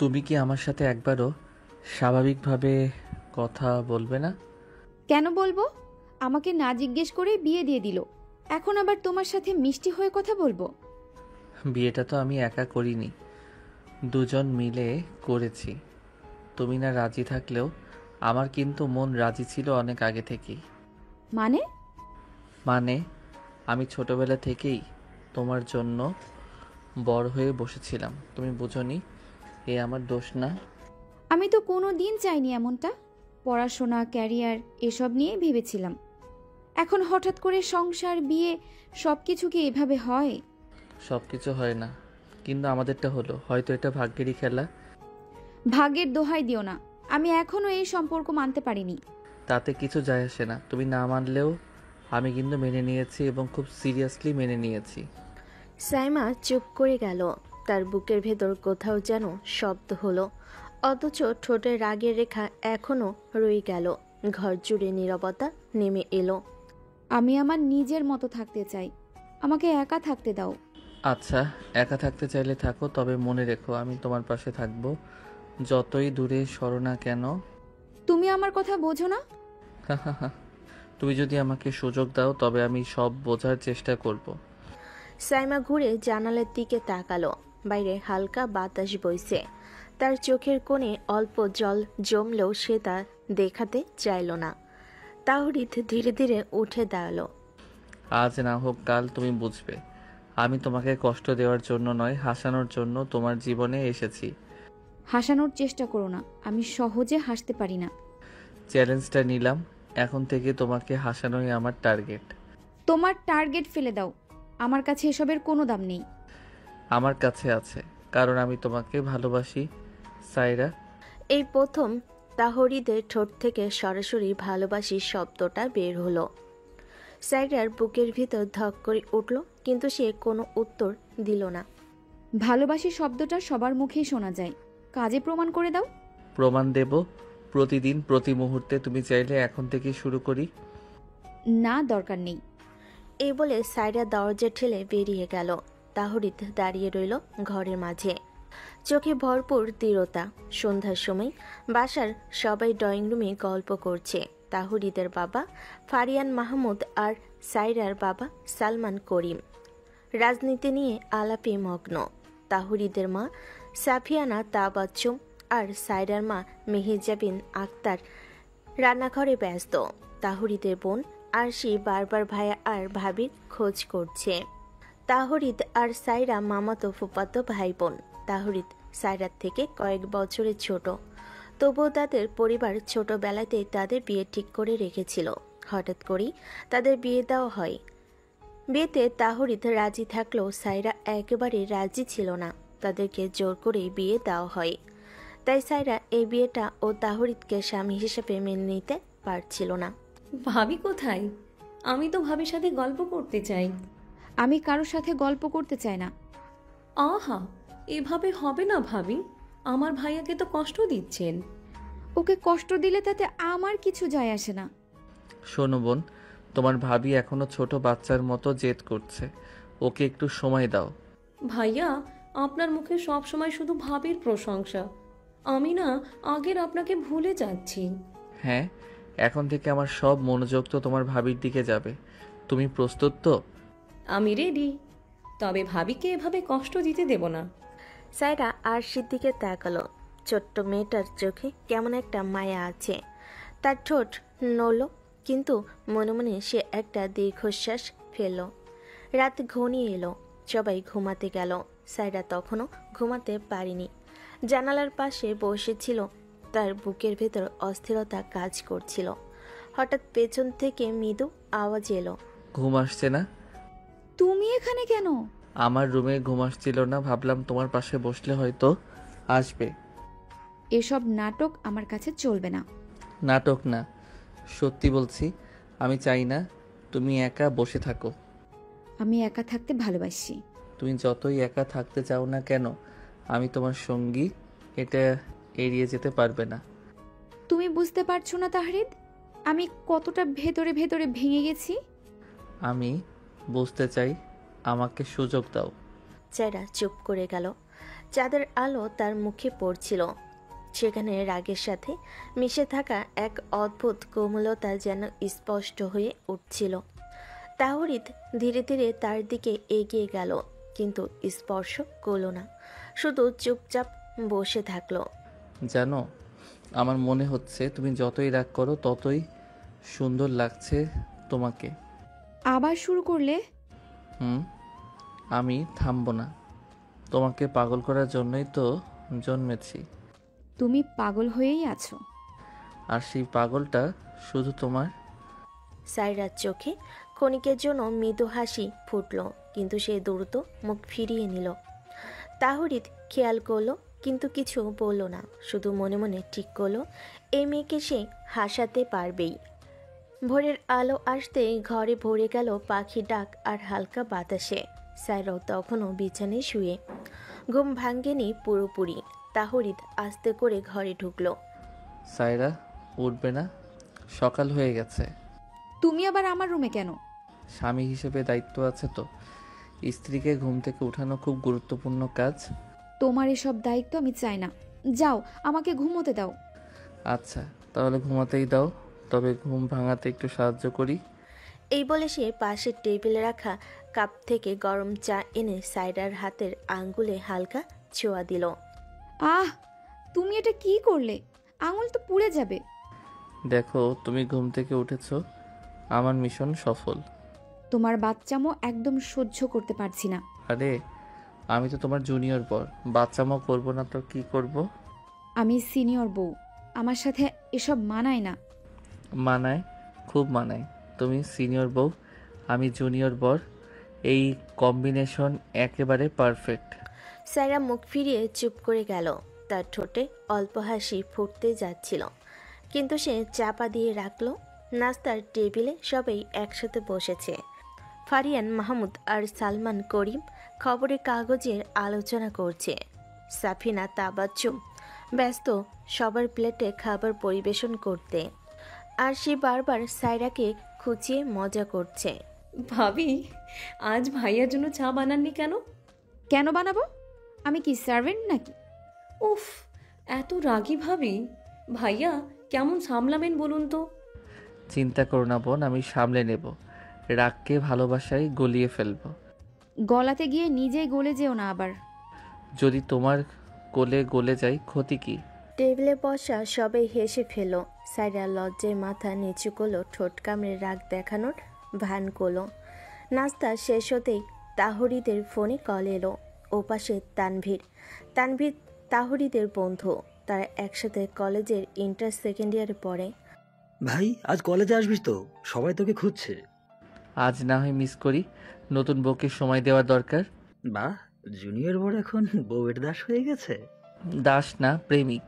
তুমি কি আমার সাথে একবারও স্বাভাবিকভাবে কথা বলবে না? কেন বলবো? আমাকে না জিজ্ঞেস করে বিয়ে দিয়ে দিল, এখন আবার তোমার সাথে মিষ্টি হয়ে কথা বলবো? বিয়েটা তো আমি একা করিনি, দুজন মিলে করেছি। তুমি না রাজি থাকলেও আমার কিন্তু মন রাজি ছিল অনেক আগে থেকেই। মানে? মানে আমি ছোটবেলা থেকেই তোমার জন্য বড় হয়ে বসেছিলাম, তুমি বুঝোনি? এ আমার দোষ না। আমি তো কোনো দিন চাইনি এমনটা। পড়াশোনা, ক্যারিয়ার এসব নিয়েই ভেবেছিলাম। এখন হঠাৎ করে সংসার, বিয়ে, সব কিছু কি এভাবে হয়? সব কিছু হয় না, কিন্তু আমাদেরটা হলো। হয়তো এটা ভাগ্যেরই খেলা। ভাগ্যের দোহাই দিও না, আমি এখনো এই সম্পর্ক মানতে পারিনি। তাতে কিছু যায় আসে না, তুমি না মানলেও আমি কিন্তু মেনে নিয়েছি এবং খুব সিরিয়াসলি মেনে নিয়েছি। সাইমা চুপ করে গেল। তার বুকের ভেতর কোথাও যেন শব্দ হলো, অথচ ঠোঁটের রাগের রেখা এখনো রয়ে গেল। ঘর জুড়ে নীরবতা নেমে এলো। আমি আমার নিজের মতো থাকতে চাই, আমাকে একা থাকতে দাও। আচ্ছা, একা থাকতে চাইলে থাকো, তবে মনে রেখো আমি তোমার পাশে থাকবো, যতই দূরে সরো না কেন। তুমি আমার কথা বোঝো না? তুমি যদি আমাকে সুযোগ দাও তবে আমি সব বোঝার চেষ্টা করব। সাইমা ঘুরে জানালার দিকে তাকালো। বাইরে হালকা বাতাস বইছে। তার চোখের কোণে অল্প জল জমলেও সে তা দেখাতে চাইল না। তাওরিদ ধীরে ধীরে উঠে দাঁড়ালো। আজ না হোক কাল তুমি বুঝবে, আমি তোমাকে কষ্ট দেওয়ার জন্য নয়, হাসানোর জন্য তোমার জীবনে এসেছি। হাসানোর চেষ্টা করো না, আমি সহজে হাসতে পারি না। চ্যালেঞ্জটা নিলাম, এখন থেকে তোমাকে হাসানোই আমার টার্গেট। তোমার টার্গেট ফেলে দাও, আমার কাছে এসবের কোনো দাম নেই। আমার কাছে আছে, কারণ আমি তোমাকে ভালোবাসি সাইরা। এই প্রথম তাহরিদের ঠোঁট থেকে সরাসরি ভালোবাসি শব্দটা বের হলো। সাইরার বুকের ভিতর ধক করে উঠল, কিন্তু সে কোনো উত্তর দিল না। ভালোবাসি শব্দটা সবার মুখেই শোনা যায়, কাজে প্রমাণ করে দাও। প্রমাণ দেব প্রতিদিন, প্রতি মুহূর্তে। তুমি চাইলে এখন থেকে শুরু করি। না, দরকার নেই। এই বলে সাইরা দরজা ঠেলে বেরিয়ে গেল। তাহরিদ দাঁড়িয়ে রইল ঘরের মাঝে, চোখে ভরপুর দৃঢ়তা। সন্ধ্যার সময় বাসার সবাই ড্রয়িং রুমে গল্প করছে। তাহরিদের বাবা ফারিয়ান মাহমুদ আর সাইরার বাবা সালমান করিম রাজনীতি নিয়ে আলাপে মগ্ন। তাহরিদের মা সাফিয়ানা তাবাচ্চুম আর সাইরার মা মেহেজাবিন আক্তার রান্নাঘরে ব্যস্ত। তাহরিদের বোন আরশি বারবার ভাইয়া আর ভাবির খোঁজ করছে। তাহরিদ আর সাইরা মামাতো ফুফাতো ভাই বোন। তাহরিদ সাইরার থেকে কয়েক বছরের ছোট, তবুও তাদের পরিবার ছোটবেলাতেই তাদের বিয়ে ঠিক করে রেখেছিল। হঠাৎ করেই তাদের বিয়ে দেওয়া হয়। বিয়েতে তাহরিদ রাজি থাকলেও সাইরা একেবারে রাজি ছিল না। তাদেরকে জোর করে বিয়ে দেওয়া হয়। তাই সাইরা এই বিয়েটা ও তাহরিদকে স্বামী হিসেবে মেনে নিতে পারছিল না। ভাবি কোথায়? আমি তো ভাবির সাথে গল্প করতে চাই। আমি কারোর সাথে গল্প করতে চাই না। আহা, এভাবে হবে না ভাবি, আমার ভাইয়াকে তো কষ্ট দিচ্ছেন। ওকে কষ্ট দিলে তাতে আমার কিছু যায় আসে না। শোনো বোন, তোমার ভাবি এখনো ছোট বাচ্চার মতো জেদ করছে, ওকে একটু সময় দাও। ভাইয়া, আপনার মুখে সব সময় শুধু ভাবির প্রশংসা, আমি না আগের আপনাকে ভুলে যাচ্ছি। হ্যাঁ, এখন থেকে আমার সব মনোযোগ তো তোমার ভাবির দিকে যাবে। তুমি প্রস্তুত তো? আমি রেডি, তবে ভাবিকে এভাবে কষ্ট দিতে দেব না। সাইরা আরশির দিকে তাকালো। ছোট্ট মেয়েটার চোখে কেমন একটা মায়া আছে। তার ঠোঁট নড়ল, কিন্তু মনে মনে সে একটা দীর্ঘশ্বাস ফেলল। রাত ঘনিয়ে এলো, সবাই ঘুমাতে গেল। সাইরা তখনও ঘুমাতে পারেনি। জানালার পাশে বসেছিল, তার বুকের ভেতর অস্থিরতা কাজ করছিল। হঠাৎ পেছন থেকে মৃদু আওয়াজ এলো। ঘুম আসছে না? তুমি এখানে কেন? আমার রুমে ঘুম আসছিল না, ভাবলাম তোমার পাশে বসলে হয়তো আসবে। এসব নাটক আমার কাছে চলবে না। নাটক না, সত্যি বলছি। আমি চাই না তুমি একা বসে থাকো। আমি একা থাকতে ভালোবাসি। তুমি যতই একা থাকতে চাও না কেন, আমি তোমার সঙ্গী, এটা এড়িয়ে যেতে পারবে না। তুমি বুঝতে পারছো না তাহরিদ, আমি কতটা ভেতরে ভেতরে ভেঙে গেছি। আমি বুঝতে চাই, আমাকে সুযোগ দাও। সাইরা চুপ করে গেল। চাঁদের আলো তার মুখে পড়ছিল। সেখানে রাগের সাথে মিশে থাকা এক অদ্ভুত কোমলতা যেন স্পষ্ট হয়ে উঠছিল। তাহরিদ ধীরে ধীরে তার দিকে এগিয়ে গেল, কিন্তু স্পর্শ করল না, শুধু চুপচাপ বসে থাকলো। জানো, আমার মনে হচ্ছে তুমি যতই রাগ করো ততই সুন্দর লাগছে তোমাকে। আবার শুরু করলে? আমি থামবো না। তোমাকে পাগল করার জন্যই তো জন্মেছি। তুমি পাগল হয়েই আছো। আর সেই পাগলটা শুধু তোমার। সাইরার চোখে ক্ষণিকের জন্য মৃদু হাসি ফুটল, কিন্তু সে দ্রুত মুখ ফিরিয়ে নিল। তাহরিদ খেয়াল করলো, কিন্তু কিছু বলল না, শুধু মনে মনে ঠিক করলো এই মেয়েকে সে হাসাতে পারবেই। ভোরের আলো আসতে ঘরে ভরে গেল পাখি ডাক আর হালকা বাতাসে। সাইরাও তখনও বিছানায় শুয়ে, ঘুম ভাঙ্গেনি পুরোপুরি। তাহরিদ আস্তে করে ঘরে ঢুকলো। সায়রা, উঠবে না? সকাল হয়ে গেছে। তুমি আবার আমার রুমে কেন? স্বামী হিসেবে দায়িত্ব আছে তো। স্ত্রীকে ঘুম থেকে উঠানো খুব গুরুত্বপূর্ণ কাজ। তোমার এসব দায়িত্ব আমি চাই না। যাও, আমাকে ঘুমোতে দাও। আচ্ছা, তাহলে ঘুমাতেই দাও, তবে ঘুম ভাঙাতে একটু সাহায্য করি। এই বলে সে পাশের টেবিলে রাখা কাপ থেকে গরম চা এনে সাইরার হাতের আঙ্গুলে হালকা ছোঁয়া দিল। আহ, তুমি এটা কি করলে? আঙুল তো পুড়ে যাবে। দেখো, তুমি ঘুম থেকে উঠেছো, আমার মিশন সফল। তোমার বাচ্চামো একদম সহ্য করতে পারছি না। আরে, আমি তো তোমার জুনিয়র বর, বাচ্চামো করবো না তো কি করব? আমি সিনিয়র বউ, আমার সাথে এসব মানায় না। মানায়, খুব মানায়। তুমি সিনিয়র বউ, আমি জুনিয়র বর, এই কম্বিনেশন একেবারে পারফেক্ট। সাইরা মুখ ফিরিয়ে চুপ করে গেল। তার ঠোঁটে অল্প হাসি ফুটতে যাচ্ছিল, কিন্তু সে চাপা দিয়ে রাখলো। নাস্তার টেবিলে সবাই একসাথে বসেছে। ফারিয়ান মাহমুদ আর সালমান করিম খবরের কাগজের আলোচনা করছে। সাফিনা তাবাচ্চুম ব্যস্ত সবার প্লেটে খাবার পরিবেশন করতে, আর সে বারবার সাইরাকে খুঁচিয়ে মজা করছে। ভাবি, আজ ভাইয়ার জন্য চা বানাননি কেন? কেন বানাবো? আমি কি সার্ভেন্ট নাকি? উফ, এত রাগী ভাবি। ভাইয়া কেমন সামলাবেন বলুন তো? চিন্তা করো না বোন, আমি সামলে নেব। রাগকে ভালোবাসায় গলিয়ে ফেলবো। গলাতে গিয়ে নিজেই গলে যেও না আবার। যদি তোমার কোলে গলে যায় ক্ষতি কি? টেবিলে বসা সবাই হেসে ফেল। সাইরা লজ্জায় মাথা নিচু করলো, ঠোঁট কামড়ে রাগ দেখানোর ভান করলো। নাস্তা শেষ হতেই তাহরিদের ফোনে কল এলো। ওপাশে তানভীর। তানভীর তাহরিদের বন্ধু, তারা একসাথে কলেজের ইন্টার সেকেন্ড ইয়ারে পড়ে। ভাই, আজ কলেজে আসবিস তো? সবাই তোকে খুঁজছে। আজ না হয় মিস করি, নতুন বউকে সময় দেওয়া দরকার। বাহ, জুনিয়র বড় এখন বউয়ের দাস হয়ে গেছে। দাস না, প্রেমিক।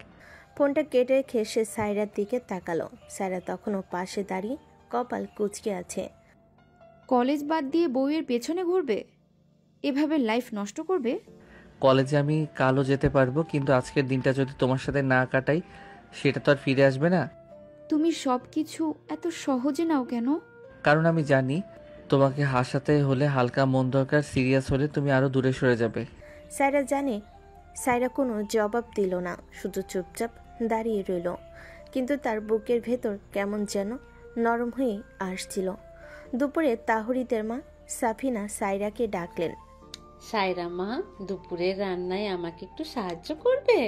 ফোনটা কেটে রেখে সে সাইরার দিকে তাকালো। সাইরা তখনও পাশে দাঁড়িয়ে কপাল কুঁচকে আছে। কলেজ বাদ দিয়ে বউয়ের পেছনে ঘুরবে? এভাবে লাইফ নষ্ট করবে? কলেজে আমি কালও যেতে পারবো, কিন্তু আজকের দিনটা যদি তোমার সাথে না কাটাই সেটা তো আর ফিরে আসবে না। তুমি সব কিছু এত সহজে নাও কেন? কারণ আমি জানি তোমাকে হাসাতে হলে হালকা মন দরকার, সিরিয়াস হলে তুমি আরো দূরে সরে যাবে। সাইরা জানে। সাইরা কোনো জবাব দিল না, শুধু চুপচাপ দাঁড়িয়ে রইল, কিন্তু তার বুকের ভেতর কেমন যেন নরম হয়ে আসছিল। দুপুরে তাহরিদের মা সাফিনা সাইরাকে ডাকলেন। সায়রা মা, দুপুরের রান্নায় আমাকে একটু সাহায্য করবে?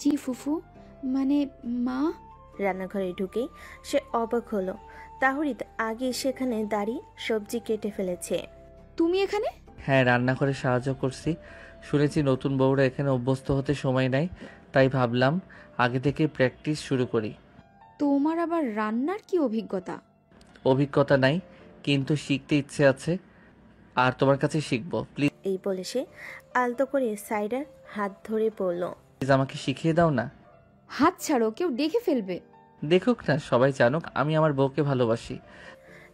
জি ফুফু, মানে মা। রান্নাঘরে ঢুকেই সে অবাক হলো। তাহরিদ আগে সেখানে দাঁড়িয়ে সবজি কেটে ফেলেছে। তুমি এখানে? হ্যাঁ, রান্না করে সাহায্য করছি। শুনেছি নতুন বউরা এখানে অভ্যস্ত হতে সময় নেয়, তাই ভাবলাম আগে থেকে প্র্যাকটিস শুরু করি। তোমার আবার রান্নার কি অভিজ্ঞতা? অভিজ্ঞতা নাই, কিন্তু শিখতে ইচ্ছে আছে, আর তোমার কাছে শিখবো। প্লিজ এই বলে সে আলতো করে সাইরার হাত ধরে বলল, আমাকে শিখিয়ে দাও না। হাত ছাড়ো, কেউ দেখে ফেলবে। দেখুক না, সবাই জানুক আমি আমার বউকে ভালোবাসি।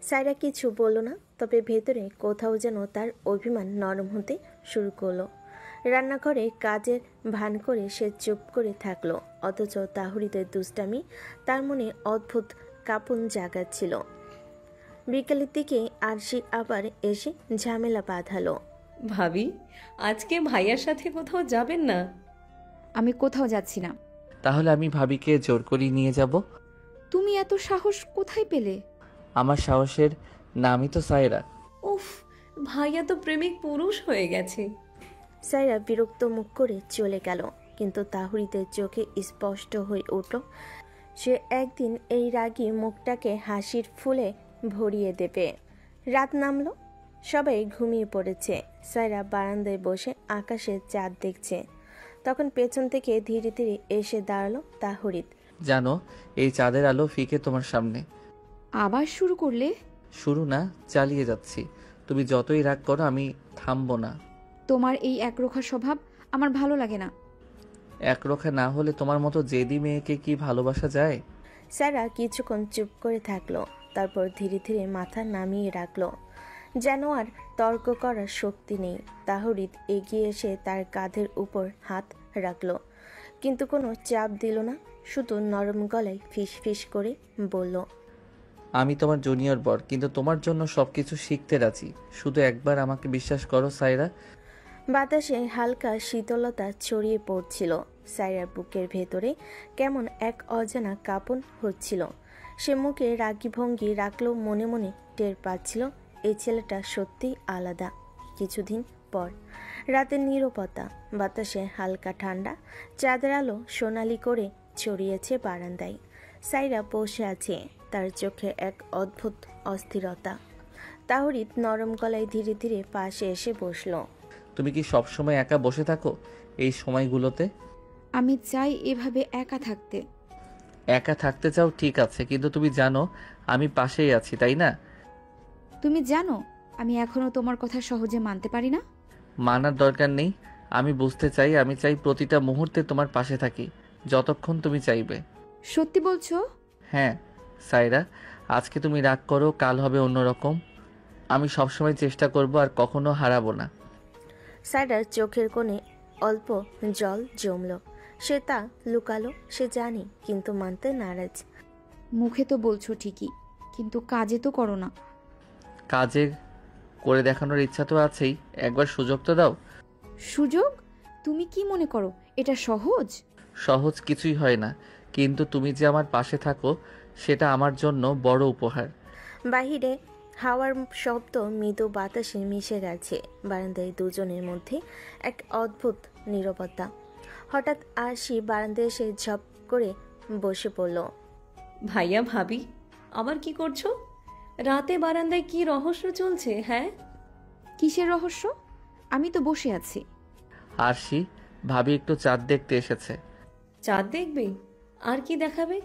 সাইরা কিছু বলল না, তবে ভেতরে কোথাও যেন তার অভিমান নরম হতে শুরু করলো। রান্নাঘরে কাজের ভান করে সে চুপ করে থাকলো, অথচ তাহরিদের দুষ্টামি তার মনে অদ্ভুত কাঁপন জাগাচ্ছিল। বিকেলের দিকে আরশি আবার এসে ঝামেলা বাঁধালো। ভাবি, আজকে ভাইয়ার সাথে কোথাও যাবেন না? আমি কোথাও যাচ্ছি না। তাহলে আমি ভাবিকে জোর করে নিয়ে যাব। তুমি এত সাহস কোথায় পেলে? আমার সাহসের নামই তো সায়রা। উফ, ভাইয়া তো প্রেমিক পুরুষ হয়ে গেছে। সাইরা বিরক্ত মুখ করে চলে গেল, কিন্তু তাহরিদের চোখে স্পষ্ট হয়ে উঠল সে একদিন এই রাগী মুখটাকে হাসির ফুলে ভরিয়ে দেবে। রাত নামলো, সবাই ঘুমিয়ে পড়েছে। সাইরা বারান্দায় বসে আকাশে চাঁদ দেখছে। তখন পেছন থেকে ধীরে ধীরে এসে দাঁড়ালো তাহরিদ। জানো, এই চাঁদের আলো ফিকে তোমার সামনে। আবার শুরু করলে? শুরু না, চালিয়ে যাচ্ছি। তুমি যতই রাগ করো আমি থামবো না। তোমার এই একরোখা স্বভাব আমার ভালো লাগে না। একরোখা না হলে তোমার মতো জেদি মেয়েকে কি ভালোবাসা যায়? সারা কিছুক্ষণ চুপ করে থাকলো, তারপর ধীরে ধীরে মাথা নামিয়ে রাখলো, যেন আর তর্ক করার শক্তি নেই। তাহরিদ এগিয়ে এসে তার কাঁধের উপর হাত রাখলো, কিন্তু কোনো চাপ দিল না, শুধু নরম গলায় ফিস ফিস করে বলল, আমি তোমার জুনিয়র বর, কিন্তু তোমার জন্য সবকিছু শিখতে রাজি। শুধু একবার আমাকে বিশ্বাস করো সায়রা। বাতাসে হালকা শীতলতা ছড়িয়ে পড়ছিল। সাইরার বুকের ভেতরে কেমন এক অজানা কাঁপন হচ্ছিল। সে মুখে রাগী ভঙ্গি রাখলেও মনে মনে টের পাচ্ছিল এই ছেলেটা সত্যিই আলাদা। কিছুদিন পর রাতের নীরবতা, বাতাসে হালকা ঠান্ডা, চাঁদের আলো সোনালি করে ছড়িয়েছে বারান্দায়। সাইরা বসে আছে, তার চোখে এক অদ্ভুত অস্থিরতা। তাহরিদ নরম গলায় ধীরে ধীরে পাশে এসে বসলো। তুমি কি সবসময় একা বসে থাকো এই সময়গুলোতে? আমি চাই এভাবে একা থাকতে। একা থাকতে চাও ঠিক আছে, কিন্তু তুমি জানো আমি পাশেই আছি, তাই না? তুমি জানো আমি এখনো তোমার কথা সহজে মানতে পারি না। মানার দরকার নেই। আমি বুঝতে চাই, আমি চাই প্রতিটা মুহূর্তে তোমার পাশে থাকি, যতক্ষণ তুমি চাইবে। সত্যি বলছো? হ্যাঁ সায়রা, আজকে তুমি রাগ করো, কাল হবে অন্যরকম। আমি সবসময় চেষ্টা করব আর কখনো হারাবো না। সাইরার চোখের কোণে অল্প জল জমল। সে তা লুকালো, সে জানে, কিন্তু মানতে নারাজ। মুখে তো বলছো ঠিকই, কিন্তু কাজে তো করো না। কাজে করে দেখানোর ইচ্ছা তো আছেই, একবার সুযোগ তো দাও। সুযোগ? তুমি কি মনে করো এটা সহজ? সহজ কিছুই হয় না, কিন্তু তুমি যে আমার পাশে থাকো সেটা আমার জন্য বড় উপহার। বাহিরে হাওয়ার শব্দ মৃদু বাতাসে মিশে গেছে। বারান্দায় দুজনের মধ্যে এক অদ্ভুত নীরবতা। হঠাৎ আরশি বারান্দায় এসে ঝপ করে বসে পড়ল। ভাইয়া ভাবি, আবার কি করছো? রাতে বারান্দায় কি রহস্য চলছে? হ্যাঁ, কিসের রহস্য? আমি তো বসে আছি। আরশি, ভাবি একটু চাঁদ দেখতে এসেছে। চাঁদ দেখবে? আর কি দেখাবে?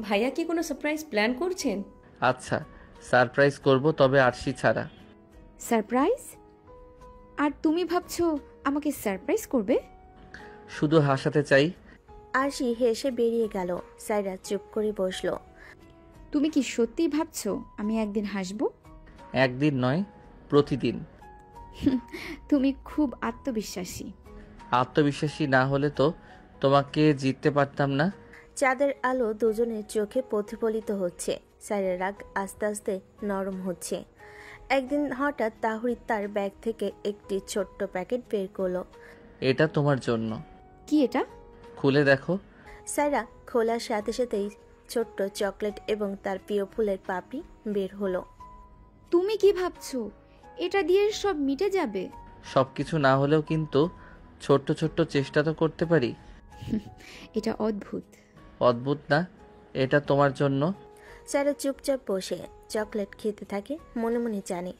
ভাইয়া কি কোনো সারপ্রাইজ প্ল্যান করছেন? আচ্ছা, সারপ্রাইজ করব, তবে আরশি ছাড়া। সারপ্রাইজ? আর তুমি ভাবছো আমাকে সারপ্রাইজ করবে? শুধু হাসাতে চাই। আরশি হেসে বেরিয়ে গেল। সাইরা চুপ করে বসল। তুমি কি সত্যিই ভাবছো আমি একদিন হাসবো? একদিন নয়, প্রতিদিন। তুমি খুব আত্মবিশ্বাসী। আত্মবিশ্বাসী না হলে তো তোমাকে জিততে পারতাম না। চাঁদের আলো দুজনের চোখে প্রতিফলিত হচ্ছে। সাইরার রাগ আস্তে আস্তে নরম হচ্ছে। একদিন হঠাৎ তাহরিদ তার ব্যাগ থেকে একটি ছোট্ট প্যাকেট বের করলো। এটা তোমার জন্য। কি এটা? খুলে দেখো। সাইরা খোলার সাথে সাথেই ছোট্ট চকলেট এবং তার প্রিয় ফুলের পাপড়ি বের হলো। তুমি কি ভাবছো এটা দিয়ে সব মিটে যাবে? সবকিছু না হলেও কিন্তু ছোট্ট ছোট্ট চেষ্টা তো করতে পারি। এটা অদ্ভুত। অদ্ভুত না, এটা তোমার জন্য। সাইরা চুপচাপ বসে চকলেট খেতে থাকে। মনে মনে জানে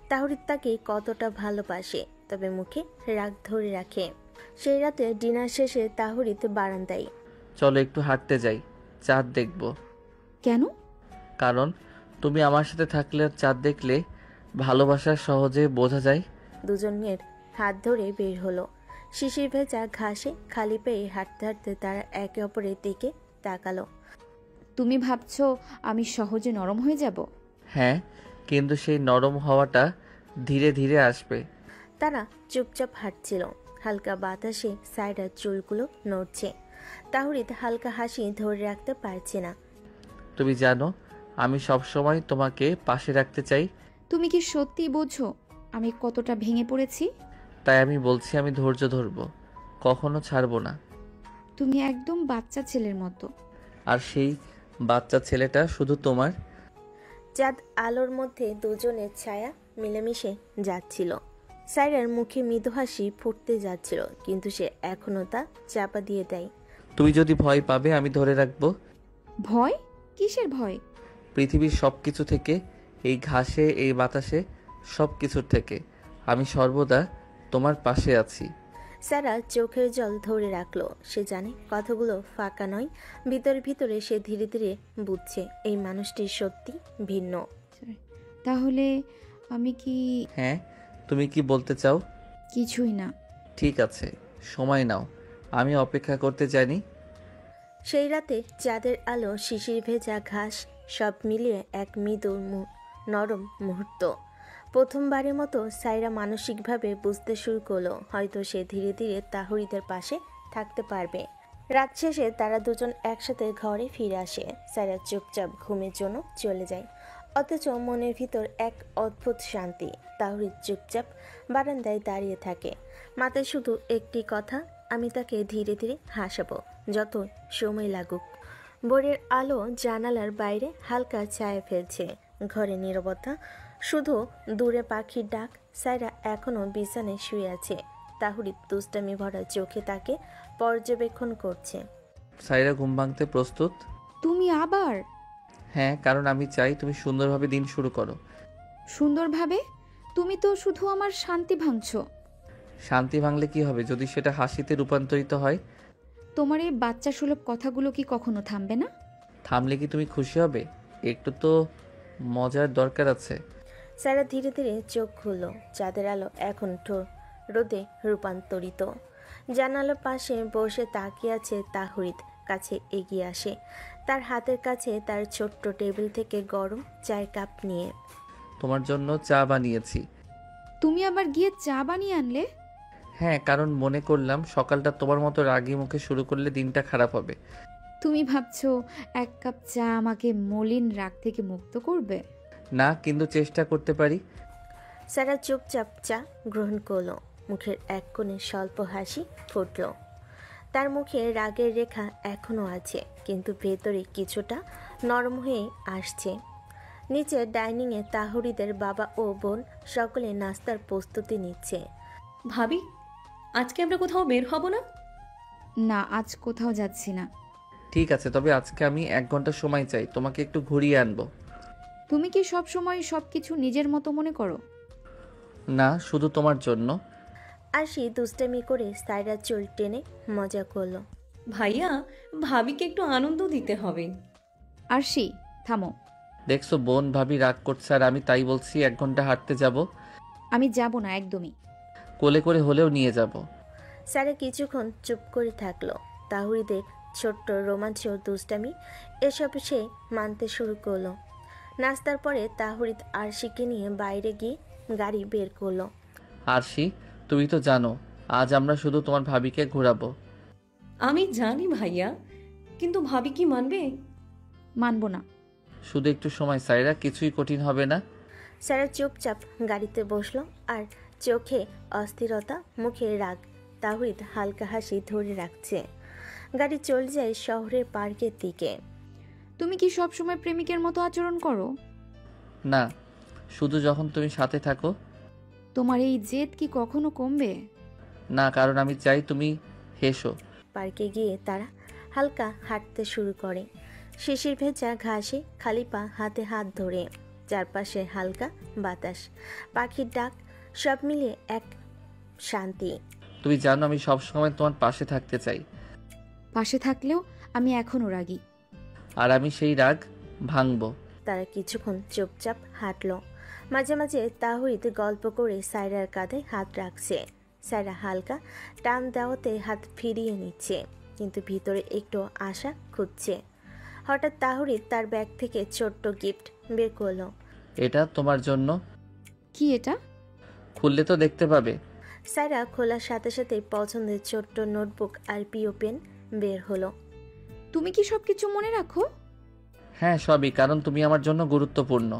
তাহরিদ তাকে কতটা ভালোবাসে, তবে মুখে রাগ ধরে রাখে। সেই রাতে ডিনার শেষে তাহরিদ বারান্দায়। চলো একটু হাঁটতে যাই, চাঁদ দেখব। কেন? কারণ তুমি আমার সাথে থাকলে, চাঁদ দেখলে ভালোবাসা সহজে বোঝা যায়। দুজনের হাত ধরে বের হলো। শিশির ভেজা ঘাসে খালি পেয়ে হাঁটতে হাঁটতে তারা একে অপরের দিকে তাকালো। তুমি ভাবছো আমি সহজে নরম হয়ে যাব? হ্যাঁ, কিন্তু সেই নরম হওয়াটা ধীরে ধীরে আসবে। তারা চুপচাপ হাঁটছিল। হালকা বাতাসে সাইডার চুলগুলো নড়ছে। তাহরিদ হালকা হাসি ধরে রাখতে পারছে না। তুমি জানো আমি সব সময় তোমাকে পাশে রাখতে চাই। তুমি কি সত্যি বোঝো আমি কতটা ভেঙে পড়েছি? তাই আমি বলছি আমি ধৈর্য ধরবো, কখনো ছাড়বো না। তুমি একদম বাচ্চা ছেলের মতো। আর সেই বাচ্চা ছেলেটা শুধু তোমার। চাঁদ আলোর মধ্যে দুজনের ছায়া মিলেমিশে যাচ্ছিল। সাইরার মুখে মৃদু হাসি ফুটতে যাচ্ছিল, কিন্তু সে এখনো তা চাপা দিয়ে দেয়। তুমি যদি ভয় পাবে আমি ধরে রাখবো। ভয়? কিসের ভয়? পৃথিবীর সব কিছু থেকে, এই ঘাসে, এই বাতাসে, সব কিছুর থেকে আমি সর্বদা তোমার পাশে আছি। সারা চোখের জল ধরে রাখলো। সে জানে কথাগুলো ফাঁকা নয়। ভিতরে ভিতরে সে ধীরে ধীরে বুঝছে এই মানুষটি সত্যি ভিন্ন। তাহলে আমি কি? হ্যাঁ, তুমি কি বলতে চাও? কিছুই না। ঠিক আছে, সময় নাও, আমি অপেক্ষা করতে জানি। সেই রাতে চাঁদের আলো, শিশির ভেজা ঘাস, সব মিলিয়ে এক মৃদু নরম মুহূর্ত। প্রথমবারের মতো সাইরা মানসিকভাবে বুঝতে শুরু করলো হয়তো সে ধীরে ধীরে তাহরিদের পাশে থাকতে পারবে। রাত শেষে তারা দুজন একসাথে ঘরে ফিরে আসে। সাইরা চুপচাপ ঘুমের জন্য চলে যায়, অথচ মনের ভিতর এক অদ্ভুত শান্তি। তাহরিদ চুপচাপ বারান্দায় দাঁড়িয়ে থাকে, মাথায় শুধু একটি কথা, আমি তাকে ধীরে ধীরে হাসাবো, যত সময় লাগুক। ভোরের আলো জানালার বাইরে হালকা ছায়া ফেলছে। ঘরে নীরবতা, শুধু দূরে পাখির ডাক। সাইরা এখনো বিছানায় শুয়ে আছে। তাহরিদ দুষ্টামি ভরা চোখে তাকে পর্যবেক্ষণ করছে। সাইরা ঘুম ভাঙতে প্রস্তুত? তুমি আবার? হ্যাঁ, কারণ আমি চাই তুমি সুন্দরভাবে দিন শুরু করো। সুন্দরভাবে? তুমি তো শুধু আমার শান্তি ভাঙছো। শান্তি ভাঙলে কি হবে যদি সেটা হাসিতে রূপান্তরিত হয়? তোমার এই বাচ্চা সুলভ কথাগুলো কি কখনো থামবে না? থামলে কি তুমি খুশি হবে? একটু তো মজার দরকার আছে। সারা ধীরে ধীরে চোখ খুলল। চাঁদের আলো এখন রোদে রূপান্তরিত। জানালার পাশে বসে তাকিয়ে আছে তাহরিদ। কাছে এগিয়ে আসে, তার হাতের কাছে তার ছোট্ট টেবিল থেকে গরম চায়ের কাপ নিয়ে। তোমার জন্য চা বানিয়েছি। তুমি আবার গিয়ে চা বানিয়ে আনলে? হ্যাঁ, কারণ মনে করলাম সকালটা তোমার মতো রাগী মুখে শুরু করলে দিনটা খারাপ হবে। তুমি ভাবছো এক কাপ চা আমাকে মলিন রাগ থেকে মুক্ত করবে? না, কিন্তু চেষ্টা করতে পারি। সারা চুপচাপ চা গ্রহণ করলো। মুখের এক কোণে স্বল্প হাসি ফুটল। তার মুখে রাগের রেখা এখনো আছে, কিন্তু ভেতরে কিছুটা নরম হয়ে আসছে। নিচে ডাইনিংয়ে তাহরিদের বাবা ও বোন সকলে নাস্তার প্রস্তুতি নিচ্ছে। ভাবি, আজকে আমরা কোথাও বের হব না? না, আজ কোথাও যাচ্ছি না। ঠিক আছে, তবে আজকে আমি 1 ঘন্টা সময় চাই, তোমাকে একটু ঘুরিয়ে আনবো। তুমি কি সব সময় সবকিছু নিজের মতো মনে করো? না, শুধু তোমার জন্য। আরশি দুষ্টামি করে সাইরার চুল টেনে মজা করলো। ভাইয়া, ভাবিকে একটু আনন্দ দিতে হবে। আরশি, থামো। দেখছো বোন ভাবি রাগ করছে, আর আমি তাই বলছি 1 ঘন্টা হাঁটতে যাব। আমি যাব না একদমই। কোলে করে হলেও নিয়ে যাব। সারা কিছুক্ষণ চুপ করে থাকলো। তাহরিদের ছোট্ট রোমাঞ্চ ও দুষ্টামি এসব সে মানতে শুরু করলো। নাস্তার পরে তাহরিদ আরশিকে নিয়ে বাইরে গিয়ে গাড়ি বের করলো। আরশি, তুমি তো জানো আজ আমরা শুধু তোমার ভাবিকে ঘোরাবো। আমি জানি ভাইয়া, কিন্তু ভাবি কি মানবে? মানবো না। শুধু একটু সময় সাইরা, কিছুই কঠিন হবে না। সারা চুপচাপ গাড়িতে বসলো, আর চোখে অস্থিরতা, মুখে রাগ। তাহরিদ হালকা হাসি ধরে রাখছে। গাড়ি চলে যায় শহরের পার্কের দিকে। তুমি কি সব সময় প্রেমিকের মতো আচরণ করো? না, শুধু যখন তুমি সাথে থাকো। তোমার এই জেদ কি কখনো কমবে? না, কারণ আমি চাই তুমি হেসো। পার্কে গিয়ে তারা হালকা হাঁটতে শুরু করে। শিশির ভেজা ঘাসে খালি পা, হাতে হাত ধরে। চারপাশে হালকা বাতাস, পাখির ডাক, সব মিলিয়ে এক শান্তি। তুমি জানো আমি সব সময় তোমার পাশে থাকতে চাই। পাশে থাকলেও আমি এখনো রাগী। আর আমি সেই রাগ ভাঙবো। তারা কিছুক্ষণ চুপচাপ হাঁটলো। মাঝে মাঝে তাহরিদ গল্প করে সাইরার কাঁধে হাত রাখছে। সাইরা হালকা টান দেওয়াতে হাত ফিরিয়ে নিচ্ছে, কিন্তু ভিতরে একটু আশা খুঁজছে। হঠাৎ তাহরিদ তার ব্যাগ থেকে ছোট্ট গিফট বের করলো। এটা তোমার জন্য। কি এটা? খুললে তো দেখতে পাবে। সাইরা খোলার সাথে সাথে পছন্দের ছোট্ট নোটবুক আর পিও পেন বের হলো। তুমি কি সবকিছু মনে রাখো? হ্যাঁ, সবই, কারণ তুমি আমার জন্য গুরুত্বপূর্ণ।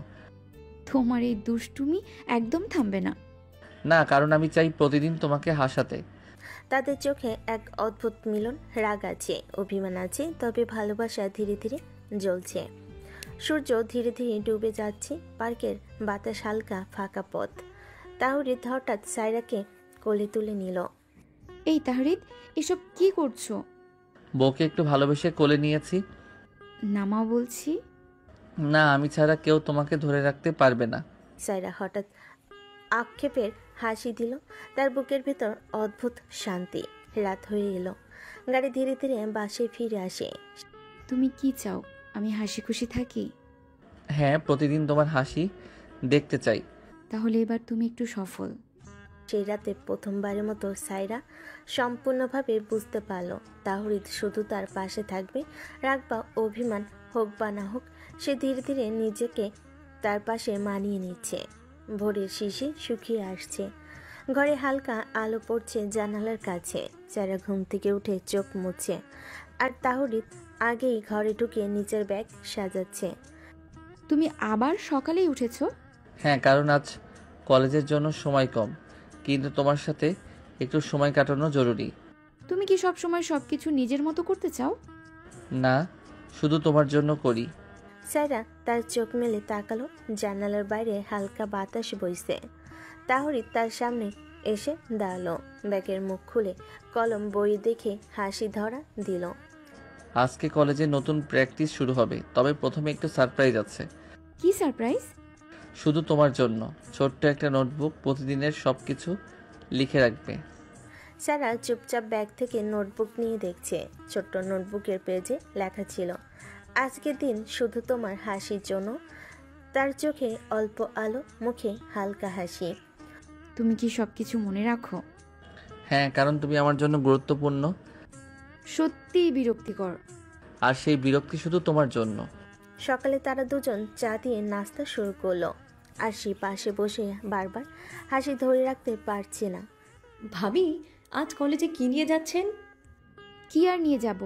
তোমার এই দুষ্টুমি একদম থামবে না। না, কারণ আমি চাই প্রতিদিন তোমাকে হাসাতে। তাদের চোখে এক অদ্ভুত মিলন, রাগ আছে, অভিমান আছে, তবে ভালোবাসা ধীরে ধীরে জ্বলছে। সূর্য ধীরে ধীরে ডুবে যাচ্ছে, পার্কের বাতাস হালকা, ফাঁকা পথ। তাহরিদ হঠাৎ সায়রাকে কোলে তুলে নিল। এই তাহরিদ, এসব কি করছো? বউকে একটু ভালোবেসে কোলে নিয়েছি। নামাও বলছি। না, আমি ছাড়া কেউ তোমাকে ধরে রাখতে পারবে না। সায়রা হঠাৎ আক্ষেপের হাসি দিল। তার বুকের ভেতর অদ্ভুত শান্তি। রাত হয়ে এলো। গাড়ি ধীরে ধীরে বাসে ফিরে আসে। তুমি কি চাও? আমি হাসি খুশি থাকি? হ্যাঁ, প্রতিদিন তোমার হাসি দেখতে চাই। তাহলে এবার তুমি একটু সফল। সেই রাতে প্রথমবারের মতো সায়রা সম্পূর্ণভাবে বুঝতে পারল তাহরিদ শুধু তার পাশে থাকবে। রাগ বা অভিমান হোক বা না হোক, সে ধীরে ধীরে নিজেকে তার পাশে মানিয়ে নিচ্ছে। ভোরের শিশির শুকিয়ে আসছে। ঘরে হালকা আলো পড়ছে জানালার কাছে। সায়রা ঘুম থেকে উঠে চোখ মুছছে, আর তাহরিদ আগেই ঘরে ঢুকে নিচের ব্যাগ সাজাচ্ছে। তুমি আবার সকালেই উঠেছো? হ্যাঁ, কারণ আজ কলেজের জন্য সময় কম, কিন্তু তোমার সাথে একটু সময় কাটানো জরুরি। তুমি কি সব সময় সবকিছু নিজের মতো করতে চাও? না, শুধু তোমার জন্য করি। সায়রা তার চোখ মেলে তাকালো। জানালার বাইরে হালকা বাতাস বইছে। তাহরিদ তার সামনে এসে দাঁড়ালো। ব্যাগের মুখ খুলে কলম বই দেখে হাসি ধরা দিল। আজকে কলেজে নতুন প্র্যাকটিস শুরু হবে, তবে প্রথমে একটু সারপ্রাইজ আছে। কি সারপ্রাইজ? শুধু তোমার জন্য ছোট্ট একটা নোটবুক, প্রতিদিনের সব কিছু লিখে রাখবে। সারা চুপচাপ ব্যাগ থেকে নোটবুক নিয়ে দেখছে। ছোট্ট নোটবুকের পেজে লেখা ছিল, আজকের দিন শুধু তোমার হাসির জন্য। তার চোখে অল্প আলো, মুখে হালকা হাসি। তুমি কি সবকিছু মনে রাখো? হ্যাঁ, কারণ তুমি আমার জন্য গুরুত্বপূর্ণ। সত্যিই বিরক্তিকর। আর সেই বিরক্তি শুধু তোমার জন্য। সকালে তারা দুজন চা দিয়ে নাস্তা শুরু করলো। আর সে পাশে বসে বারবার হাসি ধরে রাখতে পারছে না। ভাবি, আজ কলেজে কি নিয়ে যাচ্ছেন? কি আর নিয়ে যাব?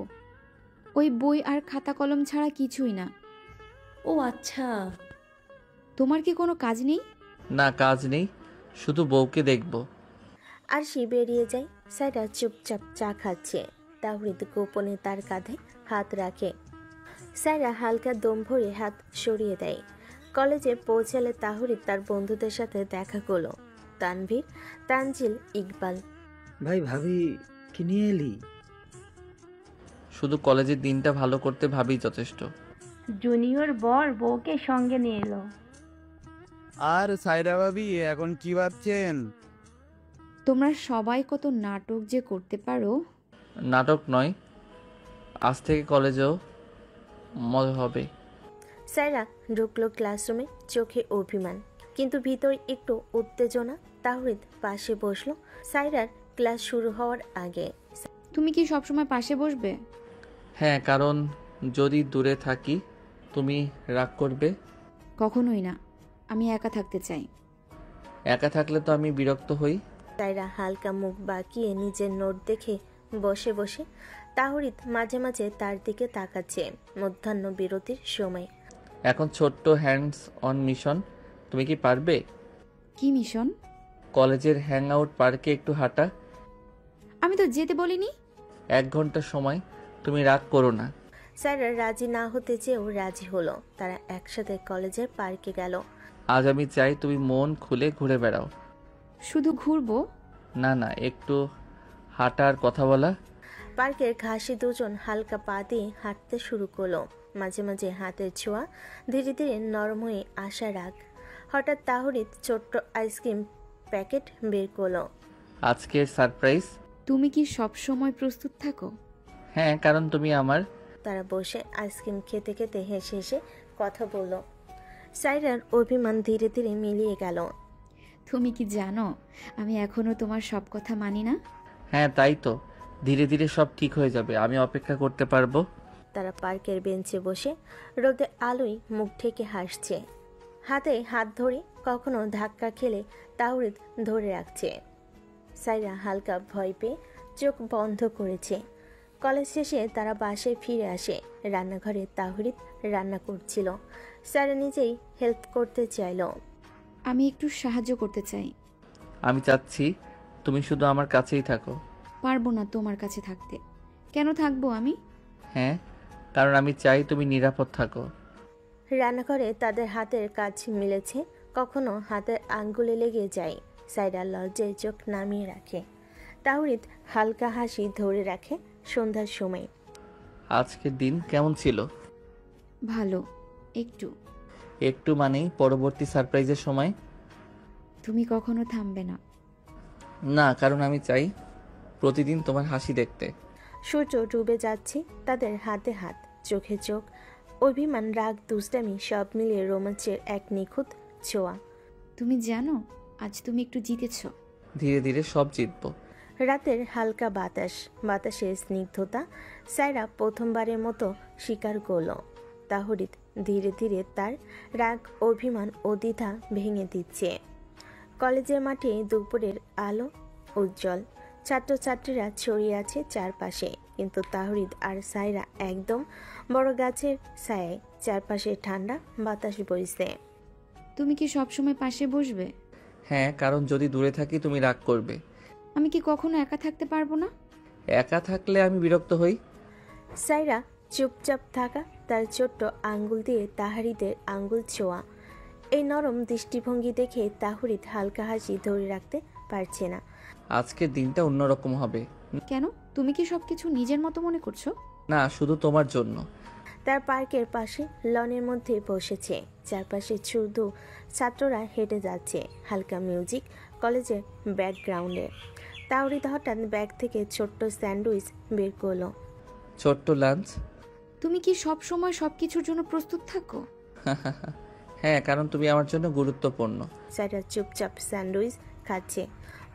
ওই বই আর খাতা কলম ছাড়া কিছুই না। ও আচ্ছা। তোমার কি কোনো কাজ নেই? না, কাজ নেই, শুধু বউকে দেখব। আর সে বেরিয়ে যায়। সায়রা চুপচাপ চা খাচ্ছে। তাহরিদ গোপনে তার কাঁধে হাত রাখে। সায়রা হালকা দম ভরে হাত সরিয়ে দেয়। কলেজে পৌঁছালে তাহরিদ তার বন্ধুদের সাথে দেখা করলো। তানভীর, তানজিল, ইকবাল। ভাই ভাবি কি নিয়ে এলি? শুধু কলেজের দিনটা ভালো করতে ভাবি যথেষ্ট। জুনিয়র বর বউকে সঙ্গে নিয়ে এলো। আর সায়রা ভাবি এখন কি ভাবছেন? তোমরা সবাই কত নাটক যে করতে পারো। নাটক নয়, আজ থেকে কলেজেও মজা হবে। সায়রা ঢুকলো ক্লাসরুমে। চোখে অভিমান, কিন্তু ভিতর একটু উত্তেজনা। তাহরিদ পাশে বসলো সায়রার ক্লাস শুরু হওয়ার আগে। তুমি কি সবসময় পাশে বসবে? হ্যাঁ, কারণ যদি দূরে থাকি তুমি রাগ করবে। কখনোই না, আমি একা থাকতে চাই। একা থাকলে তো আমি বিরক্ত হই। সায়রা হালকা মুখ বাঁকিয়ে নিজের নোট দেখে বসে বসে। তাহরিদ মাঝে মাঝে তার দিকে তাকাচ্ছে। মধ্যাহ্ন বিরতির সময়। এখন ছোট্ট হ্যান্ডস অন মিশন। তুমি কি পারবে? কি মিশন? কলেজের হ্যাং আউট পার্কে একটু হাঁটা। আমি তো যেতে বলিনি। 1 ঘন্টা সময়, তুমি রাগ করো না। সায়রা রাজি না হতে চেয়েও রাজি হলো। তারা একসাথে কলেজের পার্কে গেল। আজ আমি চাই তুমি মন খুলে ঘুরে বেড়াও। শুধু ঘুরবো? না না, একটু হাঁটা আর কথা বলা। পার্কের ঘাসে দুজন হালকা পা দিয়ে হাঁটতে শুরু করলো। মাঝে মাঝে হাতের ছোঁয়া, ধীরে ধীরে নরম হয়ে আসা রাগ। হঠাৎ তাহরিদ ছোট্ট আইসক্রিম প্যাকেট বের করলো। আজকের সারপ্রাইজ। তুমি কি সব সময় প্রস্তুত থাকো? হ্যাঁ, কারণ তুমি আমার। তারা বসে আইসক্রিম খেতে খেতে হেসে হেসে কথা বলল। সায়রার অভিমান ধীরে ধীরে মিলিয়ে গেল। তুমি কি জানো আমি এখনো তোমার সব কথা মানি না? হ্যাঁ, তাই তো। ধীরে ধীরে সব ঠিক হয়ে যাবে, আমি অপেক্ষা করতে পারবো। তারা পার্কের বেঞ্চে বসে রোদে আলোয় মুখ ঢেকে হাসছে। হাতে হাত ধরে কখনো ধাক্কা খেলে তাহরিদ ধরে রাখছে। সায়রা হালকা ভয় পেয়ে চোখ বন্ধ করেছে। কলেজ শেষে তারা বাসায় ফিরে আসে। রান্নাঘরে তাহরিদ রান্না করছিল। সায়রা নিজেই হেল্প করতে চাইল। আমি একটু সাহায্য করতে চাই। আমি চাচ্ছি তুমি শুধু আমার কাছেই থাকো। পারবো না তোমার কাছে থাকতে। কেন থাকবো আমি? হ্যাঁ, কারণ আমি চাই তুমি নিরাপদ থাকো। রান্নাঘরে তাদের হাতের কাজ মিলেছে, কখনো হাতের আঙ্গুলে লেগে যায়। সাইরা লজ্জায় চোখ নামিয়ে রাখে। তাওরিদ হালকা হাসি ধরে রাখে। সন্ধ্যার সময় আজকের দিন কেমন ছিল? ভালো। একটু। একটু মানেই পরবর্তী সারপ্রাইজের সময়? তুমি কখনো থামবে না। না, কারণ আমি চাই প্রতিদিন তোমার হাসি দেখতে। সূর্য ডুবে যাচ্ছে, তাদের হাতে হাত, চোখে চোখ, অভিমান, রাগ, দুষ্টামি সব মিলিয়ে রোমাঞ্চের এক নিখুঁত ছোঁয়া। তুমি জানো আজ তুমি একটু জিতেছ। ধীরে ধীরে সব জিতবো। রাতের হালকা বাতাস, বাতাসের স্নিগ্ধতা সাইরা প্রথমবারের মতো স্বীকার করল। তাহরিদ ধীরে ধীরে তার রাগ, অভিমান ও দ্বিধা ভেঙে দিচ্ছে। কলেজের মাঠে দুপুরের আলো উজ্জ্বল, ছাত্রছাত্রীরা ছড়িয়ে আছে চারপাশে, কিন্তু তাহরিদ আর সাইরা একদম বড় গাছের ছায়ায়। চারপাশে ঠান্ডা বাতাস বইছে। তুমি কি সবসময় পাশে বসবে? হ্যাঁ, কারণ যদি দূরে থাকি তুমি রাগ করবে। আমি কি কখনো একা থাকতে পারবো না? একা থাকলে আমি বিরক্ত হই। সাইরা চুপচাপ থাকা, তার ছোট্ট আঙ্গুল দিয়ে তাহারিদের আঙ্গুল ছোঁয়া। এই নরম দৃষ্টিভঙ্গি দেখে তাহরিদ হালকা হাসি ধরে রাখতে পারছে না। আজকের দিনটা অন্যরকম হবে। কেন? তুমি কি সবকিছু নিজের মতো মনে করছো? না, শুধু তোমার জন্য। তার পার্কের পাশে লনের মধ্যে বসেছে, চারপাশে শুধু ছাত্ররা হেঁটে যাচ্ছে, হালকা মিউজিক কলেজের ব্যাকগ্রাউন্ডে। তাওরিদ হঠাৎ ব্যাগ থেকে ছোট্ট স্যান্ডউইচ বের করলো। ছোট্ট লাঞ্চ? তুমি কি সব সময় সবকিছুর জন্য প্রস্তুত থাকো? হ্যাঁ, কারণ তুমি আমার জন্য গুরুত্বপূর্ণ। সাইরা চুপচাপ স্যান্ডউইচ খাচ্ছে,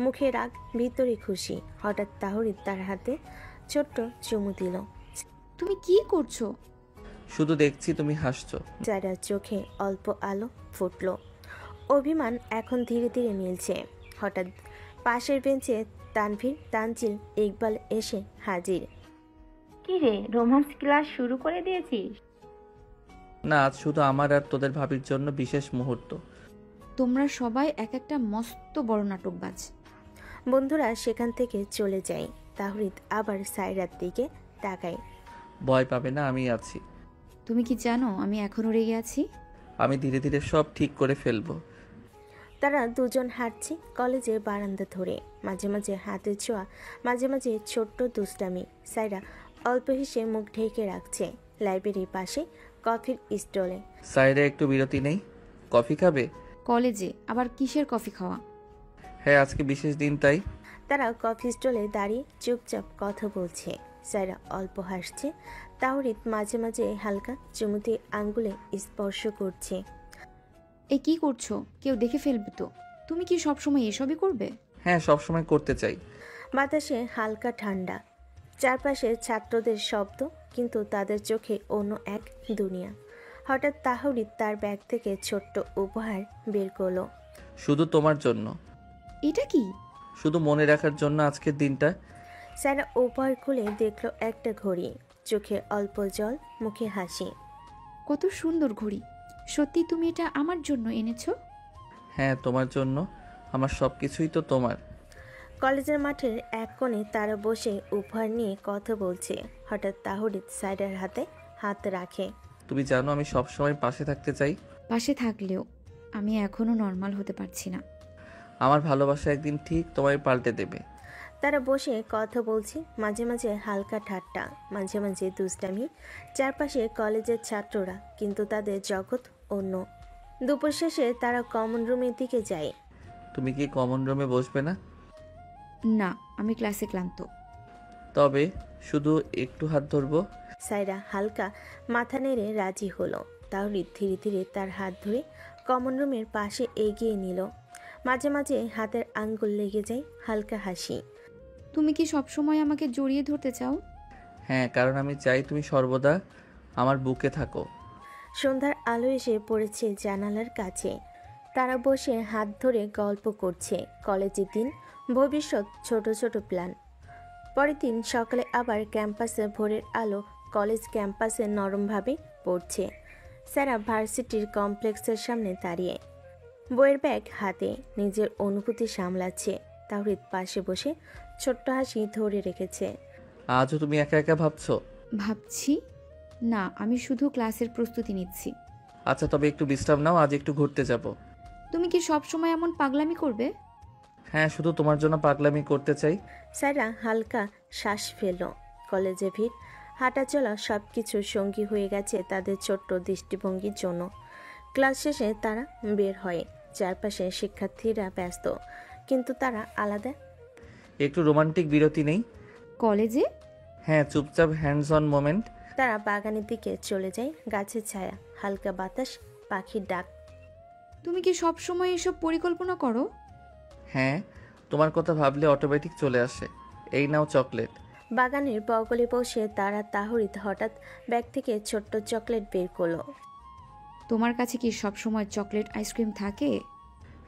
মুখে রাগ, ভিতরে খুশি। হঠাৎ তাহরিদ তার হাতে ছোট্ট চুমু দিল। তুমি কি করছো? শুধু দেখছি তুমি হাসছো। সাইরার চোখে অল্প আলো ফুটল। অভিমান এখন ধীরে ধীরে মিলছে। হঠাৎ পাশের বেঞ্চে তানভীর, তানজিল, ইকবাল এসে হাজির। কি রে, রোমান্স ক্লাস শুরু করে দিয়েছিস? না, আজ শুধু আমার আর তোদের ভাবির জন্য বিশেষ মুহূর্ত। তোমরা সবাই এক একটা মস্ত বড় নাটকবাজ। বন্ধুরা সেখান থেকে চলে যায়। তাহরিদ আবার সাইরার দিকে তাকায়। ভয় পাবে না, আমি আছি। তুমি কি জানো আমি এখনো রেগে আছি? আমি ধীরে ধীরে সব ঠিক করে ফেলবো। তারা দুজন হাঁটছে কলেজের বারান্দা ধরে, মাঝে মাঝে হাতের ছোঁয়া, মাঝে মাঝে ছোট্ট দুষ্টামি। সাইরা অল্প হেসে মুখ ঢেকে রাখছে। লাইব্রেরির পাশে কফির স্টলে সাইডে একটু বিরতি নেই? কফি খাবে? কলেজে আবার কিসের কফি খাওয়া? হ্যাঁ, আজকে বিশেষ দিন তাই। তারা কফি স্টলে দাঁড়িয়ে চুপচাপ কথা বলছে। সাইরা অল্প হাসছে। তাওরিদ মাঝে মাঝে হালকা চুমুতে আঙ্গুলে স্পর্শ করছে। এ কি করছো? কেউ দেখে ফেলবে তো। তুমি কি সবসময় এসবই করবে? হ্যাঁ, সবসময় করতে চাই। বাতাসে হালকা ঠান্ডা, চারপাশে ছাত্রদের শব্দ, কিন্তু তাদের চোখে অন্য এক দুনিয়া। হঠাৎ তাহরিদ তার ব্যাগ থেকে ছোট্ট উপহার বের করলো। শুধু তোমার জন্য। এটা কি? শুধু মনে রাখার জন্য আজকের দিনটা। সারা উপহার খুলে দেখলো একটা ঘড়ি, চোখে অল্প জল, মুখে হাসি। কত সুন্দর ঘড়ি। সত্যি তুমি এটা আমার জন্য এনেছো? হ্যাঁ, তোমার জন্য। আমার সব কিছুই তো তোমার। কলেজের মাঠের এক কোণে তারা বসে উপহার নিয়ে কথা বলছে। হঠাৎ তাহরিদ সাইডার হাতে হাত রাখে। তুমি জানো আমি সবসময় পাশে থাকতে চাই। পাশে থাকলেও আমি এখনো নর্মাল হতে পারছি না। আমার ভালোবাসা একদিন ঠিক তোমায় পাল্টে দেবে। তারা বসে কথা বলছে, মাঝে মাঝে হালকা ঠাট্টা, মাঝে মাঝে দুষ্টামি। চারপাশে কলেজের ছাত্ররা, কিন্তু তাদের জগৎ অন্য। দুপুর শেষে তারা কমন রুমের দিকে যায়। তুমি কি কমন রুমে বসবে না? না, আমি ক্লাসে ক্লান্ত। তবে শুধু একটু হাত ধরবো। সাইরা হালকা মাথা নেড়ে রাজি হলো। তাহরিদ ধীরে ধীরে তার হাত ধরে কমন রুমের পাশে এগিয়ে নিল। মাঝে মাঝে হাতের আঙ্গুল লেগে যায়। হালকা হাসি। তুমি কি সবসময় আমাকে জড়িয়ে ধরতে চাও? হ্যাঁ, কারণ আমি চাই তুমি সর্বদা আমার বুকে থাকো। সন্ধ্যার আলো এসে পড়েছে জানালার কাছে। তারা বসে হাত ধরে গল্প করছে। কলেজের দিন, ভবিষ্যৎ, ছোট ছোট প্ল্যান। পরের দিন সকালে আবার ক্যাম্পাসে ভোরের আলো কলেজ ক্যাম্পাসে নরমভাবে পড়ছে। সারা ভার্সিটির কমপ্লেক্সের সামনে দাঁড়িয়ে, বইয়ের ব্যাগ হাতে, নিজের অনুভূতি সামলাচ্ছে। তাওরিদ পাশে বসে ছোট্ট হাসি ধরে রেখেছে। আজও তুমি একা একা ভাবছো? ভাবছি না, আমি শুধু ক্লাসের প্রস্তুতি নিচ্ছি। আচ্ছা, তবে একটু বিশ্রাম নাও, আজ একটু ঘুরতে যাব। তুমি কি সব সময় এমন পাগলামি করবে? হ্যাঁ, শুধু তোমার জন্য পাগলামি করতে চাই। সায়রা হালকা শ্বাস ফেলল। কলেজে ভিড়, হাঁটাচলা সব কিছু সঙ্গী হয়ে গেছে তাদের ছোট্ট দৃষ্টিভঙ্গির জন্য। ক্লাস শেষে তারা বের হয়। চারপাশে শিক্ষার্থীরা ব্যস্ত, কিন্তু তারা আলাদা। একটু রোমান্টিক বিরতি নেই? কলেজে? হ্যাঁ, চুপচাপ হ্যান্ডস অন মোমেন্ট। তারা বাগানের দিকে চলে যায়। গাছের ছায়া, হালকা বাতাস, পাখির ডাক। তুমি কি সব সময় এসব পরিকল্পনা করো? হ্যাঁ, তোমার কথা ভাবলে অটোমেটিক চলে আসে। এই নাও চকলেট। বাগানের বগলে বসে তারা তাহরিদ হঠাৎ ব্যাগ থেকে ছোট্ট চকলেট বের করলো। তোমার কাছে কি সব সময় চকলেট আইসক্রিম থাকে?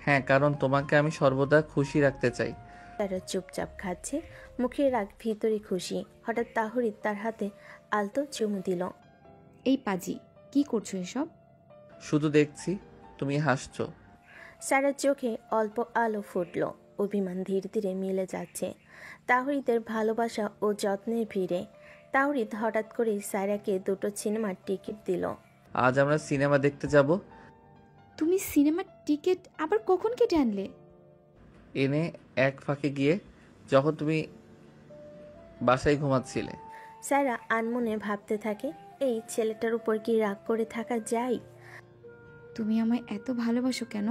হ্যাঁ, কারণ তোমাকে আমি সর্বদা খুশি রাখতে চাই। তারা চুপচাপ খাচ্ছে, মুখে রাগ, ভিতরে খুশি। হঠাৎ তাহরিদ তার হাতে আলতো চুমু দিল। এই পাজি, কি করছো এসব? শুধু দেখছি তুমি হাসছো। সারার চোখে অল্প আলো ফুটল। অভিমান ধীরে ধীরে মিলে যাচ্ছে তাহরিদের ভালোবাসা ও যত্নের ভিড়ে। তাহরিদ হঠাৎ করে সায়রাকে দুটো সিনেমার টিকিট দিল। আজ আমরা সিনেমা দেখতে যাব। তুমি সিনেমার টিকিট আবার কখন কেটে আনলে? এনে এক ফাঁকে গিয়ে, যখন তুমি বাসায় ঘুমাচ্ছিলে। সায়রা আনমনে ভাবতে থাকে, এই ছেলেটার উপর কি রাগ করে থাকা যায়? তুমি আমায় এত ভালোবাসো কেন?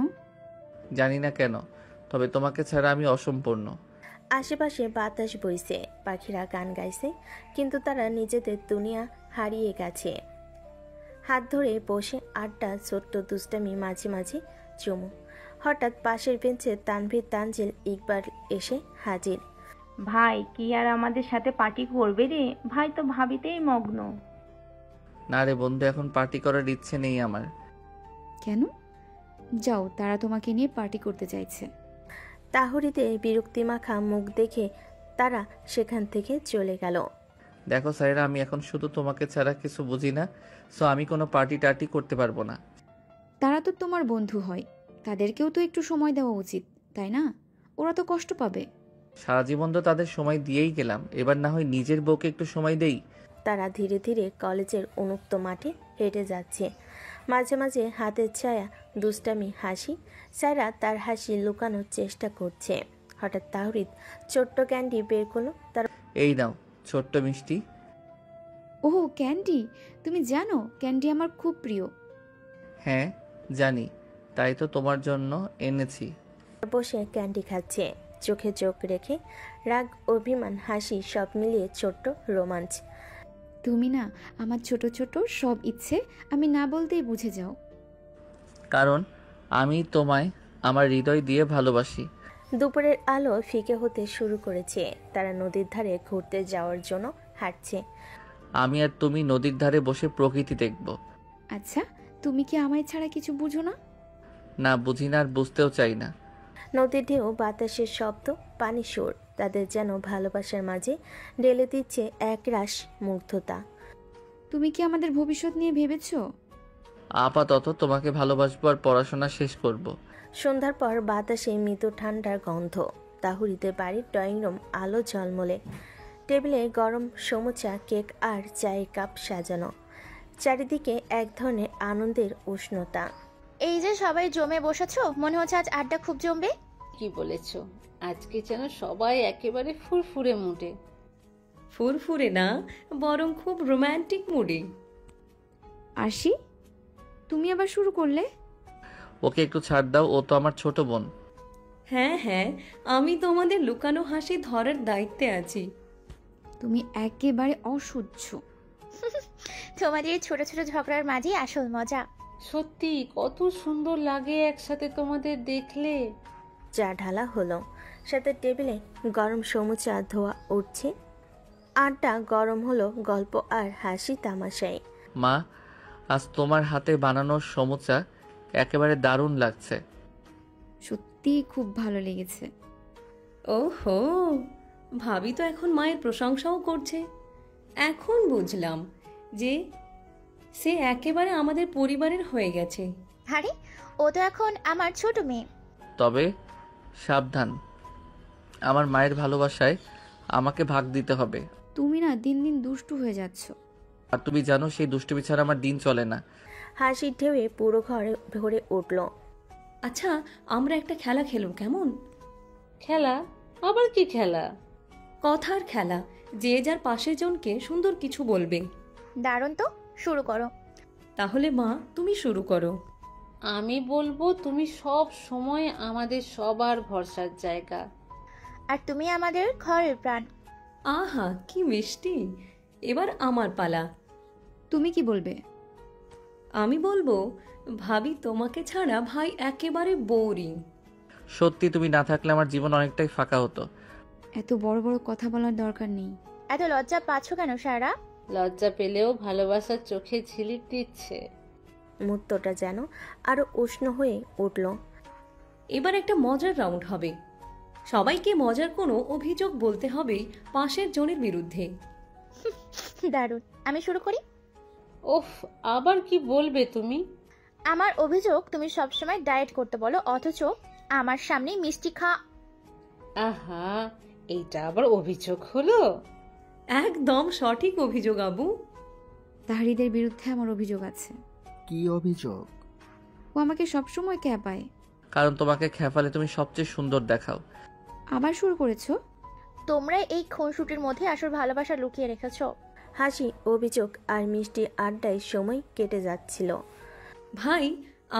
জানি না কেন, তবে তোমাকে ছাড়া আমি অসম্পূর্ণ। আশেপাশে বাতাস বইছে, পাখিরা গান গাইছে, কিন্তু তারা নিজেদের দুনিয়া হারিয়ে গেছে। হাত ধরে বসে আড্ডা, ছোট্ট দুষ্টামি, মাঝে মাঝে চুমু। হঠাৎ পাশের বেঞ্চে তানভীর, তানজিল, ইকবাল এসে হাজির। ভাই কি আর আমাদের সাথে পার্টি করবে রে? ভাই তো ভাবিতেই মগ্ন। না রে বন্ধু, এখন পার্টি করার ইচ্ছে নেই আমার। কেন? যাও, তারা তোমাকে নিয়ে পার্টি করতে চাইছে। তাহরিদের বিরক্তিমাখা মুখ দেখে তারা সেখান থেকে চলে গেল। দেখো সাইরা, আমি এখন শুধু তোমাকে ছাড়া কিছু বুঝি না, সো আমি কোনো পার্টি টার্টি করতে পারবো না। তারা তো তোমার বন্ধু হয়, তাদেরকেও তো একটু সময় দেওয়া উচিত, তাই না? ওরা তো কষ্ট পাবে। সারা জীবন তো তাদের সময় দিয়েই গেলাম, এবার না হয় নিজের বউকে একটু সময় দেই। তারা ধীরে ধীরে কলেজের উন্মুক্ত মাঠে হেঁটে যাচ্ছে। মাঝে মাঝে হাতের ছায়া, দুষ্টামি, হাসি। সায়রা তার হাসি লুকানোর চেষ্টা করছে। হঠাৎ তাহরিদ ছোট্ট ক্যান্ডি বের করলো। তার এই নাও ছোট্ট মিষ্টি। ওহ, ক্যান্ডি! তুমি জানো ক্যান্ডি আমার খুব প্রিয়। হ্যাঁ জানি, তাই তো তোমার জন্য এনেছি। বসে ক্যান্ডি খাচ্ছে, চোখে চোখ রেখে। রাগ, অভিমান, হাসি সব মিলিয়ে ছোট্ট রোমাঞ্চ। তুমি না আমার ছোট ছোট সব ইচ্ছে আমি না বলতেই বুঝে যাও। কারণ আমি তোমায় আমার হৃদয় দিয়ে ভালোবাসি। দুপুরের আলো ফিকে হতে শুরু করেছে। তারা নদীর ধারে ঘুরতে যাওয়ার জন্য হাঁটছে। আমি আর তুমি নদীর ধারে বসে প্রকৃতি দেখব। আচ্ছা, তুমি কি আমায় ছাড়া কিছু বুঝো না? না, বুঝি না আর বুঝতেও চাই না। নদীর ঢেউ, বাতাসের শব্দ, পানি সুর, তাদের যেন ভালোবাসার মাঝে ঢেলে দিচ্ছে একরাশ মুগ্ধতা। তুমি কি আমাদের ভবিষ্যৎ নিয়ে ভেবেছো? আপাতত তোমাকে ভালোবাসবো আর পড়াশোনা শেষ করব। সন্ধ্যার পর বাতাসে মৃদু ঠান্ডার গন্ধ। তাহুরিদের বাড়ির ড্রয়িং রুম আলো ঝলমলে। টেবিলে গরম সমুচা, কেক আর চায়ের কাপ সাজানো। চারিদিকে এক ধরনের আনন্দের উষ্ণতা। এই যে সবাই জমে বসেছো, মনে হচ্ছে আজ আড্ডা খুব জমবে। কি বলেছো? আজকে যেন সবাই একেবারে ফুরফুরে মুডে। ফুরফুরে না, বরং খুব রোমান্টিক মুডে। আরশি, তুমি আবার শুরু করলে? ওকে একটু ছাড় দাও, ও তো আমার ছোট বোন। হ্যাঁ হ্যাঁ, আমি তোমাদের লুকানো হাসি ধরার দায়িত্বে আছি। তুমি একেবারে অসহ্য। তোমাদের এই ছোট ছোট ঝগড়ার মাঝেই আসল মজা। সত্যি কত সুন্দর লাগে একসাথে তোমাদের দেখলে। চা ঢালা হলো, সাথে টেবিলে গরম সমুচা ধোয়া উঠছে। আড্ডা গরম হলো গল্প আর হাসি তামাশায়। মা, আজ তোমার হাতে বানানোর সমুচা একেবারে দারুণ লাগছে। সত্যিই খুব ভালো লেগেছে। ওহো, ভাবি তো এখন মায়ের প্রশংসাও করছে। এখন বুঝলাম যে সে একেবারে আমাদের পরিবারের হয়ে গেছে। আরে, ও তো এখন আমার ছোট মেয়ে। তবে সাবধান, আমার মায়ের ভালোবাসায় আমাকে ভাগ দিতে হবে। তুমি না দিন দিন দুষ্টু হয়ে যাচ্ছ। আর তুমি জানো সেই দুষ্টুমি ছাড়া আমার দিন চলে না। হাসির ঢেউয়ে পুরো ঘরে ভরে উঠল। আচ্ছা, আমরা একটা খেলা খেলুম কেমন? খেলা? আবার কি খেলা? কথার খেলা। যে যার পাশের জনকে সুন্দর কিছু বলবে। দারুণ তো, শুরু করো। তাহলে মা, তুমি শুরু করো। আমি বলবো, তুমি সব সময় আমাদের সবার ভরসার জায়গা। আর তুমি আমাদের ঘরের প্রাণ। আহা, কি মিষ্টি। এবার আমার পালা। তুমি কি বলবে? আমি বলবো, ভাবি তোমাকে ছাড়া ভাই একেবারে বোরিং। সত্যি তুমি না থাকলে আমার জীবন অনেকটাই ফাঁকা হতো। এত বড় বড় কথা বলার দরকার নেই। এত লজ্জা পাচ্ছ কেন সায়রা? লজ্জা পেলেও ভালোবাসার চোখে ঝিলিক দিচ্ছে। মুহূর্তটা যেন আরো উষ্ণ হয়ে উঠল। এবার একটা মজার রাউন্ড হবে। সবাইকে মজার কোনো অভিযোগ বলতে হবে পাশের জনের বিরুদ্ধে। দারুণ, আমি শুরু করি। ওফ, আবার কি বলবে তুমি? আমার অভিযোগ, তুমি সবসময় ডায়েট করতে বলো, অথচ আমার সামনে মিষ্টি আহা, এইটা আবার অভিযোগ হলো? একদম সঠিক অভিযোগ আবু। তাহারিদের বিরুদ্ধে আমার অভিযোগ আছে। কি অভিযোগ? ও আমাকে সবসময় ক্যাপায়। কারণ তোমাকে খেপালে তুমি সবচেয়ে সুন্দর দেখাও। আবার শুরু করেছো? তোমরা এই খুনসুটির মধ্যে আসল ভালোবাসা লুকিয়ে রেখেছো। হাসি, অভিযোগ আর মিষ্টি আড্ডায় সময় কেটে যাচ্ছিল। ভাই,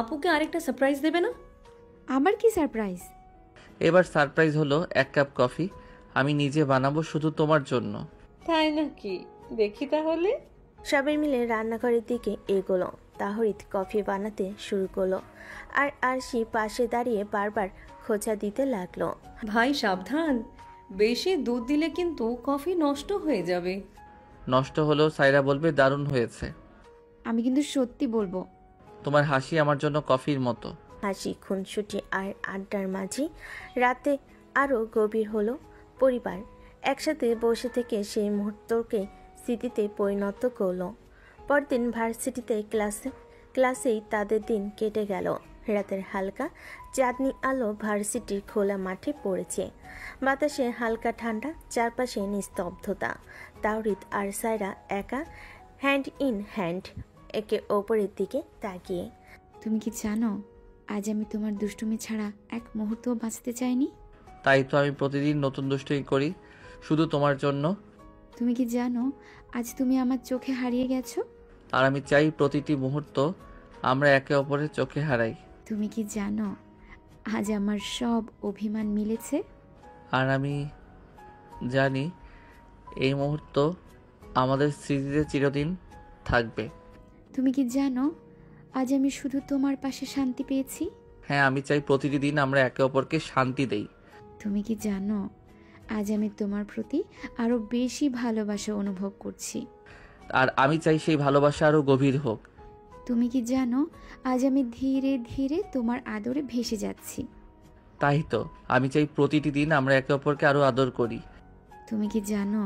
আপুকে আরেকটা সারপ্রাইজ দেবে না? আবার কি সারপ্রাইজ? এবার সারপ্রাইজ হলো 1 কাপ কফি আমি নিজে বানাবো শুধু তোমার জন্য। তাই নাকি? দেখি তাহলে। সবাই মিলে রান্নাঘরের দিকে এগোলো। তাহরিদ কফি বানাতে শুরু করলো, আর আরশি পাশে দাঁড়িয়ে বারবার খোঁচা দিতে লাগলো। ভাই সাবধান, বেশি দুধ দিলে কিন্তু কফি নষ্ট হয়ে যাবে। নষ্ট হলেও সাইরা বলবে দারুণ হয়েছে। আমি কিন্তু সত্যি বলবো। তোমার হাসি আমার জন্য কফির মতো। হাসি, খুনসুটি আর আড্ডার মাঝে রাতে আরও গভীর হলো। পরিবার একসাথে বসে থেকে সেই মুহূর্তকে স্মৃতিতে পরিণত করলো। পরদিন ভার্সিটিতে ক্লাসেই তাদের দিন কেটে গেল। রাতের হালকা চাঁদনি আলো ভার্সিটির খোলা মাঠে পড়েছে। বাতাসে হালকা ঠান্ডা, চারপাশে নিস্তব্ধতা। তাওরিদ আর সায়রা একা, হ্যান্ড ইন হ্যান্ড, একে অপরের দিকে তাকিয়ে। তুমি কি জানো, আজ আমি তোমার দুষ্টুমি ছাড়া এক মুহূর্তও বাঁচতে চাইনি। তাই তো আমি প্রতিদিন নতুন দুষ্টুমি করি শুধু তোমার জন্য। তুমি কি জানো, আজ তুমি আমার চোখে হারিয়ে গেছো। আর আমি চাই প্রতিটি মুহূর্ত আমরা একে অপরের চোখে হারাই। তুমি কি জানো, আজ আমার সব অভিমান মিলেছে। আর আমি জানি এই মুহূর্ত আমাদের স্মৃতিতে চিরদিন থাকবে। তুমি কি জানো, আজ আমি শুধু তোমার পাশে শান্তি পেয়েছি। হ্যাঁ, আমি চাই প্রতিটি দিন আমরা একে অপরকে শান্তি দেই। তুমি কি জানো, আজ আমি তোমার প্রতি আরো বেশি ভালোবাসা অনুভব করছি। আর আমি চাই সেই ভালোবাসা আরও গভীর হোক। তুমি কি জানো, আজ আমি ধীরে ধীরে তোমার আদরে ভেসে যাচ্ছি। তাই তো আমি চাই প্রতিটি দিন আমরা একে অপরকে আরও আদর করি। তুমি কি জানো,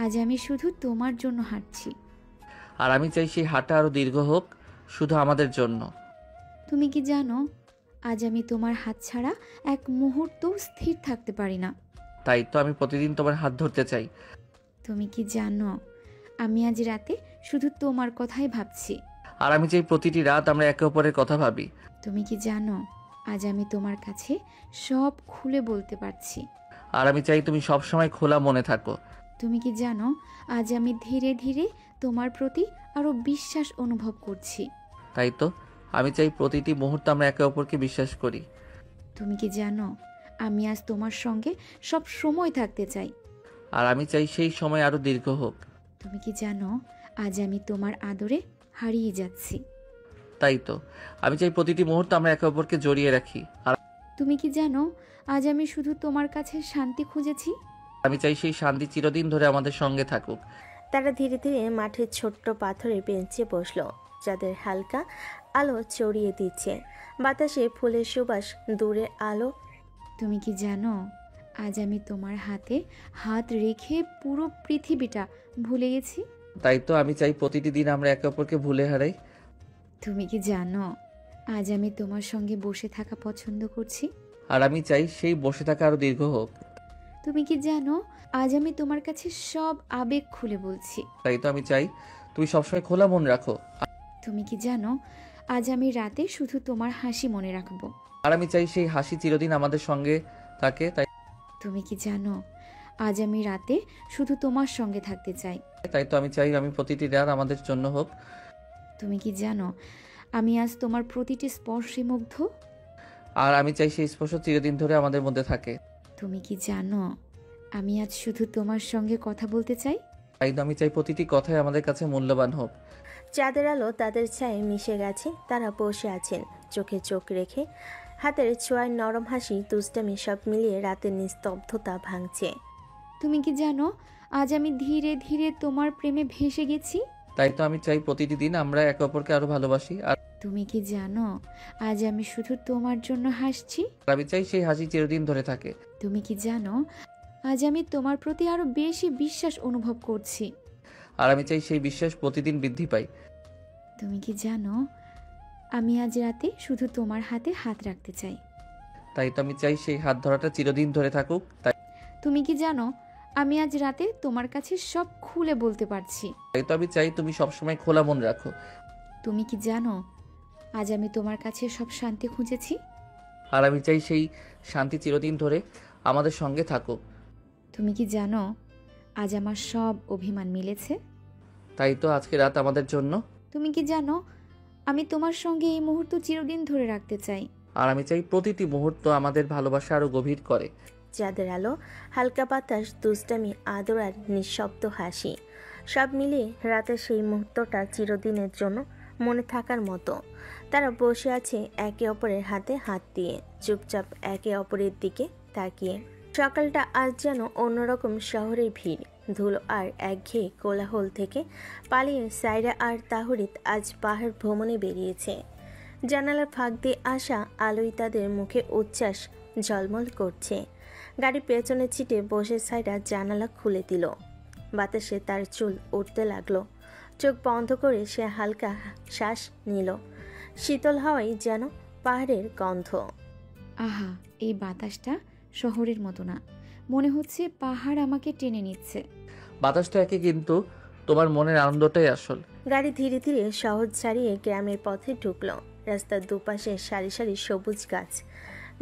আজ আমি শুধু তোমার জন্য হাঁটছি। আর আমি চাই সেই হাঁটা আরও দীর্ঘ হোক শুধু আমাদের জন্য। তুমি কি জানো, আজ আমি তোমার হাত ছাড়া এক মুহূর্তও স্থির থাকতে পারি না। তাই তো আমি প্রতিদিন তোমার হাত ধরতে চাই। তুমি কি জানো, আমি আজ রাতে শুধু তোমার কথাই ভাবছি। আর আমি চাই প্রতিটি রাত আমরা একে অপরের কথা ভাবি। তুমি কি জানো, আজ আমি তোমার কাছে সব খুলে বলতে পারছি। আর আমি চাই তুমি সবসময় খোলা মনে থাকো। তুমি কি জানো, আজ আমি ধীরে ধীরে তোমার প্রতি আরো বিশ্বাস অনুভব করছি। তাই তো আমি চাই প্রতিটি মুহূর্তে আমরা একে অপরকে বিশ্বাস করি। তুমি কি জানো, আমি আজ তোমার সঙ্গে সব সময় থাকতে চাই। আর আমি চাই সেই সময় আরও দীর্ঘ হোক। তুমি কি জানো, আজ আমি তোমার আদরে হারিয়ে যাচ্ছি। তাই তো আমি চাই প্রতিটি মুহূর্তে আমরা একে অপরকে জড়িয়ে রাখি। আর তুমি কি জানো, আজ আমি শুধু তোমার কাছে শান্তি খুঁজেছি। আমি চাই সেই শান্তি চিরদিন ধরে আমাদের সঙ্গে থাকুক। তারা ধীরে ধীরে মাঠের ছোট্ট পাথরের বেঞ্চে বসলো। যাদের হালকা আলো ছড়িয়ে দিচ্ছে, বাতাসে ফুলের সুবাস, দূরের আলো। তুমি কি জানো, আজ আমি তোমার হাতে হাত রেখে পুরো পৃথিবীটা ভুলে গেছি। তাই তো আমি চাই প্রতিটি দিন আমরা একে অপরকে ভুলে হারাই। তুমি কি জানো, আজ আমি তোমার সঙ্গে বসে থাকা পছন্দ করছি। আর আমি চাই সেই বসে থাকা আরও দীর্ঘ হোক। তুমি কি জানো, আজ আমি তোমার কাছে সব আবেগ খুলে বলছি। তাই তো আমি চাই তুমি সবসময় খোলা মন রাখো। তুমি কি জানো, আজ আমি রাতে শুধু তোমার হাসি মনে রাখবো। আর আমি চাই সেই হাসি চিরদিন আমাদের সঙ্গে থাকে। তুমি কি জানো, আজ আমি রাতে শুধু তোমার সঙ্গে থাকতে চাই। তাই তো আমি চাই আমি প্রতিটি রাত আমাদের জন্য হোক। তুমি কি জানো, আমি আজ তোমার প্রতিটি স্পর্শে মুগ্ধ। আর আমি চাই সেই স্পর্শ চিরদিন ধরে আমাদের মধ্যে থাকে। তুমি কি জানো, আমি আজ শুধু তোমার সঙ্গে কথা বলতে চাই। তাই তো আমি চাই প্রতিটি কথাই আমাদের কাছে মূল্যবান হোক। চাঁদের আলো তাদের ছায়ে মিশে গেছে। তারা বসে আছেন চোখে চোখ রেখে। হাতের ছোঁয়ায় নরম হাসি, দুষ্টামি সব মিলিয়ে রাতের নিস্তব্ধতা ভাঙছে। তুমি কি জানো, আজ আমি ধীরে ধীরে তোমার প্রেমে ভেসে গেছি। তাই তো আমি চাই প্রতিটি দিন আমরা একে অপরকে আরো ভালোবাসি। আর তুমি কি জানো, আজ আমি শুধু তোমার জন্য হাসছি। আমি চাই সেই হাসি চিরদিন ধরে থাকে। তুমি কি জানো, আজ আমি তোমার প্রতি আরো বেশি বিশ্বাস অনুভব করছি। আর আমি চাই সেই বিশ্বাস প্রতিদিন বৃদ্ধি পায়। তুমি কি জানো, আমি আজ রাতে শুধু তোমার হাতে হাত রাখতে চাই। তাই তো আমি চাই সেই হাত ধরাটা চিরদিন ধরে থাকুক। তুমি কি জানো, আমি আজ রাতে তোমার কাছে সব খুলে বলতে পারছি। তাই তো আমি চাই তুমি সবসময় খোলা মন রাখো। তুমি কি জানো, আজ আমি তোমার কাছে সব শান্তি খুঁজেছি। আর আমি চাই সেই শান্তি চিরদিন ধরে আমাদের সঙ্গে থাকুক। তুমি কি জানো, আজ আমার সব অভিমান মিলেছে। তাই তো আজকে রাত আমাদের জন্য। তুমি কি জানো, আমি তোমার সঙ্গে এই মুহূর্ত চিরদিন ধরে রাখতে চাই। আর আমি চাই প্রতিটি মুহূর্ত আমাদের ভালোবাসা আরো গভীর করে। চাঁদের আলো, হালকা বাতাস, দুষ্টামি, আদর আর নিঃশব্দ হাসি সব মিলিয়ে রাতের সেই মুহূর্তটা চিরদিনের জন্য মনে থাকার মতো। তারা বসে আছে একে অপরের হাতে হাত দিয়ে, চুপচাপ একে অপরের দিকে তাকিয়ে। সকালটা আজ যেন অন্যরকম। শহরের ভিড়, ধুলো আর একঘেয়ে কোলাহল থেকে পালিয়ে সাইরা আর তাহরিত আজ পাহাড় ভ্রমণে বেরিয়েছে। জানালার ফাঁক দিয়ে আসা আলোয় তাদের মুখে উচ্ছ্বাস ঝলমল করছে। গাড়ির পেছনে ছিটে বসে সাইরা জানালা খুলে দিল। বাতাসে তার চুল উঠতে লাগলো। চোখ বন্ধ করে সে হালকা শ্বাস নিল। শীতল হাওয়ায় যেন পাহাড়ের গন্ধ। আহা, এই বাতাসটা শহরের মতো না, মনে হচ্ছে পাহাড় আমাকে টেনে নিচ্ছে। বাতাস তো একই, কিন্তু তোমার মনের আনন্দটাই আসল। গাড়ি ধীরে ধীরে শহর ছাড়িয়ে গ্রামের পথে ঢুকলো। রাস্তার দুপাশে সারি সারি সবুজ গাছ,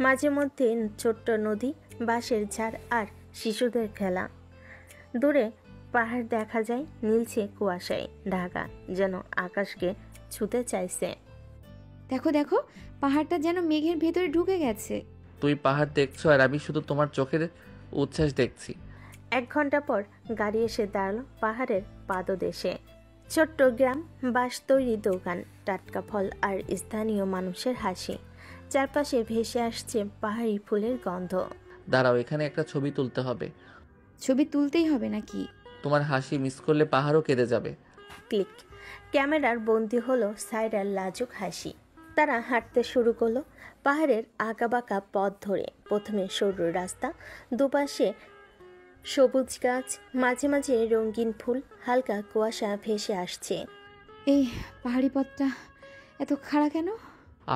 মাঝে মধ্যে ছোট্ট নদী, বাঁশের ঝাড় আর শিশুদের খেলা। দূরে পাহাড় দেখা যায়, নীলছে কুয়াশায় ঢাকা, যেন আকাশকে ছুঁতে চাইছে। দেখো দেখো, পাহাড়টা যেন মেঘের ভেতরে ঢুকে গেছে। তুই পাহাড় দেখছো আর আমি শুধু তোমার চোখের উচ্ছ্বাস দেখছি। 1 ঘন্টা পর গাড়ি এসে দাঁড়ালো পাহাড়ের পাদদেশে। ছোট্ট গ্রাম, বাঁশ তৈরি দোকান, টাটকা ফল আর স্থানীয় মানুষের হাসি। চারপাশে ভেসে আসছে পাহাড়ি ফুলের গন্ধ। দাঁড়াও, এখানে একটা ছবি তুলতে হবে। ছবি তুলতেই হবে নাকি? তোমার হাসি মিস করলে পাহাড়ও কেঁদে যাবে। ক্লিক। ক্যামেরার বন্দি হলো সাইরার লাজুক হাসি। তারা হাঁটতে শুরু করলো পাহাড়ের আঁকাবাঁকা পথ ধরে। প্রথমে সরু রাস্তা, দুপাশে সবুজ গাছ, মাঝে মাঝে রঙিন ফুল, হালকা কুয়াশা ভেসে আসছে। এই পাহাড়ি পথটা এত খাড়া কেন?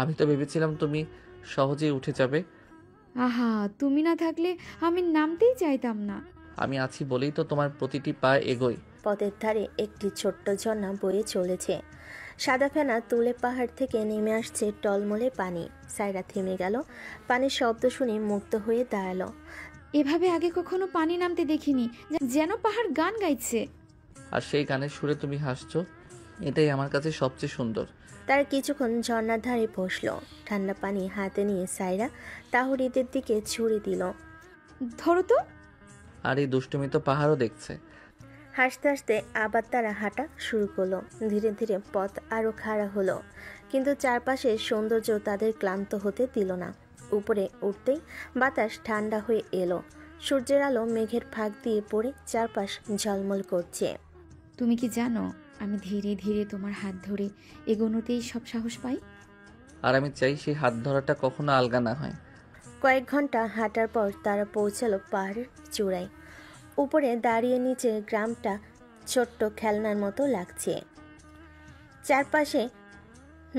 আমি তো ভেবেছিলাম তুমি সহজেই উঠে যাবে। আহা, তুমি না থাকলে আমি নামতেই চাইতাম না। আমি আছি বলেই তো তোমার প্রতিটি পা এগোই। পথের ধারে একটি ছোট্ট ঝর্ণা বয়ে চলেছে। সাদা ফেনা তুলে পাহাড় থেকে নেমে আসছে টলমলে পানি। সাইরা থেমে গেল। পানির শব্দ শুনে মুগ্ধ হয়ে দাঁড়ালো। এভাবে আগে কখনো পানি নামতে দেখিনি, যেন পাহাড় গান গাইছে। আর সেই গানের সুরে তুমি হাসছো, এটাই আমার কাছে সবচেয়ে সুন্দর। তার কিছুক্ষণ ঝর্ণার ধারে বসলো। ঠান্ডা পানি হাতে নিয়ে সাইরা তাহরিদের দিকে ছুড়ে দিল। ধরো তো। আর এই দুষ্টুমি তো পাহাড়ও দেখছে। হাসতে হাসতে আবার তারা হাঁটা শুরু করলো। ধীরে ধীরে পথ আরো খাড়া হলো, কিন্তু চারপাশের সৌন্দর্য তাদের ক্লান্ত হতে দিল না। উপরে উঠতেই বাতাস ঠান্ডা হয়ে এলো। সূর্যের আলো মেঘের ফাঁক দিয়ে পড়ে চারপাশ ঝলমল করছে। তুমি কি জানো, আমি ধীরে ধীরে তোমার হাত ধরে এগোনোতেই সব সাহস পাই। আর আমি চাই সেই হাত ধরাটা কখনো আলগা না হয়। কয়েক ঘন্টা হাঁটার পর তারা পৌঁছালো পাহাড়ের চূড়ায়। উপরে দাঁড়িয়ে নিচে গ্রামটা ছোট্ট খেলনার মতো লাগছে। চারপাশে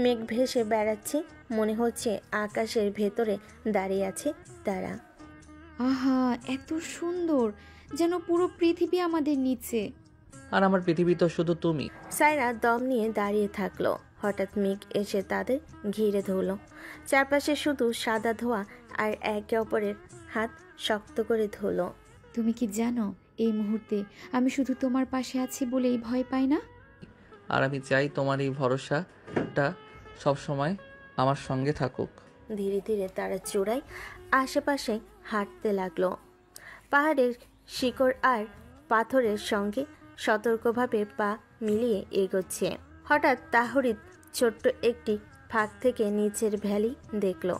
মেঘ ভেসে বেড়াচ্ছে, মনে হচ্ছে আকাশের ভেতরে দাঁড়িয়ে আছে তারা। আহা, এত সুন্দর, যেন পুরো পৃথিবী আমাদের নিচে। আর আমার পৃথিবী তো শুধু তুমি। সায়রা দম নিয়ে দাঁড়িয়ে থাকলো। হঠাৎ মেঘ এসে তাদের ঘিরে ধরলো। চারপাশে শুধু সাদা ধোঁয়া, আর একে অপরের হাত শক্ত করে ধরলো। তুমি কি জানো, এই মুহূর্তে আমি শুধু তোমার পাশে আছি বলেই ভয় পাই না। আর আমি চাই তোমার এই ভরসাটা সব সময় আমার সঙ্গে থাকুক। ধীরে ধীরে তারা চূড়ায় আশেপাশে হাঁটতে লাগলো। পাহাড়ের শিকড় আর পাথরের সঙ্গে সতর্কভাবে পা মিলিয়ে এগোচ্ছে। হঠাৎ তাহরিদ ছোট্ট একটি ফাঁক থেকে নিচের ভ্যালি দেখলো।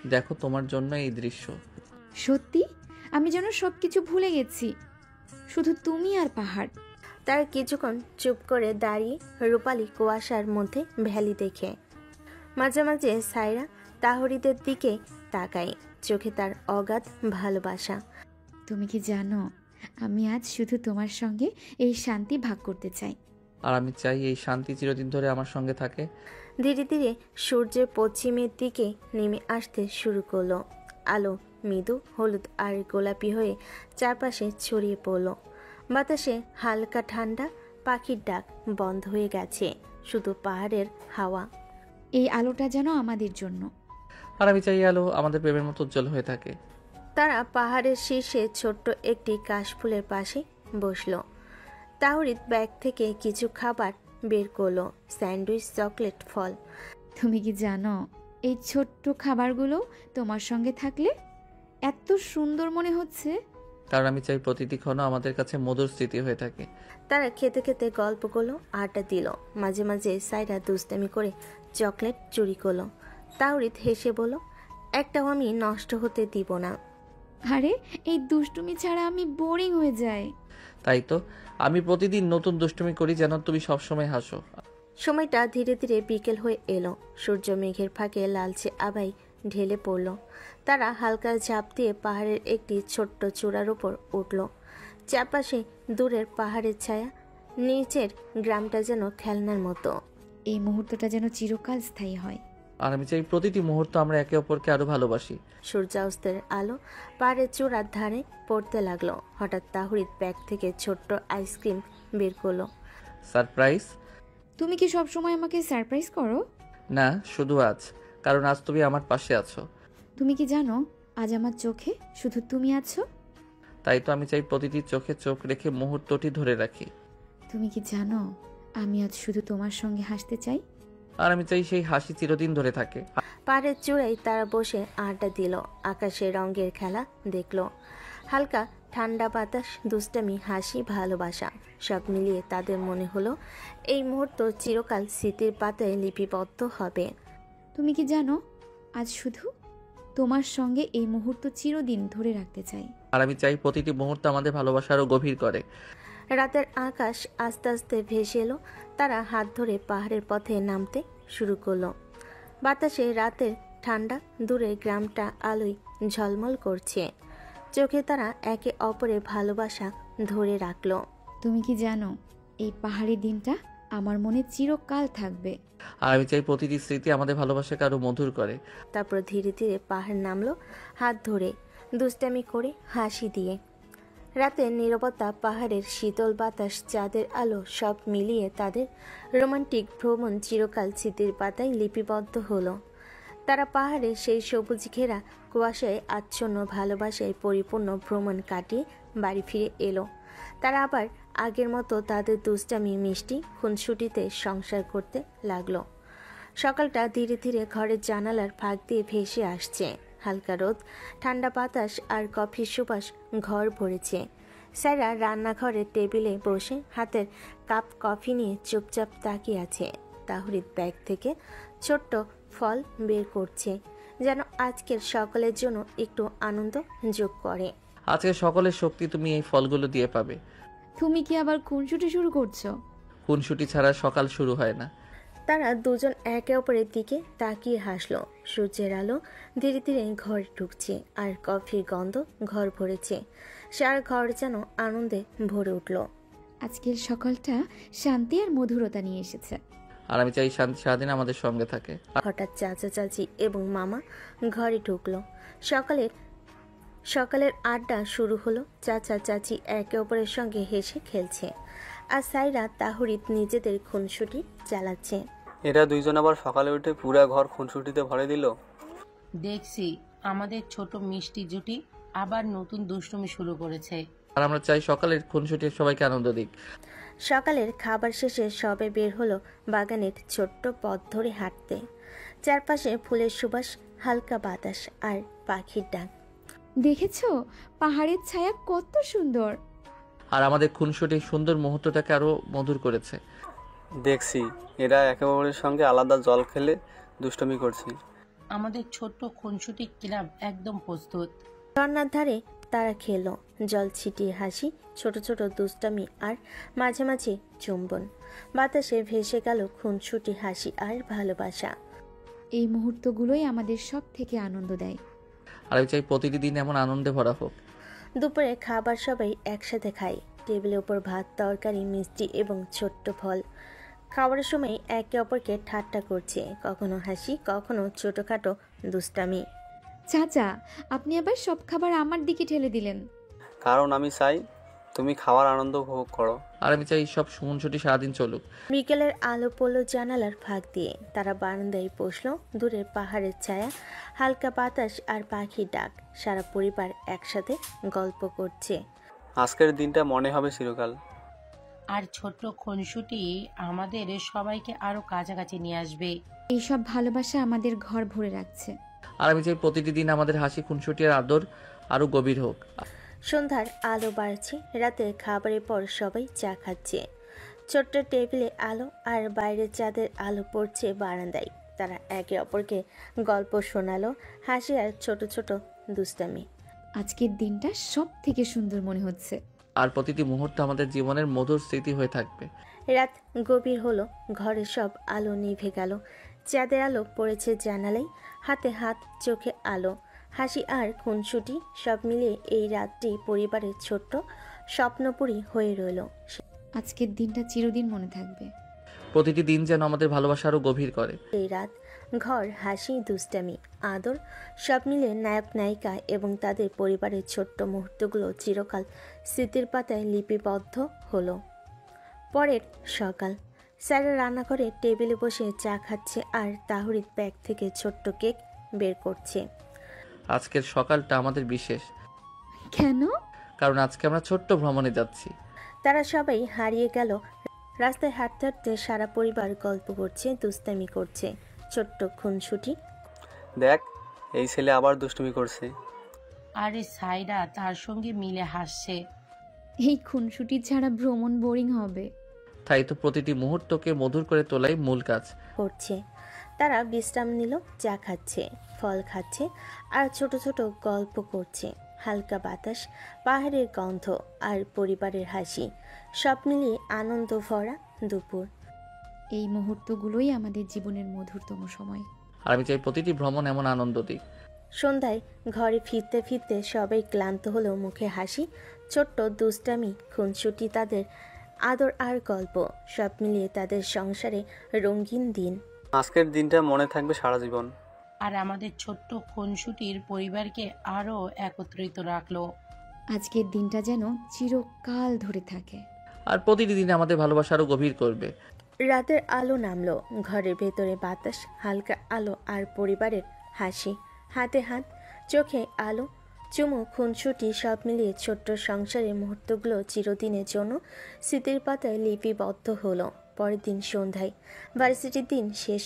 দেখো, তোমার জন্য এই দৃশ্য। সত্যি, আমি যেন সবকিছু ভুলে গেছি, শুধু তুমি আর পাহাড়। তারা কিছুক্ষণ চুপ করে দাঁড়িয়ে রূপালী কুয়াশার মধ্যে ভ্যালি দেখে। মাঝে মাঝে সায়রা তাহরিদের দিকে তাকায়, চোখে তার অগাধ ভালোবাসা। তুমি কি জানো, আমি আজ শুধু তোমার সঙ্গে এই শান্তি ভাগ করতে চাই। আর আমি চাই এই শান্তি চিরদিন ধরে আমার সঙ্গে থাকে। ধীরে ধীরে সূর্যের পশ্চিমের দিকে নেমে আসতে শুরু করলো। আলো মৃদু হলুদ আর গোলাপি হয়ে চারপাশে ছড়িয়ে পড়ল। বাতাসে হালকা ঠান্ডা, পাখির ডাক বন্ধ হয়ে গেছে, শুধু পাহাড়ের হাওয়া। এই আলোটা যেন আমাদের জন্য। আর আমি চাই আলো আমাদের প্রেমের মতো উজ্জ্বল হয়ে থাকে। তারা পাহাড়ের শীর্ষে ছোট্ট একটি কাশফুলের পাশে বসলো। তাহরিদ ব্যাগ থেকে কিছু খাবার বের করলো, স্যান্ডউইচ, চকলেট, ফল। তুমি কি জানো, এই ছোট্ট খাবারগুলো তোমার সঙ্গে থাকলে এত সুন্দর মনে হচ্ছে। কারণ আমি চাই প্রতিটি ক্ষণ আমাদের কাছে মধুর স্মৃতি হয়ে থাকে। তারা খেতে খেতে গল্প করলো, আড্ডা দিল। মাঝে মাঝে সাইরা দুষ্টামি করে চকলেট চুরি করলো। তাওরিদ হেসে বলল, একটাও আমি নষ্ট হতে দিব না। আরে, এই দুষ্টুমি ছাড়া আমি বোরিং হয়ে যাই। তাই তো, আমি প্রতিদিন নতুন দুষ্টুমি করি যেন তুমি সবসময় হাসো। সময়টা ধীরে ধীরে বিকেল হয়ে এলো। সূর্য মেঘের ফাঁকে লালচে আভায় ঢেলে পড়ল। তারা হালকা ঝাঁপ দিয়ে পাহাড়ের একটি ছোট্ট চূড়ার উপর উঠল। চারপাশে দূরের পাহাড়ের ছায়া, নিচের গ্রামটা যেন খেলনার মতো। এই মুহূর্তটা যেন চিরকাল স্থায়ী হয়। আর আমি চাই প্রতিটি মুহূর্ত আমরা একে অপরকে আরো ভালোবাসি। সূর্যাস্তের আলো পাহাড়ের চূড়ার ধারে পড়তে লাগলো। হঠাৎ তাহরিদ ব্যাগ থেকে ছোট্ট আইসক্রিম বের করলো। সারপ্রাইজ? তুমি কি সব সময় আমাকে সারপ্রাইজ করো? না, শুধু আজ, কারণ আজ তুমি আমার পাশে আছো। তুমি কি জানো, আজ আমার চোখে শুধু তুমি আছো। তাই তো আমি চাই প্রতিটি চোখে চোখ রেখে মুহূর্তটি ধরে রাখি। তুমি কি জানো, আমি আজ শুধু তোমার সঙ্গে হাসতে চাই। আর আমি চাই সেই হাসি চিরদিন ধরে থাকে। পাহাড়ের চূড়ায় তারা বসে আড্ডা দিল, আকাশে রঙের খেলা দেখলো। হালকা ঠান্ডা বাতাস, দুষ্টামি, হাসি, ভালোবাসা সব মিলিয়ে তাদের মনে হলো এই মুহূর্ত চিরকাল স্মৃতির পাতায় লিপিবদ্ধ হবে। তুমি কি জানো, আজ শুধু তোমার সঙ্গে এই মুহূর্ত চিরদিন ধরে রাখতে চাই। আর আমি চাই প্রতিটি মুহূর্ত আমাদের ভালোবাসা আরো গভীর করে। রাতের আকাশ আস্তে আস্তে ভেসে এলো। তারা হাত ধরে পাহাড়ের পথে নামতে শুরু করলো। বাতাসে রাতের ঠান্ডা, দূরে গ্রামটা আলোয় ঝলমল করছে। চোখে তারা একে অপরের ভালোবাসা ধরে রাখলো। তুমি কি জানো, এই পাহাড়ি দিনটা আমার মনে চিরকাল থাকবে। আর আমি চাই প্রতিটি স্মৃতি আমাদের ভালোবাসাকে আরো মধুর করে। তারপর ধীরে ধীরে পাহাড় নামলো, হাত ধরে, দুষ্টামি করে, হাসি দিয়ে। রাতের নীরবতা, পাহাড়ের শীতল বাতাস, চাঁদের আলো সব মিলিয়ে তাদের রোমান্টিক ভ্রমণ চিরকাল স্মৃতির পাতায় লিপিবদ্ধ হলো। তারা পাহাড়ের সেই সবুজ ঘেরা কুয়াশায় আচ্ছন্ন ভালোবাসায় পরিপূর্ণ ভ্রমণ কাটিয়ে বাড়ি ফিরে এলো। তারা আবার আগের মতো তাদের দুষ্টামি, মিষ্টি খুনসুটিতে সংসার করতে লাগলো। সকালটা ধীরে ধীরে ঘরের জানালার ফাঁক দিয়ে ভেসে আসছে। হালকা রোদ, ঠান্ডা বাতাস আর কফির সুবাস ঘর ভরেছে। স্যারা রান্নাঘরের টেবিলে বসে হাতের কাপ কফি নিয়ে চুপচাপ তাকিয়ে আছে। তাহরিদ ব্যাগ থেকে ছোট্ট ফল বের করছে, যেন আজকের সকলের জন্য একটু আনন্দ যোগ করে। আজকে সকলের শক্তি তুমি এই ফলগুলো দিয়ে পাবে। তুমি কি আবার খুনসুটি শুরু করছো? খুনসুটি ছাড়া সকাল শুরু হয় না। তারা দুজন একে অপরের দিকে তাকিয়ে হাসলো। সূর্যের আলো ধীরে ধীরে ঘরে ঢুকছে, আর কফির গন্ধ ঘর ভরেছে। সারা ঘর যেন আনন্দে ভরে উঠল। আজকের সকালটা শান্তি আর মধুরতা নিয়ে এসেছে। আর আমি চাই শান্তি সারাদিন আমাদের সঙ্গে থাকে। হঠাৎ চাচা চাচি এবং মামা ঘরে ঢুকলো। সকালের সকালের আড্ডা শুরু হলো। চাচা চাচি একে অপরের সঙ্গে হেসে খেলছে, আর সাইরা তাহরিদ নিজেদের খুনসুটি চালাচ্ছে। এরা দুইজন আবার সকালে উঠে পুরা ঘর খুনসুটিতে ভরে দিল। দেখছি আমাদের ছোট মিষ্টি জুটি আবার নতুন দুষ্টুমি শুরু করেছে। আর আমরা চাই সকালের খুনসুটি সবাইকে আনন্দ দিক। সকালের খাবার শেষে সবে বের হলো বাগানের ছোট্ট পথ ধরে হাঁটতে। চারপাশে ফুলের সুবাস, হালকা বাতাস আর পাখির ডাক। দেখেছো পাহাড়ের ছায়া কত সুন্দর। আর আমাদের খুনসুটির সুন্দর মুহূর্তটাকে আরো মধুর করেছে। দেখছি এরা একে অপরের সঙ্গে আলাদা জল খেলে দুষ্টুমি করছে। আমাদের ছোট্ট খুনসুটি ক্লাব একদম প্রস্তুত। ঝর্ণার ধারে তারা খেলো, জল ছিটিয়ে হাসি, ছোট ছোট দুষ্টামি আর মাঝে মাঝে চুম্বন। বাতাসে ভেসে গেল খুনসুটি হাসি আর ভালোবাসা। এই মুহূর্তগুলোই আমাদের সব থেকে আনন্দ দেয়। আর আমি চাই প্রতিটি দিন এমন আনন্দে ভরা হোক। দুপুরে খাবার সবাই একসাথে খায়। টেবিলের উপর ভাত, তরকারি, মিষ্টি এবং ছোট্ট ফল। খাবারের সময় একে অপরকে ঠাট্টা করছে, কখনো হাসি, কখনো ছোটখাটো দুষ্টামি। চাচা আপনি আবার সব খাবার আমার দিকে ঠেলে দিলেন। কারণ আমি চাই তুমি খাওয়ার আনন্দ উপভোগ করো। আর আমি চাই সব খুনসুটি সারাদিন চলুক। বিকেলের আলো পড়ল জানালার ফাঁক দিয়ে। তারা বারান্দায় বসলো। দূরে পাহাড়ের ছায়া, হালকা বাতাস আর পাখির ডাক। সারা পরিবার একসাথে গল্প করছে। আজকের দিনটা মনে হবে চিরকাল। আর ছোট্ট খুনসুটি আমাদের সবাইকে আরো কাছাকাছি নিয়ে আসবে। এইসব ভালোবাসা আমাদের ঘর ভরে রাখছে। আর আমি চাই প্রতিটি দিন আমাদের হাসি, খুনসুটি আর আদর আরো গভীর হোক। সন্ধ্যার আলো বাড়ছে। রাতের খাবারের পর সবাই চা খাচ্ছে। ছোট্ট টেবিলে আলো আর বাইরের চাঁদের আলো পড়ছে বারান্দায়। তারা একে অপরকে গল্প শোনালো, হাসি আর ছোট ছোট দুষ্টামি। আজকের দিনটা সব থেকে সুন্দর মনে হচ্ছে। আর প্রতিটি মুহূর্ত আমাদের জীবনের মধুর স্মৃতি হয়ে থাকবে। রাত গভীর হলো, ঘরের সব আলো নিভে গেল। চাঁদের আলো পড়েছে জানালায়, হাতে হাত, চোখে আলো, হাসি আর খুনসুটি সব মিলিয়ে এই রাতটি পরিবারের ছোট্ট স্বপ্নপুরী হয়ে রইল। আজকের দিনটা চিরদিন মনে থাকবে। প্রতিটি দিন যেন আমাদের ভালোবাসা আরো গভীর করে। এই রাত, ঘর, হাসি, দুষ্টামি, আদর সব মিলে নায়ক নায়িকা এবং তাদের পরিবারের ছোট্ট মুহূর্তগুলো চিরকাল স্মৃতির পাতায় লিপিবদ্ধ হলো। পরের সকাল, স্যারা রান্নাঘরে টেবিলে বসে চা খাচ্ছে আর তাহরিদ ব্যাগ থেকে ছোট্ট কেক বের করছে। আজকের সকালটা আমাদের বিশেষ। কেন? কারণ আজকে আমরা ছোট্ট ভ্রমণে যাচ্ছি। তারা সবাই হারিয়ে গেল। রাস্তায় হাঁটতে হাঁটতে সারা পরিবার গল্প করছে, দুষ্টামি করছে। ছোট্ট খুনসুটি, দেখ এই ছেলে আবার দুষ্টুমি করছে। আরে সাইরা তার সঙ্গে মিলে হাসছে। এই খুনসুটি ছাড়া ভ্রমণ বোরিং হবে। তাই তো প্রতিটি মুহূর্তকে মধুর করে তোলাই মূল কাজ করছে। তারা বিশ্রাম নিল, চা খাচ্ছে, ফল খাচ্ছে আর ছোট ছোট গল্প করছে। হালকা বাতাস, পাহাড়ের গন্ধ আর পরিবারের হাসি সব মিলিয়ে আনন্দ ভরা দুপুর। এই মুহূর্তগুলোই আমাদের জীবনের মধুরতম সময়। আর আমি চাই প্রতিটি ভ্রমণ এমন আনন্দ দিক। সন্ধ্যায় ঘরে ফিরতে ফিরতে সবাই ক্লান্ত হলেও মুখে হাসি, ছোট্ট দুষ্টামি, খুনসুটি, তাদের আদর আর গল্প সব মিলিয়ে তাদের সংসারে রঙিন দিন। আজকের দিনটা মনে থাকবে সারা জীবন। আর আমাদের ছোট্ট খুনসুটির পরিবারকে আরো একত্রিত রাখলো। আজকের দিনটা যেন চিরকাল ধরে থাকে। আর প্রতিটি দিন আমাদের ভালোবাসা আরো গভীর করবে। রাতের আলো নামলো। ঘরের ভেতরে বাতাস, হালকা আলো আর পরিবারের হাসি। হাতে হাত, চোখে আলো, চুমু, খুনসুটি সব মিলিয়ে ছোট্ট সংসারের মুহূর্তগুলো চিরদিনের জন্য স্মৃতির পাতায় লিপিবদ্ধ হলো। পরের দিন সন্ধ্যায় ভার্সিটির দিন শেষ।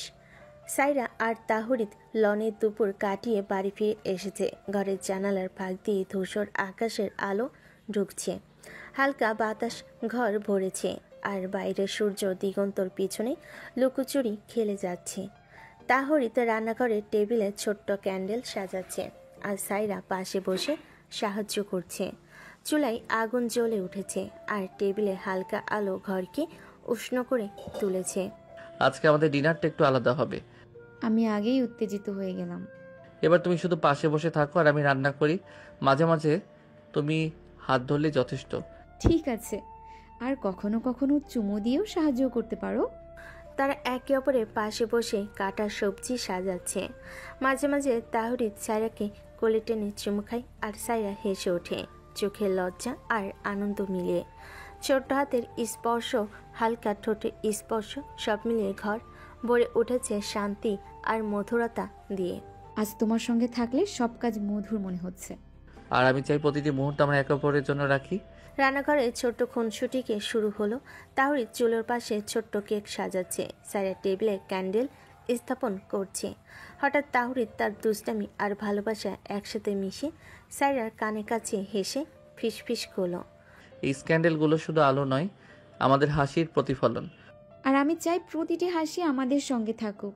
সাইরা আর তাহরিদ লনের দুপুর কাটিয়ে বাড়ি ফিরে এসেছে। ঘরের জানালার ফাঁক দিয়ে ধূসর আকাশের আলো ঢুকছে। হালকা বাতাস ঘর ভরেছে আর বাইরে সূর্য দিগন্তর পিছনে লুকোচুরি খেলে যাচ্ছে। তাহরিদ রান্নাঘরের টেবিলে ছোট্ট ক্যান্ডেল সাজাচ্ছে আর সাইরা পাশে বসে সাহায্য করছে। চুলায় আগুন জ্বলে উঠেছে আর টেবিলে হালকা আলো ঘরকে উষ্ণ করে তুলেছে। আজকে আমাদের ডিনারটা একটু আলাদা হবে। আমি আগেই উত্তেজিত হয়ে গেলাম। এবার তুমি শুধু পাশে বসে থাকো আর আমি রান্না করি। মাঝে মাঝে তুমি হাত ধরলে যথেষ্ট। ঠিক আছে, আর কখনো কখনো চুমু দিয়েও সাহায্য করতে পারো। তারা একে অপরের পাশে বসে কাটা সবজি সাজাচ্ছে। মাঝে মাঝে তাহরিদ সায়রাকে কোলে টেনে চুমু খায় আর সায়রা হেসে ওঠে, চোখে লজ্জা আর আনন্দ মিলিয়ে। ছোট্ট হাতের স্পর্শ, হালকা ঠোঁটের স্পর্শ, সব মিলিয়ে ঘর ভরে উঠেছে শান্তি আর মধুরতা দিয়ে। আজ তোমার সঙ্গে থাকলে সব কাজ মধুর মনে হচ্ছে। আর আমি চাই প্রতিটি মুহূর্ত আমরা একে অপরের জন্য রাখি। রান্নাঘরে ছোট্ট খুনসুটিকে শুরু হলো। তাহরিদ চুলোর পাশে ছোট্ট কেক সাজাচ্ছে, সায়রা টেবিলে ক্যান্ডেল স্থাপন করছে। হঠাৎ তাহরিদ তার দুষ্টামি আর ভালোবাসা একসাথে মিশে সায়রার কানে কাছে হেসে ফিসফিস করলো। এই স্ক্যান্ডেলগুলো শুধু আলো নয়, আমাদের হাসির প্রতিফলন। আর আমি চাই প্রতিটি হাসি আমাদের সঙ্গে থাকুক।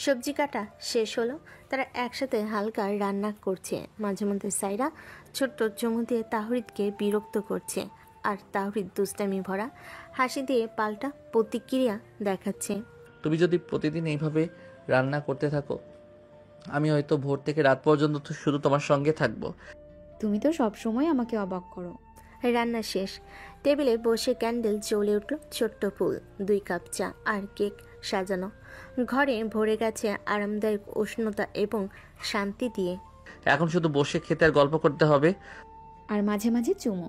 সবজি কাটা শেষ হলো, তারা একসাথে হালকা রান্না করছে। মাঝে মধ্যে সায়রা ছোট্ট চুমু দিয়ে তাহরিদকে বিরক্ত করছে, আর তাহরিদ দুষ্টামি ভরা হাসি দিয়ে পাল্টা প্রতিক্রিয়া দেখাচ্ছে। তুমি যদি প্রতিদিন এইভাবে রান্না করতে থাকো, আমি হয়তো ভোর থেকে রাত পর্যন্ত তো শুধু তোমার সঙ্গে থাকবো। তুমি তো সবসময় আমাকে অবাক করো। রান্না শেষ, টেবিলে বসে ক্যান্ডেল জ্বলে উঠল, ছোট্ট ফুল, 2 কাপ চা আর কেক সাজানো। ঘরে ভরে গেছে আরামদায়ক উষ্ণতা এবং শান্তি দিয়ে। এখন শুধু বসে খেতে আর গল্প করতে হবে। আর মাঝে মাঝে চুমো।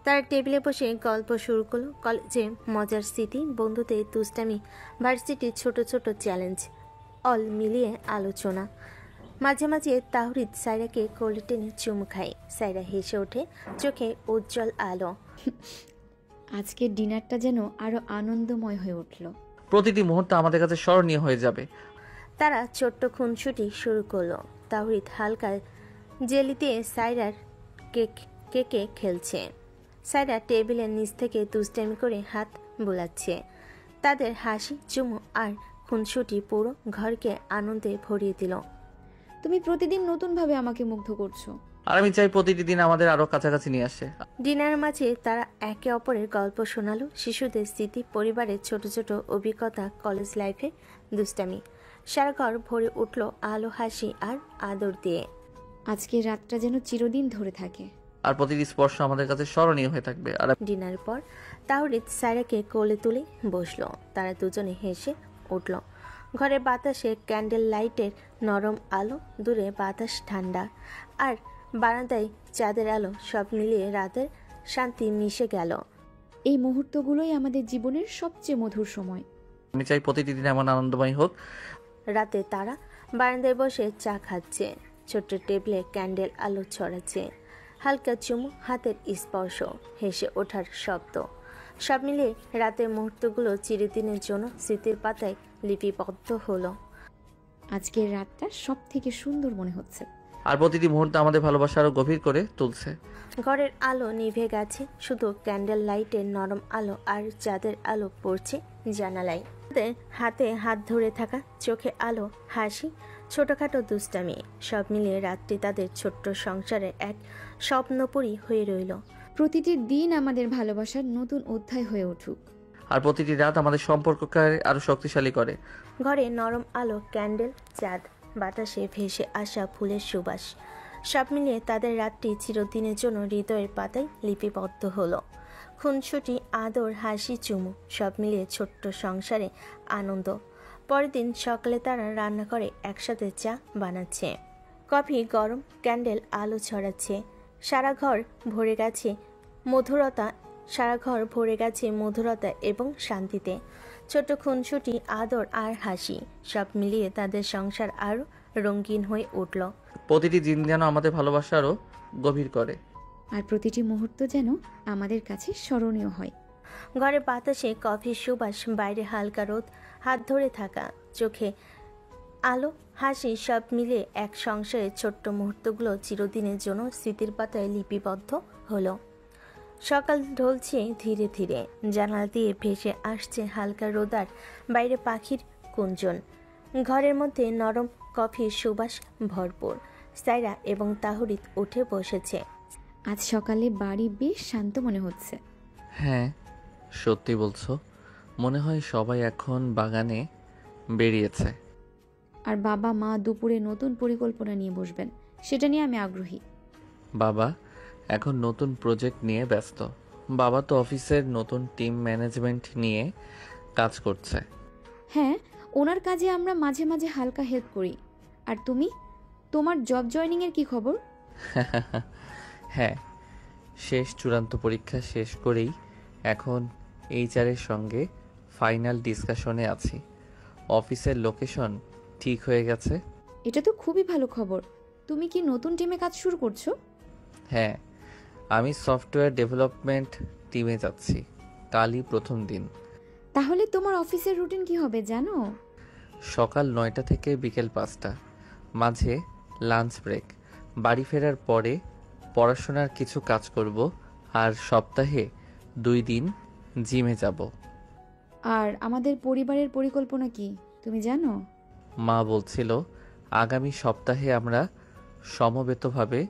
তারা টেবিলে বসে গল্প শুরু করলো, কলেজে মজার স্মৃতি, বন্ধুদের দুষ্টামি, ভার্সিটির ছোট ছোট চ্যালেঞ্জ, অল মিলিয়ে আলোচনা। মাঝে মাঝে তাহরিদ সায়রাকে কোলে টেনে চুমু খায়। সায়রা হেসে ওঠে, চোখে উজ্জ্বল আলো। আজকের ডিনারটা যেন আরো আনন্দময় হয়ে উঠল। প্রতিটি মুহূর্ত আমাদের কাছে স্মরণীয় হয়ে যাবে। তারা ছোট্ট খুনসুটি শুরু করলো। তাহরিদ হালকা জেলি দিয়ে সায়রার কেকে খেলছে। সায়রা টেবিলের নিচ থেকে দুষ্টামি করে হাত বোলাচ্ছে। তাদের হাসি, চুমু আর খুনসুটি পুরো ঘরকে আনন্দে ভরিয়ে দিল। তুমি প্রতিদিন নতুনভাবে আমাকে মুগ্ধ করছো। আর আমি চাই প্রতিটি দিন আমাদের আরো কাছাকাছি নিয়ে আসে। ডিনারের মাঝে তারা একে অপরের গল্প শোনালো, শিশুদের স্মৃতি, পরিবারের ছোট ছোট অভিজ্ঞতা, কলেজ লাইফে দুষ্টামি। সারা ঘর ভরে উঠল আলো, হাসি আর আদর দিয়ে। আজকের রাতটা যেন চিরদিন ধরে থাকে। আর প্রতিটি স্পর্শ আমাদের কাছে স্মরণীয় হয়ে থাকবে। আর ডিনার পর তাহরিদ সায়রাকে কোলে তুলে বসলো। তারা দুজনে হেসে উঠল। ঘরে বাতাসে ক্যান্ডেল লাইটের নরম আলো, দূরে বাতাস ঠান্ডা, আর বারান্দায় চাঁদের আলো, সব মিলিয়ে রাতের শান্তি মিশে গেল। এই মুহূর্তগুলোই আমাদের জীবনের সবচেয়ে মধুর সময়। আমি চাই প্রতিটি দিন এমন আনন্দময় হোক। রাতে তারা বারান্দায় বসে চা খাচ্ছে, ছোট্ট টেবিলে ক্যান্ডেল আলো ছড়াচ্ছে, হালকা চুমু, হাতের স্পর্শ, হেসে ওঠার শব্দ, সব মিলিয়ে রাতের মুহূর্তগুলো চিরদিনের জন্য স্মৃতির পাতায় লিপিবদ্ধ হলো। আজকের রাতটা সব থেকে সুন্দর মনে হচ্ছে। আর প্রতিটি মুহূর্ত আমাদের ভালোবাসা আরো গভীর করে তুলছে। ঘরের আলো নিভে গেছে, শুধু ক্যান্ডেল লাইটের নরম আলো আর চাঁদের আলো পড়ছে জানালায়। হাতে হাত ধরে থাকা, চোখে আলো, হাসি, ছোটখাটো দুষ্টামি, সব মিলিয়ে রাতটি তাদের ছোট্ট সংসারে এক স্বপ্নপুরী হয়ে রইল। প্রতিটি দিন আমাদের ভালোবাসার নতুন অধ্যায় হয়ে উঠুক। আর প্রতিটি রাত আমাদের সম্পর্ককে আরো শক্তিশালী করে। ঘরে নরম আলো, ক্যান্ডেল, চাঁদ, বাতাসে ভেসে আসা ফুলের সুবাস, সব মিলিয়ে তাদের রাতটি চিরদিনের জন্য হৃদয়ের পাতায় লিপিবদ্ধ হলো। খুনসুটি, আদর, হাসি, চুমু, সব মিলিয়ে ছোট্ট সংসারে আনন্দ। পরের দিন সকালে তারা রান্না করে একসাথে চা বানাচ্ছে, কফি গরম, ক্যান্ডেল আলো ছড়াচ্ছে। সারা ঘর ভরে গেছে মধুরতা এবং শান্তিতে। ছোট খুনসুটি, আদর আর হাসি, সব মিলিয়ে তাদের সংসার আরো রঙিন হয়ে উঠল। প্রতিটি দিন যেন আমাদের ভালোবাসা আরো গভীর করে। আর প্রতিটি মুহূর্ত যেন আমাদের কাছে স্মরণীয় হয়। ঘরে বাতাসে কফির সুবাস, বাইরে হালকা রোদ, হাত ধরে থাকা, চোখে আলো, হাসি, সব মিলে এক সংসারের ছোট্ট মুহূর্তগুলো চিরদিনের জন্য স্মৃতির পাতায় লিপিবদ্ধ হলো। সকাল ঢলছে ধীরে ধীরে, জানালা দিয়ে ভেসে আসছে হালকা রোদার, বাইরে পাখির কুঞ্জন, ঘরের মধ্যে নরম কফির সুবাস ভরপুর। সায়রা এবং তাহরিদ উঠে বসেছে। আজ সকালে বাড়ি বেশ শান্ত মনে হচ্ছে। হ্যাঁ, সত্যি বলছো। মনে হয় সবাই এখন বাগানে বেরিয়েছে। আর বাবা মা দুপুরে নতুন পরিকল্পনা নিয়ে বসবেন, সেটা নিয়ে আমি আগ্রহী। বাবা এখন নতুন প্রজেক্ট নিয়ে ব্যস্ত। বাবা তো অফিসের নতুন টিম ম্যানেজমেন্ট নিয়ে কাজ করছে। হ্যাঁ, ওনার কাজে আমরা মাঝে মাঝে হালকা হেল্প করি। আর তুমি, তোমার জব জয়েনিংয়ের কি খবর? হ্যাঁ, শেষ চূড়ান্ত পরীক্ষা শেষ করেই এখন এইচআরের সঙ্গে ফাইনাল ডিসকাশনে আছি। অফিসের লোকেশন ঠিক হয়ে গেছে। এটা তো খুবই ভালো খবর। তুমি কি নতুন টিমে কাজ শুরু করছো? হ্যাঁ, আমি সফটওয়্যার ডেভেলপমেন্ট টিমে যাচ্ছি। কালই প্রথম দিন। তাহলে তোমার অফিসের রুটিন কি হবে জানো? সকাল 9টা থেকে বিকেল 5টা, মাঝে লাঞ্চ ব্রেক। বাড়ি ফেরার পরে পড়াশোনার কিছু কাজ করব, আর সপ্তাহে 2 দিন জিমে যাব। আর আমাদের পরিবারের পরিকল্পনা কি তুমি জানো? মা বলছিল আগামী সপ্তাহে আমরা সমবেতভাবে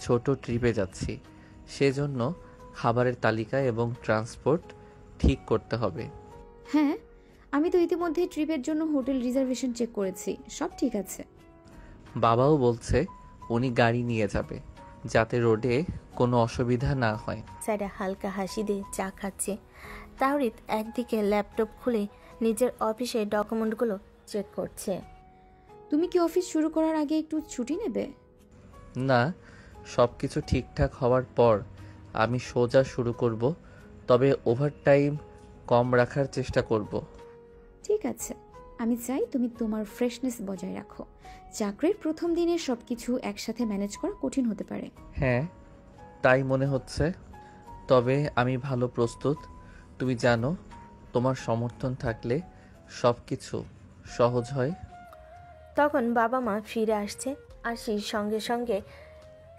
ছোট ট্রিপে যাচ্ছি। সেজন্য খাবারের তালিকা এবং ট্রান্সপোর্ট ঠিক করতে হবে। হ্যাঁ, আমি তো ইতিমধ্যে ট্রিপের জন্য হোটেল রিজার্ভেশন চেক করেছি, সব ঠিক আছে। বাবাও বলছে উনি গাড়ি নিয়ে যাবে, যাতে রোডে কোনো অসুবিধা না হয়। সাইরা হালকা হাসি দিয়ে চা খাচ্ছে। তাহরিদ একদিকে ল্যাপটপ খুলে নিজের অফিসের ডকুমেন্টগুলো চেক করছে। তুমি কি অফিস শুরু করার আগে একটু ছুটি নেবে? না, সব কিছু ঠিকঠাক হওয়ার পর আমি সোজা শুরু করব, তবে ওভারটাইম কম রাখার চেষ্টা করব। ঠিক আছে, আমি চাই তুমি তোমার ফ্রেশনেস বজায় রাখো। চাকরির প্রথম দিনে সব কিছু একসাথে ম্যানেজ করা কঠিন হতে পারে। হ্যাঁ, তাই মনে হচ্ছে, তবে আমি ভালো প্রস্তুত। তুমি জানো, তোমার সমর্থন থাকলে সব কিছু সহজ হয়। তখন বাবা মা ফিরে আসছে। আসির সঙ্গে সঙ্গে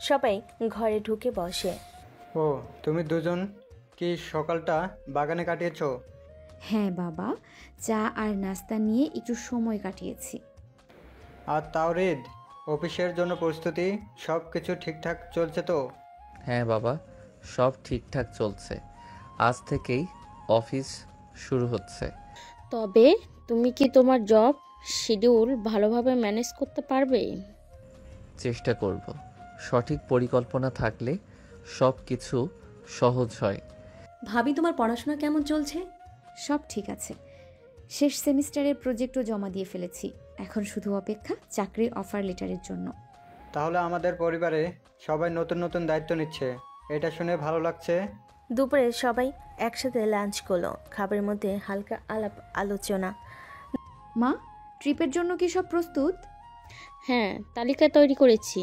সবাই ঘরে ঢুকে বসে। ও, তুমি দুজন কি সকালটা বাগানে কাটিয়েছো? হ্যাঁ বাবা, চা আর নাস্তা নিয়ে একটু সময় কাটিয়েছি। আর তাওরিদ, অফিসের জন্য প্রস্তুতি সব কিছু ঠিকঠাক চলছে তো? হ্যাঁ বাবা, সব ঠিকঠাক চলছে। আজ থেকেই অফিস শুরু হচ্ছে। তবে তুমি কি তোমার জব শিডিউল ভালোভাবে ম্যানেজ করতে পারবে? চেষ্টা করব। সঠিক পরিকল্পনা থাকলে সব কিছু সহজ হয়। ভাবি, তোমার পড়াশোনা কেমন চলছে? সব ঠিক আছে, শেষ সেমিস্টারের প্রজেক্টও জমা দিয়ে ফেলেছি। এখন শুধু অপেক্ষা চাকরির অফার লেটারের জন্য। তাহলে আমাদের পরিবারে সবাই নতুন নতুন দায়িত্ব নিচ্ছে, এটা শুনে ভালো লাগছে। দুপুরে সবাই একসাথে লাঞ্চ করলো। খাবারের মধ্যে হালকা আলাপ আলোচনা। মা, ট্রিপের জন্য কি সব প্রস্তুত? হ্যাঁ, তালিকা তৈরি করেছি।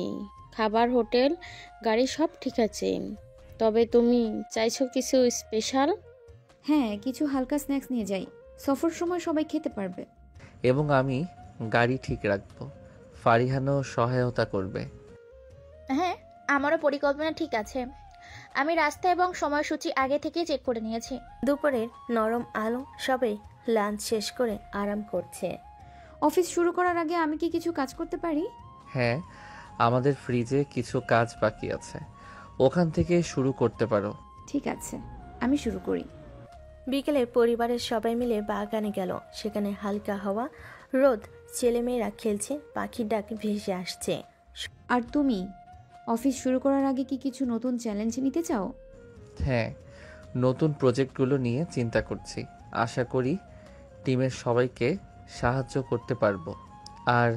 খাবার, হোটেল, গাড়ি সব ঠিক আছে। তবে তুমি চাইছো কিছু স্পেশাল? হ্যাঁ, কিছু হালকা স্ন্যাক্স নিয়ে যাই, সফর সময় সবাই খেতে পারবে। এবং আমি গাড়ি ঠিক রাখবো, ফারিহানও সহায়তা করবে। হ্যাঁ, আমারও পরিকল্পনা ঠিক আছে। আমি রাস্তা এবং সময়সূচি আগে থেকেই চেক করে নিয়েছি। দুপুরের নরম আলো, সবাই লাঞ্চ শেষ করে আরাম করছে। অফিস শুরু করার আগে আমি কি কিছু কাজ করতে পারি? হ্যাঁ, আমাদের ফ্রিজে কিছু কাজ বাকি আছে, ওখান থেকে শুরু করতে পারো। ঠিক আছে, আমি শুরু করি। বিকেলে পরিবারের সবাই মিলে বাগানে গেল। সেখানে হালকা হাওয়া, রোদ, ছেলেমেয়েরা খেলছে, পাখির ডাক ভেসে আসছে। আর তুমি অফিস শুরু করার আগে কি কিছু নতুন চ্যালেঞ্জ নিতে চাও? হ্যাঁ, নতুন প্রজেক্টগুলো নিয়ে চিন্তা করছি। আশা করি টিমের সবাইকে সাহায্য করতে পারবো। আর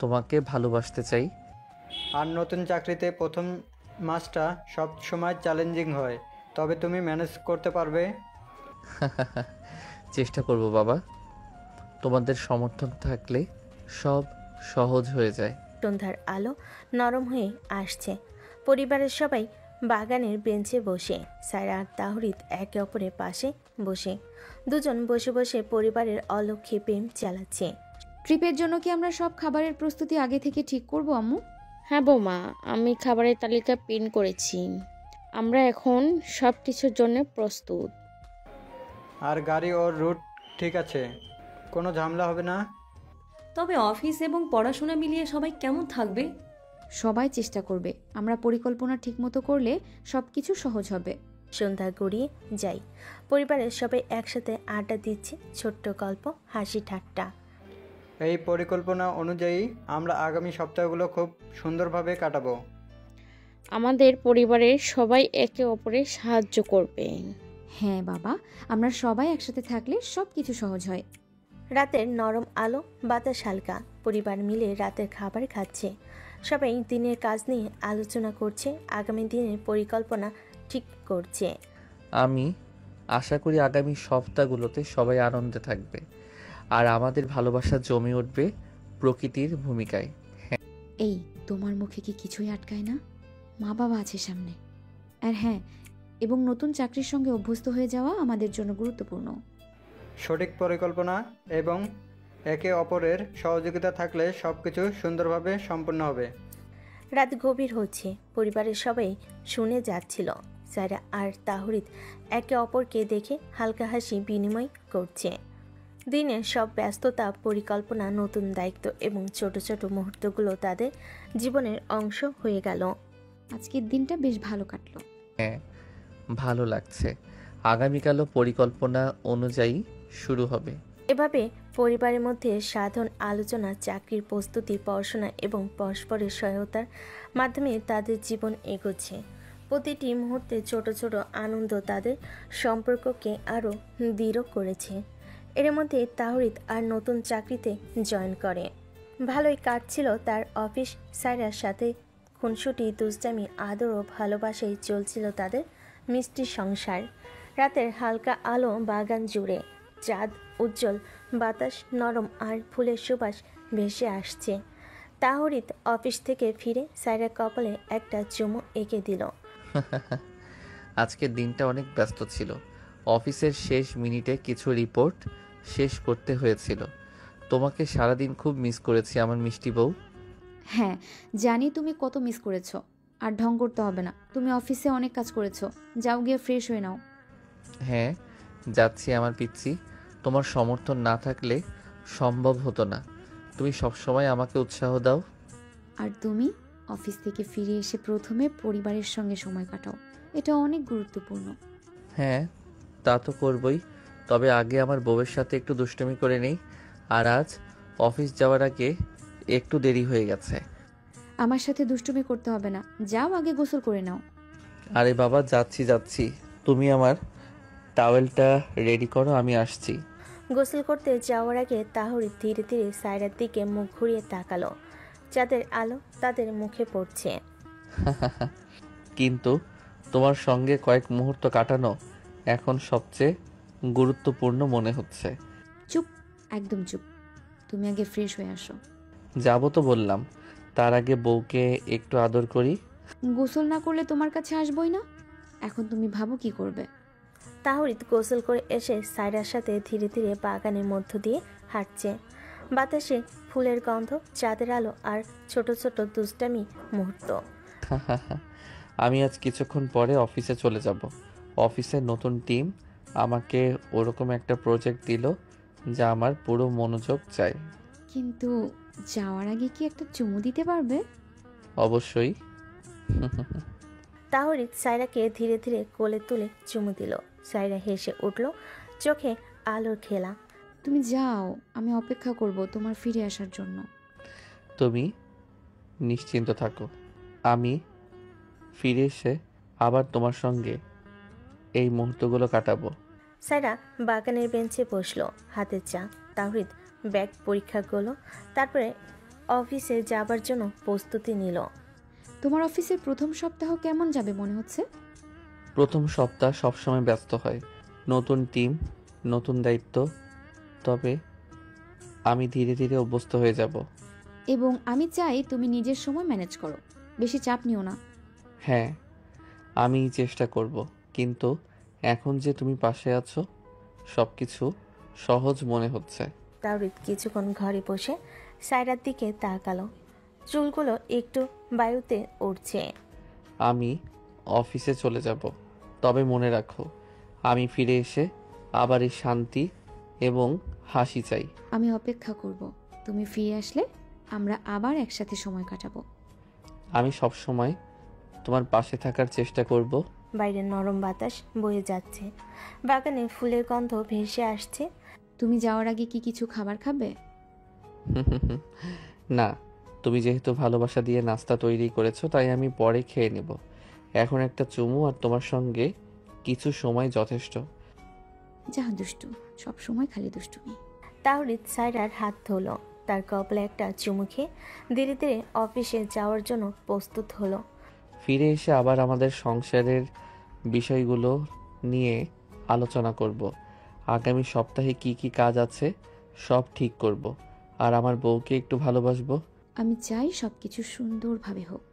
তোমাকে ভালোবাসতে চাই। আর নতুন চাকরিতে প্রথম মাসটা সব সময় চ্যালেঞ্জিং হয়, তবে তুমি ম্যানেজ করতে পারবে। চেষ্টা করব বাবা, তোমাদের সমর্থন থাকলে সব সহজ হয়ে যায়। সন্ধ্যার আলো নরম হয়ে আসছে। পরিবারের সবাই বাগানের বেঞ্চে বসে। সায়রা আর তাহরিদ একে অপরের পাশে বসে। দুজন বসে বসে পরিবারের অলক্ষ্যে প্রেম চালাচ্ছে। ট্রিপের জন্য কি আমরা সব খাবারের প্রস্তুতি আগে থেকে ঠিক করব আম্মু? হ্যাঁ বৌমা, আমি খাবারের তালিকা প্রিন্ট করেছি। আমরা এখন সব কিছুর জন্য প্রস্তুত। আর গাড়ি ওর রুট ঠিক আছে, কোনো ঝামেলা হবে না। তবে অফিস এবং পড়াশোনা মিলিয়ে সবাই কেমন থাকবে? সবাই চেষ্টা করবে। আমরা পরিকল্পনা ঠিকমতো করলে সব কিছু সহজ হবে। সন্ধ্যা গড়িয়ে যাই। পরিবারের সবাই একসাথে আড্ডা দিচ্ছে, ছোট্ট গল্প, হাসি ঠাট্টা। এই পরিকল্পনা অনুযায়ী আমরা আগামী সপ্তাহগুলো খুব সুন্দরভাবে কাটাবো। আমাদের পরিবারের সবাই একে অপরের সাহায্য করবে। হ্যাঁ বাবা, আমরা সবাই একসাথে থাকলে সব কিছু সহজ হয়। রাতের নরম আলো, বাতাস হালকা, পরিবার মিলে রাতের খাবার খাচ্ছে। সবাই দিনের কাজ নিয়ে আলোচনা করছে, আগামী দিনের পরিকল্পনা ঠিক করছে। আমি আশা করি আগামী সপ্তাহগুলোতে সবাই আনন্দে থাকবে আর আমাদের ভালোবাসা জমে উঠবে প্রকৃতির ভূমিকায়। এই তোমার মুখে কি কিছুই আটকায় না? মা বাবা আছে সামনে। আর হ্যাঁ, এবং নতুন চাকরির সঙ্গে অভ্যস্ত হয়ে যাওয়া আমাদের জন্য গুরুত্বপূর্ণ। সঠিক পরিকল্পনা এবং একে অপরের সহযোগিতা থাকলে সব কিছু সুন্দরভাবে সম্পন্ন হবে। রাত গভীর হচ্ছে, পরিবারের সবাই শুনে যাচ্ছিল। সায়রা আর তাহরিদ একে অপরকে দেখে হালকা হাসি বিনিময় করছে। দিনের সব ব্যস্ততা, পরিকল্পনা, নতুন দায়িত্ব এবং ছোট ছোট মুহূর্তগুলো তাদের জীবনের অংশ হয়ে গেল। আজকের দিনটা বেশ ভালো কাটলো। হ্যাঁ, ভালো লাগছে। আগামীকালও পরিকল্পনা অনুযায়ী শুরু হবে। এভাবে পরিবারের মধ্যে সাধারণ আলোচনা, চাকরির প্রস্তুতি, পড়াশোনা এবং পরস্পরের সহায়তার মাধ্যমে তাদের জীবন এগোচ্ছে। প্রতিটি মুহূর্তে ছোট ছোট আনন্দ তাদের সম্পর্ককে আরও দৃঢ় করেছে। এর মধ্যে তাহরিদ আর নতুন চাকরিতে জয়েন করে। ভালোই কাটছিল তার অফিস। সায়রার সাথে খুনসুটি, দুষ্টামি, আদর ও ভালোবাসায় চলছিল তাদের মিষ্টি সংসার। রাতের হালকা আলো বাগান জুড়ে, চাঁদ উজ্জ্বল, বাতাস নরম আর ফুলের সুবাস ভেসে আসছে। তাহরিদ অফিস থেকে ফিরে সায়রার কপালে একটা চুমু এঁকে দিল। আজকের দিনটা অনেক ব্যস্ত ছিল। অফিসের শেষ মিনিটে কিছু রিপোর্ট শেষ করতে হয়েছিল। তোমাকে সারাদিন খুব মিস করেছি আমার মিষ্টি বউ। হ্যাঁ, জানি তুমি কত মিস করেছো। আর ঢং করতে হবে না, তুমি অফিসে অনেক কাজ করেছো। যাও গিয়ে ফ্রেশ হয়ে নাও। হ্যাঁ, যাচ্ছি আমার পিচ্ছি। তোমার সমর্থন না থাকলে সম্ভব হতো না। তুমি সবসময় আমাকে উৎসাহ দাও। আর তুমি অফিস থেকে ফিরে এসে প্রথমে পরিবারের সঙ্গে সময় কাটাও, এটা অনেক গুরুত্বপূর্ণ। হ্যাঁ, তা তো করবই। তবে আগে আমার বউয়ের সাথে একটু দুষ্টুমি করে নেই। আর আজ অফিস যাওয়ার আগে একটু দেরি হয়ে গেছে। আমার সাথে দুষ্টুমি করতে হবে না, যাও আগে গোসল করে নাও। আরে বাবা, যাচ্ছি। তুমি আমার টাওয়েলটা রেডি করো, আমি আসছি। গোসল করতে যাওয়ার আগে তাহরিদ ধীরে ধীরে সায়রার দিকে মুখ ঘুরিয়ে তাকালো। চাঁদের আলো তাদের মুখে পড়ছে। কিন্তু তোমার সঙ্গে কয়েক মুহূর্ত কাটানো এখন সবচেয়ে গুরুত্বপূর্ণ মনে হচ্ছে। চুপ, একদম চুপ। তুমি আগে ফ্রেশ হয়ে আসো। যাবো তো বললাম, তার আগে বউকে একটু আদর করি। গোসল না করলে তোমার কাছে আসবই না। এখন তুমি ভাবো কি করবে। তাহরিদ গোসল করে এসে সায়রার সাথে ধীরে ধীরে বাগানের মধ্য দিয়ে হাঁটছে। বাতাসে ফুলের গন্ধ, চাঁদের আলো আর ছোট ছোট দুষ্টামি মুহূর্ত। আমি আজ কিছুক্ষণ পরে অফিসে চলে যাব। অফিসের নতুন টিম আমাকে ওরকম একটা প্রজেক্ট দিল যা আমার পুরো মনোযোগ চাই। কিন্তু যাওয়ার আগে কি একটা চুমু দিতে পারবে? অবশ্যই। তাহরিদ সায়রাকে ধীরে ধীরে কোলে তুলে চুমু দিল। সায়রা হেসে উঠল, চোখে আলোর খেলা। তুমি যাও, আমি অপেক্ষা করব তোমার ফিরে আসার জন্য। তুমি নিশ্চিন্ত থাকো, আমি ফিরে এসে আবার তোমার সঙ্গে এই মুহূর্তগুলো কাটাবো। সায়রা বাগানের বেঞ্চে বসলো, হাতে চা। তাহরিদ ব্যাগ পরীক্ষা করলো, তারপরে অফিসে যাবার জন্য প্রস্তুতি নিল। তোমার অফিসের প্রথম সপ্তাহ কেমন যাবে মনে হচ্ছে? প্রথম সপ্তাহ সবসময় ব্যস্ত হয়। নতুন টিম, নতুন দায়িত্ব। তবে আমি ধীরে ধীরে অভ্যস্ত হয়ে যাব। এবং আমি চাই তুমি নিজের সময় ম্যানেজ করো, বেশি চাপ নিও না। হ্যাঁ, আমি চেষ্টা করব। কিন্তু এখন যে তুমি পাশে আছো, সব কিছু সহজ মনে হচ্ছে। তাওরিদ কিছুক্ষণ ঘরে বসে সায়রার দিকে তাকালো। চুলগুলো একটু বায়ুতে উড়ছে। আমি অফিসে চলে যাব, তবে মনে রাখো আমি ফিরে এসে আবার এই শান্তি এবং হাসি চাই। আমি অপেক্ষা করব, তুমি ফিরে আসলে আমরা আবার একসাথে সময় কাটাবো। আমি সব সময় তোমার পাশে থাকার চেষ্টা করব। বাইরে নরম বাতাস বয়ে যাচ্ছে, বাগানে ফুলের গন্ধ ভেসে আসছে। তুমি যাওয়ার আগে কি কিছু খাবার খাবে? না, তুমি যেহেতু ভালোবাসা দিয়ে নাস্তা তৈরি করেছো, তাই আমি পরে খেয়ে নেব। এখন একটা চুমু আর তোমার সঙ্গে কিছু সময় যথেষ্ট। যা দুষ্টু, সব সময় খালি দুষ্টুমি। তাহরিদ সায়রার হাত ধরল, তার কপালে একটা চুমু খেয়ে ধীরে ধীরে অফিসে যাওয়ার জন্য প্রস্তুত হলো। ফিরে এসে আবার আমাদের সংসারের বিষয়গুলো নিয়ে আলোচনা করব। আগামী সপ্তাহে কি কি কাজ আছে সব ঠিক করব। আর আমার বউকে একটু ভালোবাসবো। আমি চাই সব কিছু সুন্দরভাবে হোক।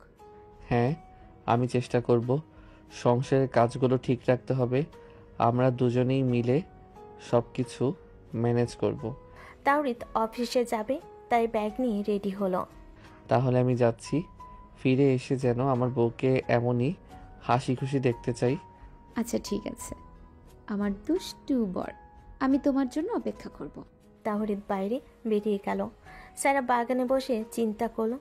হ্যাঁ, আমি চেষ্টা করব। সংসারের কাজগুলো ঠিক রাখতে হবে। আমরা দুজনেই মিলে সব কিছু ম্যানেজ করব। তাওরিত অফিসে যাবে, তাই ব্যাগ নিয়ে রেডি হলো। তাহলে আমি যাচ্ছি। ফিরে এসে যেন আমার বউকে এমনই হাসি খুশি দেখতে চাই। আচ্ছা ঠিক আছে আমার দুষ্টু বর, আমি তোমার জন্য অপেক্ষা করব। তাওরিত বাইরে বেরিয়ে গেল। সায়রা বাগানে বসে চিন্তা করলো।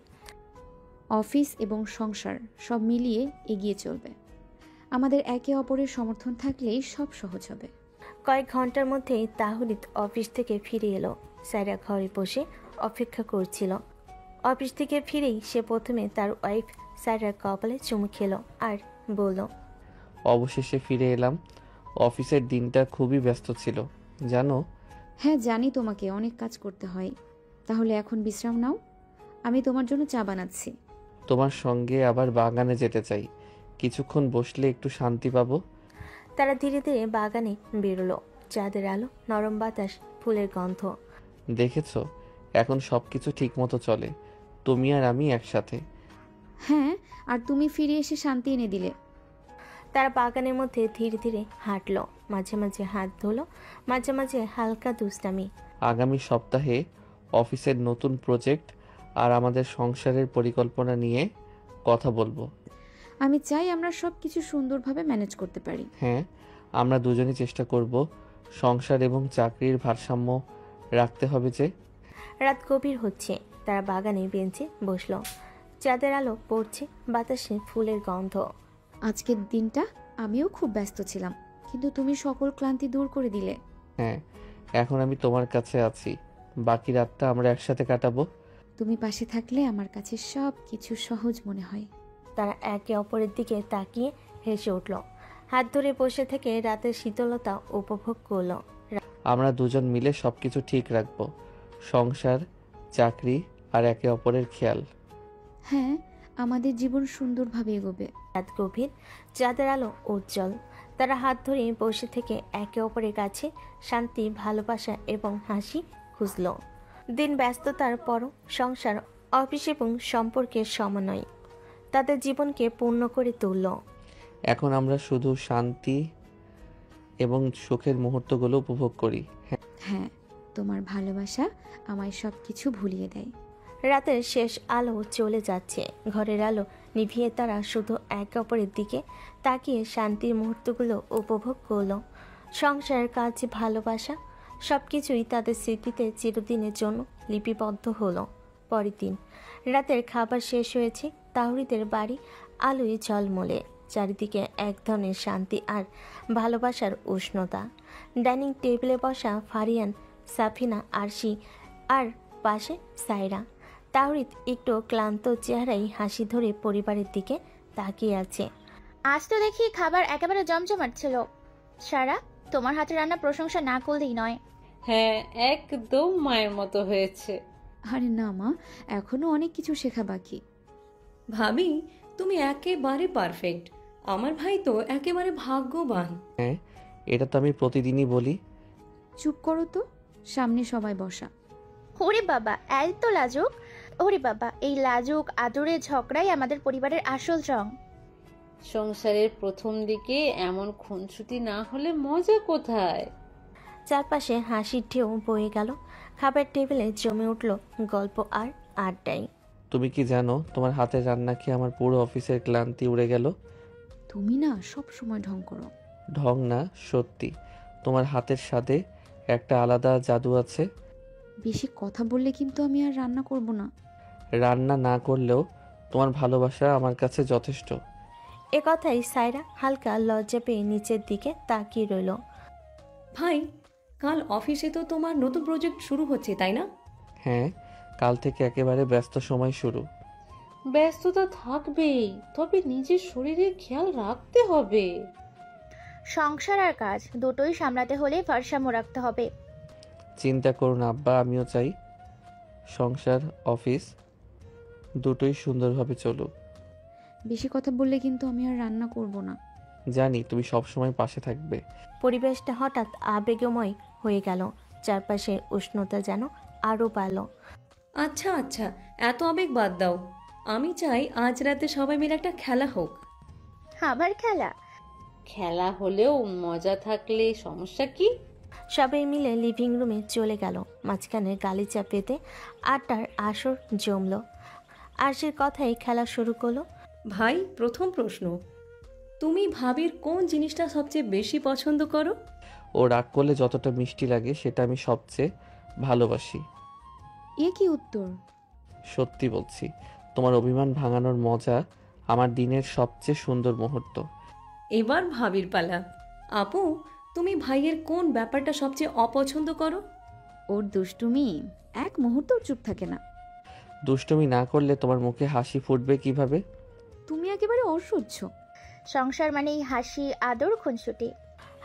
অফিস এবং সংসার সব মিলিয়ে এগিয়ে চলবে। আমাদের একে অপরের সমর্থন থাকলেই সব সহজ হবে। কয়েক ঘন্টার মধ্যেই তাওরিত অফিস থেকে ফিরে এলো। সায়রা ঘরে বসে অপেক্ষা করছিল। অফিস থেকে ফিরেই সে প্রথমে তার ওয়াইফ সায়রার কপালে চুমু খেলো আর বলল, অবশেষে ফিরে এলাম। অফিসের দিনটা খুবই ব্যস্ত ছিল জানো। হ্যাঁ জানি, তোমাকে অনেক কাজ করতে হয়। তাহলে এখন বিশ্রাম নাও, আমি তোমার জন্য চা বানাচ্ছি। তোমার সঙ্গে আবার বাগানে যেতে চাই। কিছুক্ষণ বসলে একটু শান্তি পাবো। তারা ধীরে ধীরে বাগানে বেরোলো। চাঁদের আলো, নরম বাতাস, ফুলের গন্ধ। দেখেছো, এখন সবকিছু ঠিক মতো চলে। তুমি আর আমি একসাথে। হ্যাঁ, আর তুমি ফিরে এসে শান্তি এনে দিলে। তারা বাগানের মধ্যে ধীরে ধীরে হাঁটলো, মাঝে মাঝে হাত ধোলো, মাঝে মাঝে হালকা দুষ্টামি। আগামী সপ্তাহে অফিসের নতুন প্রজেক্ট আর আমাদের সংসারের পরিকল্পনা নিয়ে কথা বলবো। আমি চাই আমরা সব কিছু সুন্দরভাবে ম্যানেজ করতে পারি। হ্যাঁ, আমরা দুজনেই চেষ্টা করব। সংসার এবং চাকরির ভারসাম্য রাখতে হবে যে। রাত গভীর হচ্ছে। তারা বাগানে বেঞ্চে বসলো। চাঁদের আলো পড়ছে, বাতাসে ফুলের গন্ধ। আজকের দিনটা আমিও খুব ব্যস্ত ছিলাম, কিন্তু তুমি সকল ক্লান্তি দূর করে দিলে। হ্যাঁ, এখন আমি তোমার কাছে আছি। বাকি রাতটা আমরা একসাথে কাটাবো। তুমি পাশে থাকলে আমার কাছে সব কিছু সহজ মনে হয়। তারা একে অপরের দিকে তাকিয়ে হেসে উঠল। হাত ধরে বসে থেকে রাতের শীতলতা উপভোগ করলো। আমরা দুজন মিলে সবকিছু ঠিক রাখবো। সংসার, চাকরি আর একে অপরের খেয়াল। হ্যাঁ, আমাদের জীবন সুন্দরভাবে এগোবে। রাত গভীর, চাঁদের আলো উজ্জ্বল। তারা হাত ধরে বসে থেকে একে অপরের কাছে শান্তি, ভালোবাসা এবং হাসি খুঁজল। দিন ব্যস্ততার পরও সংসার, অফিস এবং সম্পর্কের সমন্বয় তাদের জীবনকে পূর্ণ করে তুলল। এখন আমরা শুধু শান্তি এবং সুখের মুহূর্তগুলো উপভোগ করি। হ্যাঁ, তোমার ভালোবাসা আমায় সব কিছু ভুলিয়ে দেয়। রাতের শেষ আলো চলে যাচ্ছে। ঘরের আলো নিভিয়ে তারা শুধু একে অপরের দিকে তাকিয়ে শান্তির মুহূর্তগুলো উপভোগ করলো। সংসার, কাজ, ভালোবাসা সবকিছুই তাদের স্মৃতিতে চিরদিনের জন্য লিপিবদ্ধ হলো। পরের দিন রাতের খাবার শেষ হয়েছে। তাওরিদের বাড়ি আলোয় ঝলমলে, চারিদিকে এক ধরনের শান্তি আর ভালোবাসার উষ্ণতা। ডাইনিং টেবিলে বসা ফারিয়ান, সাফিনা, আরশি আর পাশে সায়রা। তাওরিদ একটু ক্লান্ত চেহারায় হাসি ধরে পরিবারের দিকে তাকিয়ে আছে। আজ তো দেখি খাবার একেবারে জমজমাট ছিল। সারা, তোমার হাতে রান্না প্রশংসা না করলেই নয়। হ্যাঁ, একদম মায়ের মতো হয়েছে। আরে না মা, এখনো অনেক কিছু শেখা বাকি। ভাবি, তুমি একেবারে পারফেক্ট। আমার ভাই তো একেবারে ভাগ্যবান। হ্যাঁ, এটা তো আমি প্রতিদিনই বলি। চুপ করো তো, সামনে সবাই বসা। ওরে বাবা, এত লাজুক! ওরে বাবা, এই লাজুক আদরের ঝগড়াই আমাদের পরিবারের আসল রং। সংসারের প্রথম দিকে এমন খুনসুটি না হলে মজা কোথায়? চারপাশে হাসির ঢেউ বয়ে গেল। খাবার টেবিলে জমে উঠল গল্প আর আড্ডাই। তুমি কি জানো, তোমার হাতের রান্না খেয়ে আমার পুরো অফিসের ক্লান্তি উড়ে গেল। তুমি না সব সময় ঢং করো। ঢং না, সত্যি। তোমার হাতের স্বাদে একটা আলাদা জাদু আছে। বেশি কথা বললে কিন্তু আমি আর রান্না করব না। রান্না না করলেও তোমার ভালোবাসা আমার কাছে যথেষ্ট। এ কথাই সায়রা হালকা লজ্জা পেয়ে নিচের দিকে তাকিয়ে রইল। ভাই, কাল অফিসে তো তোমার নতুন প্রজেক্ট শুরু হচ্ছে, তাই না? হ্যাঁ, কাল থেকে একেবারে ব্যস্ত সময় শুরু। ব্যস্ততা থাকবেই, তবে নিজের শরীরের খেয়াল রাখতে হবে। সংসার আর কাজ দুটোই সামলাতে হলে ভারসাম্য রাখতে হবে। চিন্তা করুন আব্বা, আমিও চাই সংসার অফিস দুটোই সুন্দরভাবে চলুক। বেশি কথা বললে কিন্তু আমি আর রান্না করব না। জানি তুমি সবসময় পাশে থাকবে। পরিবেশটা হঠাৎ আবেগময় হয়ে গেল, চারপাশের উষ্ণতা যেন আরও বাড়ল। আচ্ছা আচ্ছা, এত আবেগ বাদ দাও। আমি চাই আজ রাতে সবাই মিলে একটা খেলা হোক। আবার খেলা? খেলা হলেও মজা থাকলে সমস্যা কি? সবাই মিলে লিভিং রুমে চলে গেল। মাঝখানে গালিচা পেতে আড্ডার আসর জমল। আরশির কথাই খেলা শুরু করলো। ভাই, প্রথম প্রশ্ন, তুমি ভাবির কোন জিনিসটা সবচেয়ে বেশি পছন্দ করো? ও রাগ করলে যতটা মিষ্টি লাগে সেটা আমি সবচেয়ে ভালোবাসি। এ কি উত্তর? সত্যি বলছি, তোমার অভিমান ভাঙানোর মজা আমার দিনের সবচেয়ে সুন্দর মুহূর্ত। এবার ভাবির পালা। আপু, তুমি ভাইয়ের কোন ব্যাপারটা সবচেয়ে অপছন্দ করো? ওর দুষ্টুমি, এক মুহূর্তও চুপ থাকে না। দুষ্টুমি না করলে তোমার মুখে হাসি ফুটবে কিভাবে? তুমি একেবারে অসহ্য। সংসার মানেই হাসি, আদর, খুনসুটি।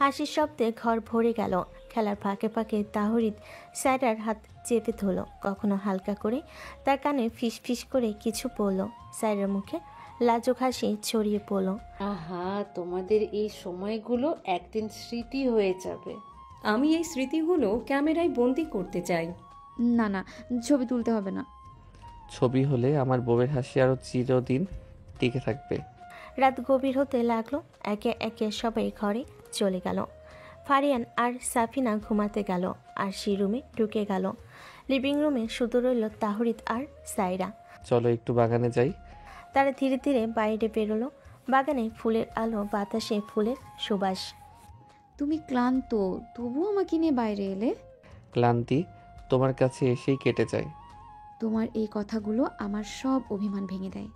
হাসির শব্দে ঘর ভরে গেল। খেলার ফাঁকে ফাঁকে তাহরিদ সায়রার হাত চেপে ধরল, কখনো হালকা করে তার কানে ফিস ফিস করে কিছু বলল। সায়রার মুখে লাজুক হাসি ছড়িয়ে পড়ল। আহা, তোমাদের এই সময়গুলো একদিন স্মৃতি হয়ে যাবে। আমি এই স্মৃতিগুলো ক্যামেরায় বন্দি করতে চাই। না না, ছবি তুলতে হবে না। ছবি হলে আমার বউয়ের হাসি আরো চিরদিন টিকে থাকবে। রাত গভীর হতে লাগলো। একে একে সবাই ঘরে চলে গেল। ফারিয়ান আর সাফিনা ঘুমাতে গেল, আর সে রুমে ঢুকে গেল। লিভিং রুমে শুধু রইল তাহরিদ আর সায়রা। চলো একটু বাগানে যাই। তারা ধীরে ধীরে বাইরে বেরোলো। বাগানে ফুলের আলো, বাতাসে ফুলের সুবাস। তুমি ক্লান্ত, তবুও আমাকে নিয়ে বাইরে এলে? ক্লান্তি তোমার কাছে এসেই কেটে যায়। তোমার এই কথাগুলো আমার সব অভিমান ভেঙে দেয়।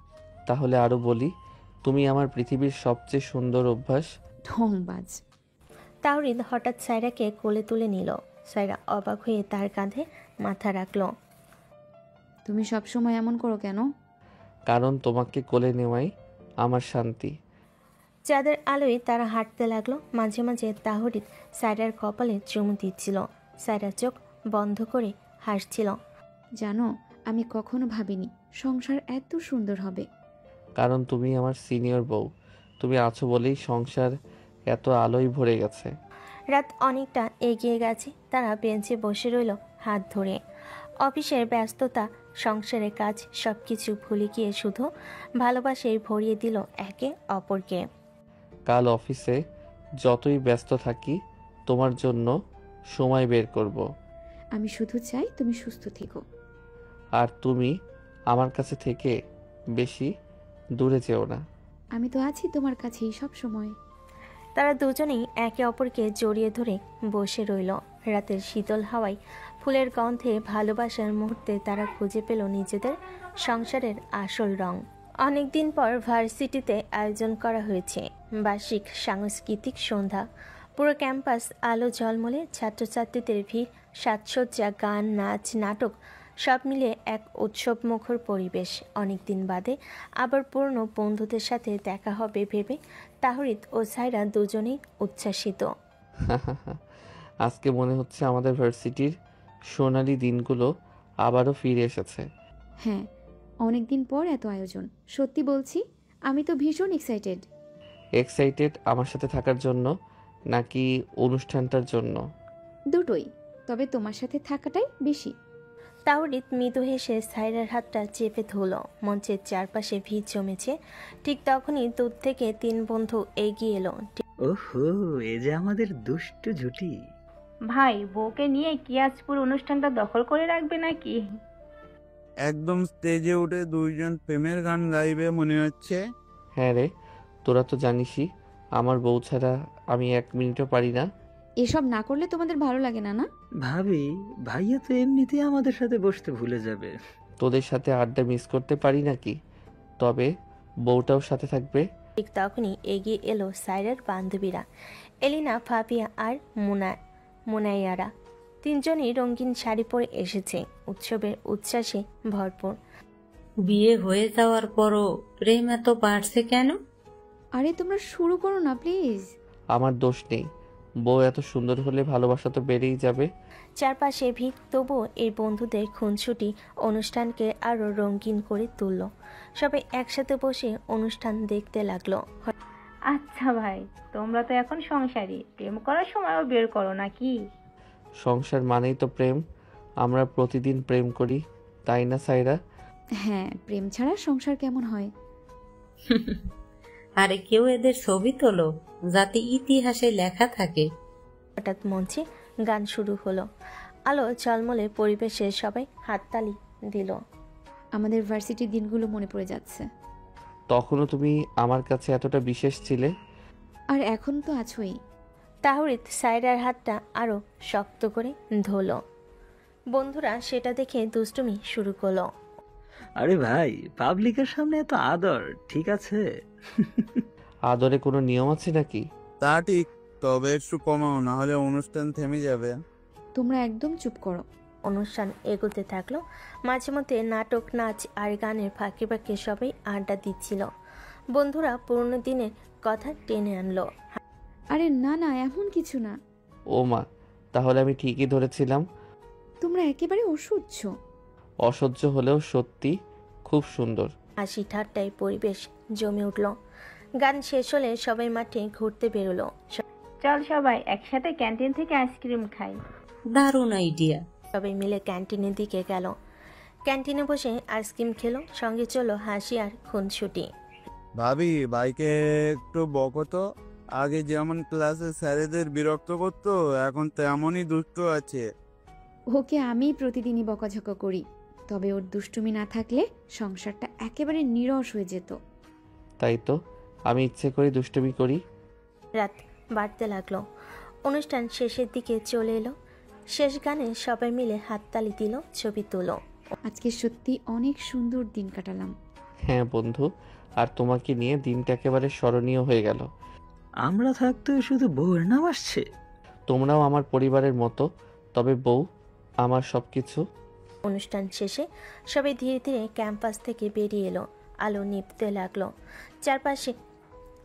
তাহলে আরো বলি, তুমি আমার পৃথিবীর সবচেয়ে সুন্দর অভ্যাস। ঢংবাজ। তাহরিদ হঠাৎ সায়রাকে কোলে তুলে নিল। সায়রা অবাক হয়ে তার কাঁধে মাথা রাখল। তুমি সবসময় এমন করো কেন? কারণ তোমাকে কোলে নেওয়াই আমার শান্তি। চাঁদের আলোয় তারা হাঁটতে লাগলো। মাঝে মাঝে তাহরিদ সায়রার কপালে চুমু দিচ্ছিল। সায়রা চোখ বন্ধ করে হাসছিল। জানো, আমি কখনো ভাবিনি সংসার এত সুন্দর হবে। কারণ তুমি আমার সিনিয়র বউ, তুমি আছো বলেই সংসার এত আলোয় ভরে গেছে। রাত অনেকটা এগিয়ে গেছে। তারা বেঞ্চে বসে রইল হাত ধরে। অফিসের ব্যস্ততা, সংসারের কাজ সবকিছু ভুলে গিয়ে শুধু ভালোবাসায় ভরিয়ে দিল একে অপরকে। কাল অফিসে যতই ব্যস্ত থাকি তোমার জন্য সময় বের করব। আমি শুধু চাই তুমি সুস্থ থেকো। আর তুমি আমার কাছে থেকে বেশি দূরে যেও না। আমি তো আছি তোমার কাছেই সব সময়। তারা দুজনেই একে অপরকে জড়িয়ে ধরে বসে রইল। রাতের শীতল হাওয়ায়, ফুলের গন্ধে, ভালোবাসার মুহূর্তে তারা খুঁজে পেল নিজেদের সংসারের আসল রং। অনেকদিন পর ভার্সিটিতে আয়োজন করা হয়েছে বার্ষিক সাংস্কৃতিক সন্ধ্যা। পুরো ক্যাম্পাস আলো ঝলমলে, ছাত্রছাত্রীদের ভিড়, সাজসজ্জা, গান, নাচ, নাটক সব মিলিয়ে এক উৎসবমুখর পরিবেশ। অনেকদিন বাদে আবার পুরনো বন্ধুদের সাথে দেখা হবে ভেবে তাহরিদ ও সায়রা দুজনেই উচ্ছ্বাসিত। আজকে মনে হচ্ছে আমাদের ভার্সিটির সোনালি দিনগুলো আবারও ফিরে এসেছে। হ্যাঁ, অনেকদিন পর এত আয়োজন। সত্যি বলছি, আমি তো ভীষণ এক্সাইটেড। এক্সাইটেড আমার সাথে থাকার জন্য নাকি অনুষ্ঠানটার জন্য? দুটোই, তবে তোমার সাথে থাকাটাই বেশি। তাওরিদ মৃদু হেসে সায়রার হাতটা চেপে ধরল। মঞ্চের চারপাশে ভিড় জমেছে। ঠিক তখনই দূর থেকে তিন বন্ধু এগিয়ে এলো। ওহো, এ যে আমাদের দুষ্টু জুটি। ভাই, বউকে নিয়ে কি আজ পুরো অনুষ্ঠানটা দখল করে রাখবে নাকি? একদম স্টেজে উঠে দুইজন প্রেমের গান গাইবে মনে হচ্ছে। হ্যাঁ রে, তোরা তো জানিসই আমার বউ ছাড়া আমি এক মিনিটও পারি না। এসব না করলে তোমাদের ভালো লাগে না? না ভাবি, ভাইয়া তো এমনিতেই আমাদের সাথে বসতে ভুলে যাবে। তোদের সাথে আড্ডা মিস করতে পারি নাকি? তবে বউটাও সাথে থাকবে। ঠিক তখনই এগিয়ে এলো সায়রার বান্ধবীরা, এলিনা, ফাবিয়া আর মুনাইয়ারা। তিনজনই রঙিন শাড়ি পরে এসেছে, উৎসবের উচ্ছ্বাসে ভরপুর। বিয়ে হয়ে যাওয়ার পরও প্রেম এত বাড়ছে কেন? আরে তোমরা শুরু করো না প্লিজ। আমার দোষ নেই, বউ এত সুন্দর হলে ভালোবাসা তো বেড়েই যাবে। চারপাশে ভিড়, তবুও এই বন্ধুদের খুনসুটি অনুষ্ঠানকে আরও রঙিন করে তুলল। সবাই একসাথে বসে অনুষ্ঠান দেখতে লাগলো। আচ্ছা ভাই, তোমরা তো এখন সংসারী, প্রেম করার সময়ও বের করো নাকি? সংসার মানেই তো প্রেম। আমরা প্রতিদিন প্রেম করি, তাই না সাইরা? হ্যাঁ, প্রেম ছাড়া সংসার কেমন হয়? আরে কেউ এদের ছবি তোলো, যাতে ইতিহাসে লেখা থাকে। হঠাৎ মঞ্চে গান শুরু হলো। আলো ঝলমলে পরিবেশে সবাই হাততালি দিল। আমাদের ভার্সিটির দিনগুলো মনে পড়ে যাচ্ছে। তখনও তুমি আমার কাছে এতটা বিশেষ ছিলে। আর এখন তো আছোই। তাহরিদ সাইরার হাতটা আরো শক্ত করে ধরল। বন্ধুরা সেটা দেখে দুষ্টুমি শুরু করলো। আরে ভাই, পাবলিকের সামনে এত আদর ঠিক আছে? আদরে কোনো নিয়ম আছে নাকি? তা ঠিক, তবে একটু কমাও, না হলে অনুষ্ঠান থেমে যাবে। তোমরা একদম চুপ করো। অনুষ্ঠান এগোতে থাকলো। মাঝে মধ্যে নাটক, নাচ আর গানের ফাঁকে ফাঁকে সবাই আড্ডা দিচ্ছিল। বন্ধুরা পুরনো দিনের কথা টেনে আনলো। আরে না না, এমন কিছু না। ও মা, তাহলে আমি ঠিকই ধরেছিলাম। তোমরা একেবারে অসহ্য। অসহ্য হলেও সত্যি খুব সুন্দর। হাসি ঠাট্টায় পরিবেশ জমে উঠল। গান শেষ হলে সবাই মাঠে ঘুরতে বেরোলো। চল সবাই একসাথে ক্যান্টিন থেকে আইসক্রিম খাই। দারুণ আইডিয়া। সবাই মিলে ক্যান্টিনের দিকে গেল। ক্যান্টিনে বসে আইসক্রিম খেলো, সঙ্গে চলো হাসি আর খুনসুটি। ভাবি, বাইকে একটু বকো তো। আগে যেমন ক্লাসে স্যারেদের বিরক্ত করতো, এখন তেমনই দুষ্ট আছে। ওকে আমি প্রতিদিনই বকাঝকা করি, তবে ওর দুষ্টুমি না থাকলে সংসারটা একেবারে নিরস হয়ে যেত। তাই তো, আমি ইচ্ছে করে দুষ্টুমি করি। রাত বাড়তে লাগলো। অনুষ্ঠান শেষের দিকে চলে এলো। শেষ গানে সবাই মিলে হাততালি দিল, ছবি তুলো। আজকে সত্যি অনেক সুন্দর দিন কাটালাম। হ্যাঁ বন্ধু, আর তোমাকে নিয়ে দিনটা একেবারে স্মরণীয় হয়ে গেল। আমরা থাকতে শুধু বউয়ের নাম আসছে। তোমরাও আমার পরিবারের মতো, তবে বউ আমার সবকিছু। অনুষ্ঠান শেষে সবাই ধীরে ধীরে ক্যাম্পাস থেকে বেরিয়ে এলো। আলো নিভতে লাগলো।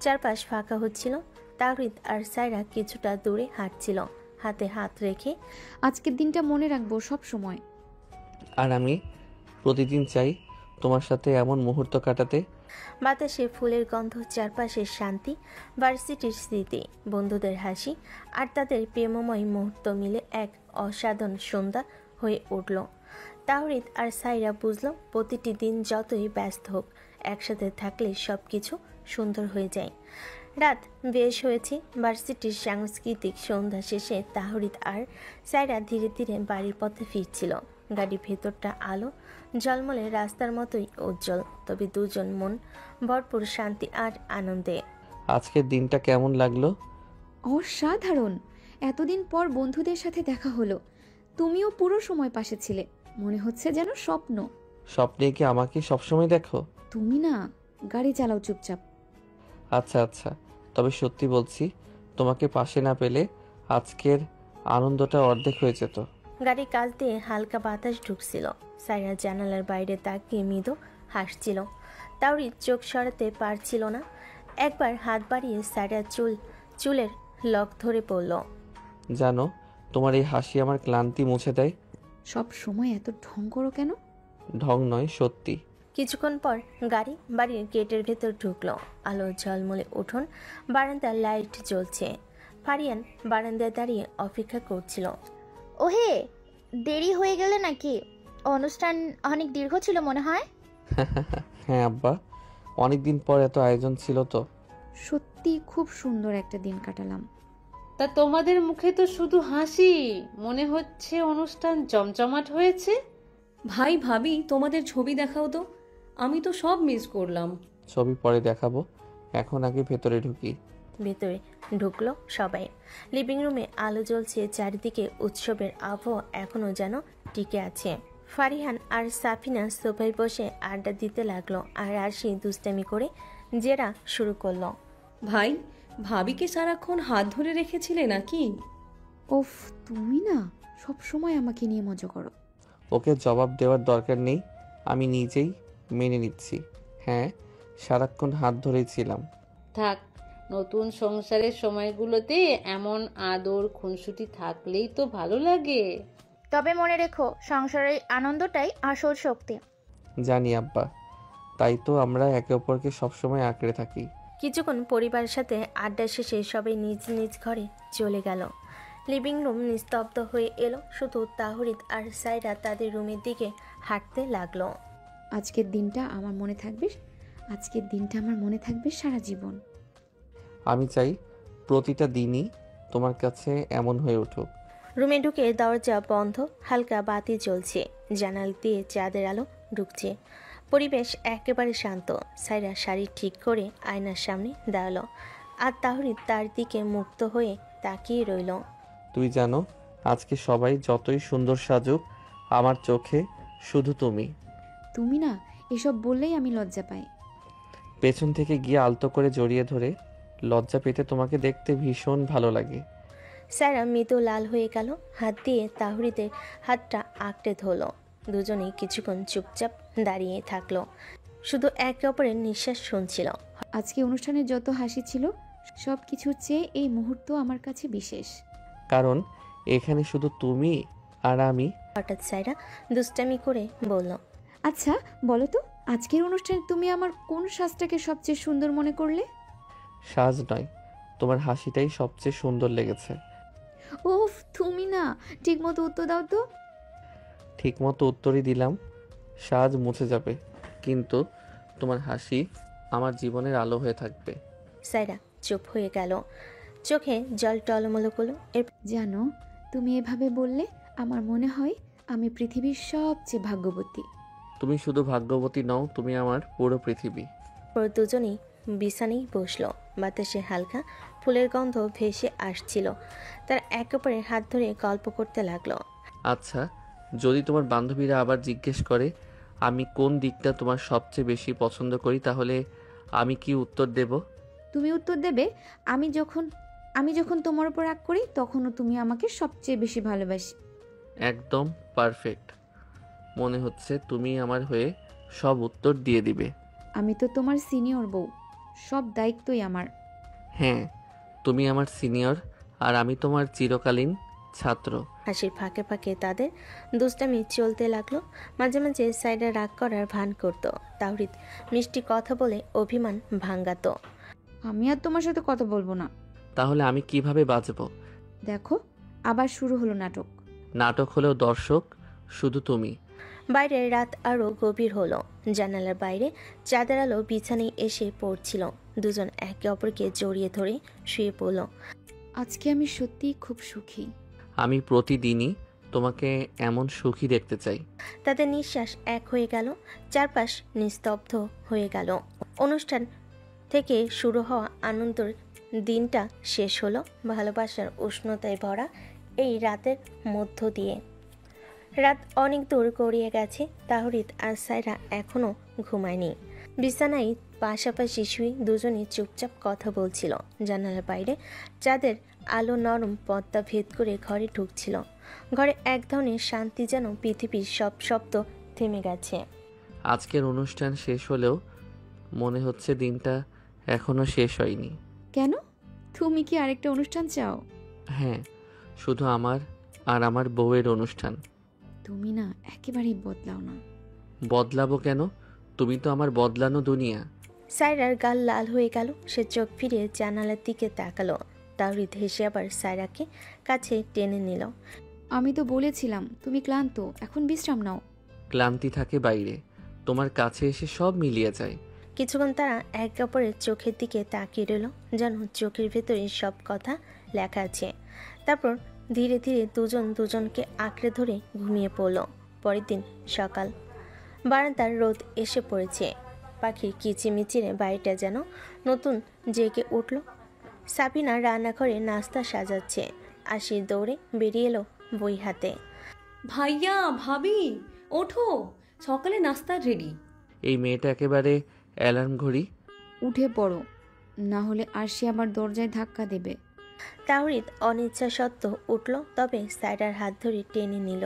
চারপাশ ফাঁকা হচ্ছিল। তাহরিদ আর সাইরা কিছুটা দূরে হাঁটছিল, হাতে হাত রেখে। আজকের দিনটা মনে রাখবো সব সময়। আর আমি প্রতিদিন চাই তোমার সাথে এমন মুহূর্ত কাটাতে। বাতাসে ফুলের গন্ধ, চারপাশের শান্তি, ভার্সিটির স্মৃতি, বন্ধুদের হাসি আর তাদের প্রেমময় মুহূর্ত মিলে এক অসাধারণ সন্ধ্যা হয়ে উঠল। তাহরিদ আর সাইরা বুঝলো, প্রতিটি দিন যতই ব্যস্ত হোক, একসাথে থাকলে সব কিছু সুন্দর হয়ে যায়। রাত বেশ হয়েছে। ভার্সিটির সাংস্কৃতিক সন্ধ্যা শেষে তাহরিদ আর সাইরা ধীরে ধীরে বাড়ির পথে ফিরছিল। গাড়ির ভেতরটা আলো ঝলমলে রাস্তার মতোই উজ্জ্বল, তবে দুজন মন ভরপুর শান্তি আর আনন্দে। আজকের দিনটা কেমন লাগলো? অসাধারণ। এতদিন পর বন্ধুদের সাথে দেখা হলো। তুমিও পুরো সময় পাশে ছিলে, মনে হচ্ছে যেন স্বপ্ন। স্বপ্নে কি আমাকে সবসময় দেখো? তুমি না, গাড়ি চালাও চুপচাপ। আচ্ছা আচ্ছা, তবে সত্যি বলছি, তোমাকে পাশে না পেলে আজকের আনন্দটা অর্ধেক হয়ে যেত। গাড়ির কাছ দিয়ে হালকা বাতাস ঢুকছিল। সাইরা জানালার বাইরে তাকিয়ে মৃদু হাসছিল। তাওরিদ চোখ সরাতে পারছিল না। একবার হাত বাড়িয়ে সাইরার চুলের লক ধরে পড়ল। জানো, তোমার এই হাসি আমার ক্লান্তি মুছে দেয়। সব সময় এত ঢং করো কেন? ঢং নয়, সত্যি। কিছুক্ষণ পর গাড়ি বাড়ির গেটের ভেতর ঢুকলো। আলো ঝলমলে উঠোন, বারান্দার লাইট জ্বলছে। ফারিয়ান বারান্দায় দাঁড়িয়ে অপেক্ষা করছিল। ওহে, দেরি হয়ে গেলে নাকি? অনুষ্ঠান অনেক দীর্ঘ ছিল মনে হয়। হ্যাঁ আব্বা, অনেকদিন পর এত আয়োজন ছিল তো। সত্যি খুব সুন্দর একটা দিন কাটালাম। তা তোমাদের মুখে তো শুধু হাসি, মনে হচ্ছে অনুষ্ঠান জমজমাট হয়েছে। ভাই ভাবি, তোমাদের ছবি দেখাও তো, আমি তো সব মিস করলাম। ছবি পরে দেখাবো, এখন আগে ভেতরে ঢুকি। ভেতরে ঢুকলো সবাই। লিভিং রুমে আলো জ্বলছে, চারিদিকে উৎসবের আবহাওয়া এখনো যেন টিকে আছে। ফারিহান আর সাফিনা সোফায় বসে আড্ডা দিতে লাগলো, আর আরশি দুষ্টামি করে জেরা শুরু করলো। ভাই, ভাবিকে সারাক্ষণ হাত ধরে রেখেছিলে নাকি? ওফ, তুমি না সব সময় আমাকে নিয়ে মজা করো। ওকে জবাব দেওয়ার দরকার নেই, আমি নিজেই মেনে নিচ্ছি। হ্যাঁ, সারাক্ষণ হাত ধরেই ছিলাম। থাক, নতুন সংসারের সময়গুলোতে এমন আদর খুনসুটি থাকলেই তো ভালো লাগে। তবে মনে রেখো, সংসারের আনন্দটাই আসল শক্তি। জানি আব্বা, তাই তো আমরা একে অপরকে সবসময় আঁকড়ে থাকি। কিছুক্ষণ পরিবারের সাথে আড্ডা শেষে সবাই নিজ নিজ ঘরে চলে গেল। লিভিং রুম নিস্তব্ধ হয়ে এলো, শুধু তাহরিদ আর সাইরা তাদের রুমের দিকে হাঁটতে লাগলো। আজকের দিনটা আমার মনে থাকবে, আজকের দিনটা আমার মনে থাকবে সারা জীবন। আমি চাই প্রতিটা দিনই তোমার কাছে এমন হয়ে উঠুক। রুমে ঢুকে দরজা বন্ধ, হালকা বাতি জ্বলছে, জানালা দিয়ে চাঁদের আলো ঢুকছে। পরিবেশ একেবারে শান্ত। সাইরা শাড়ি ঠিক করে আয়নার সামনে দাঁড়ালো, আর তাহরিদ তার দিকে মুক্ত হয়ে তাকিয়ে রইল। তুই জানো, আজকে সবাই যতই সুন্দর সাজুক, আমার চোখে শুধু তুমি। তুমি না, এসব বললেই আমি লজ্জা পাই। পেছন থেকে গিয়ে আলতো করে জড়িয়ে ধরে লজ্জা পেতে তোমাকে দেখতে ভীষণ ভালো লাগে। সারা মৃদু লাল হয়ে গেল, হাত দিয়ে তাহরিদের হাতটা আঁকড়ে ধরল। দুজনেই কিছুক্ষণ চুপচাপ দাঁড়িয়ে থাকলো, শুধু একে অপরের নিঃশ্বাস শুনছিল। আজকে অনুষ্ঠানে যত হাসি ছিল, সব কিছুর চেয়ে এই মুহূর্ত আমার কাছে বিশেষ। কারণ এখানে শুধু তুমি আর আমি। হঠাৎ সাইরা দুষ্টামি করে বলল, আচ্ছা বলো তো, আজকের অনুষ্ঠানে তুমি আমার কোন সাজটাকে সবচেয়ে সুন্দর মনে করলে? সাজ নয়, তোমার হাসিটাই সবচেয়ে সুন্দর লেগেছে। ওফ, তুমি না ঠিকমতো উত্তর দাও তো। ঠিকমতো উত্তরই দিলাম। সাজ মুছে যাবে, কিন্তু তোমার হাসি আমার জীবনের আলো হয়ে থাকবে। সাইরা চুপ হয়ে গেল, চোখে জল টলমলো করলো। জানো, তুমি এভাবে বললে আমার মনে হয় আমি পৃথিবীর সবচেয়ে ভাগ্যবতী। তুমি শুধু ভাগ্যবতী নও, তুমি আমার পুরো পৃথিবী। দুজনেই বিছানেই বসলো। বাতাসে হালকা ফুলের গন্ধ ভেসে আসছিল। তার একে অপরের হাত ধরে গল্প করতে লাগলো। আচ্ছা, যদি তোমার বান্ধবীরা আবার জিজ্ঞেস করে আমি কোন দিকটা তোমার সবচেয়ে বেশি পছন্দ করি, তাহলে আমি কি উত্তর দেব? তুমি উত্তর দেবে, আমি যখন তোমার উপর রাগ করি তখনও তুমি আমাকে সবচেয়ে বেশি ভালোবাসি। একদম পারফেক্ট। মনে হচ্ছে তুমি আমার হয়ে সব উত্তর দিয়ে দিবে। আমি তো তোমার সিনিয়র বউ, সব দায়িত্বই আমার। হ্যাঁ, তুমি আমার সিনিয়র আর আমি তোমার চিরকালীন ছাত্র। হাসির ফাঁকে ফাঁকে তাদের দুষ্টামি চলতে লাগলো। মাঝে মাঝে সাইডা রাগ করার ভান করত, তাহরিদ মিষ্টি কথা বলে অভিমান ভাঙ্গাতো। আমি আর তোমার সাথে কথা বলবো না। তাহলে আমি কিভাবে বাঁচবো? দেখো, আবার শুরু হলো নাটক। নাটক হলেও দর্শক শুধু তুমি। বাইরে রাত আরো গভীর হলো। জানালার বাইরে চাঁদের আলো বিছানায় এসে পড়ছিল। দুজন একে অপরকে জড়িয়ে ধরে শুয়ে পড়ল। আজকে আমি সত্যিই খুব সুখী। আমি প্রতিদিনই তোমাকে এমন সুখী দেখতে চাই। তাদের নিঃশ্বাস এক হয়ে গেল, চারপাশ নিস্তব্ধ হয়ে গেল। অনুষ্ঠান থেকে শুরু হওয়া আনন্দের দিনটা শেষ হলো ভালোবাসার উষ্ণতায় ভরা এই রাতের মধ্য দিয়ে। রাত অনেক দূর গড়িয়ে গেছে। তাহরিদ আর সাইরা এখনো ঘুমায়নি। বিছানায় পাশাপাশি শুয়ে দুজনে চুপচাপ কথা বলছিল। জানালার বাইরে চাঁদের আলো নরম পর্দা ভেদ করে ঘরে ঢুকছিল। ঘরে এক ধরনের শান্তি, যেন পৃথিবীর সব শব্দ থেমে গেছে। আজকের অনুষ্ঠান শেষ হলেও মনে হচ্ছে দিনটা এখনো শেষ হয়নি। কেন? তুমি কি আরেকটা অনুষ্ঠান চাও? হ্যাঁ, শুধু আমার আর আমার বউয়ের অনুষ্ঠান। তুমি না একেবারেই বদলাও না। বদলাবো কেন? তুমি তো আমার বদলানো দুনিয়া। সাইরার গাল লাল হয়ে গেল। সে চোখ ফিরিয়ে জানালার দিকে তাকালো। তাহরিদ হেসে আবার সাইরাকে কাছে টেনে নিল। আমি তো বলেছিলাম তুমি ক্লান্ত, এখন বিশ্রাম নাও। ক্লান্তি থাকে বাইরে, তোমার কাছে এসে সব মিলিয়ে যায়। কিছুক্ষণ তারা একে অপরের চোখের দিকে তাকিয়ে রইল, যেন চোখের ভেতরে সব কথা লেখা আছে। তারপর ধীরে ধীরে দুজন দুজনকে আঁকড়ে ধরে ঘুমিয়ে পড়ল। পরের দিন সকাল। বারান্দার রোদ এসে পড়েছে। পাখির কিচিমিচিরে বাড়িটা যেন নতুন জেগে উঠল। সাবিনা রান্নাঘরে নাস্তা সাজাচ্ছে। আশির দৌড়ে বেরিয়ে এলো বই হাতে। ভাইয়া, ভাবি, ওঠো, সকালে নাস্তা রেডি। এই মেয়েটা একেবারে অ্যালার্ম ঘড়ি। উঠে পড়ো, না হলে আরশি আবার দরজায় ধাক্কা দেবে। তাহরিদ অনিচ্ছা সত্ত্বেও উঠল, তবে সাইডার হাত ধরে টেনে নিল।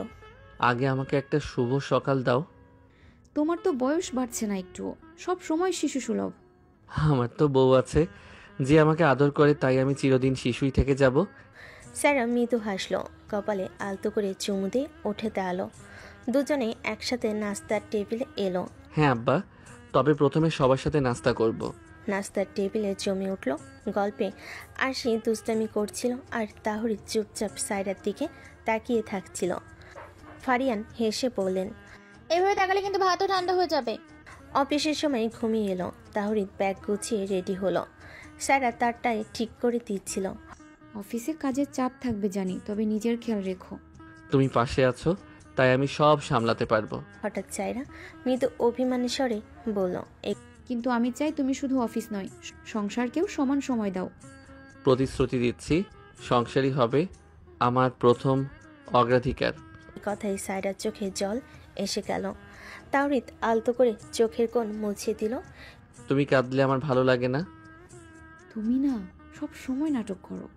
আগে আমাকে একটা শুভ সকাল দাও। তোমার তো বয়স বাড়ছে না একটু, সব সময় শিশু সুলভ। আমার তো বউ আছে যে আমাকে আদর করে, তাই আমি চিরদিন শিশুই থেকে যাব। সায়রা মৃদু হাসলো, কপালে আলতো করে চুমু দিয়ে উঠে দাঁড়ালো। দুজনে একসাথে নাস্তার টেবিলে এলো। হ্যাঁ আব্বা, তবে প্রথমে সবার সাথে নাস্তা করব। নাস্তার টেবিলে জমে উঠল গল্পে। আরশি দুষ্টামি করছিল আর তাহরিদ চুপচাপ সায়রার দিকে তাকিয়ে থাকছিল। ফারিয়ান হেসে বললেন, এভাবে তাকালে কিন্তু ভাতও ঠান্ডা হয়ে যাবে। অফিসের সময় ঘুমিয়ে এলো। তাহরিদ ব্যাগ গুছিয়ে রেডি হলো। সায়রা তারটায় ঠিক করে দিচ্ছিল। অফিসে কাজের চাপ থাকবে জানি, তবে নিজের খেয়াল রেখো। তুমি পাশে আছো, তাই আমি সব সামলাতে পারবো। হঠাৎ সায়রা মৃদু অভিমানী স্বরে বলল, কিন্তু আমি চাই তুমি শুধু অফিস নয়, সংসারকেও সমান সময় দাও। প্রতিশ্রুতি দিচ্ছি, সংসারই হবে আমার প্রথম অগ্রাধিকার। কথায় সায়রার চোখে জল এসে গেল। তাওরিদ আলতো করে চোখের কোণ মুছিয়ে দিল। তুমি কাঁদলে আমার ভালো লাগে না। তুমি না সব সময় নাটক করো।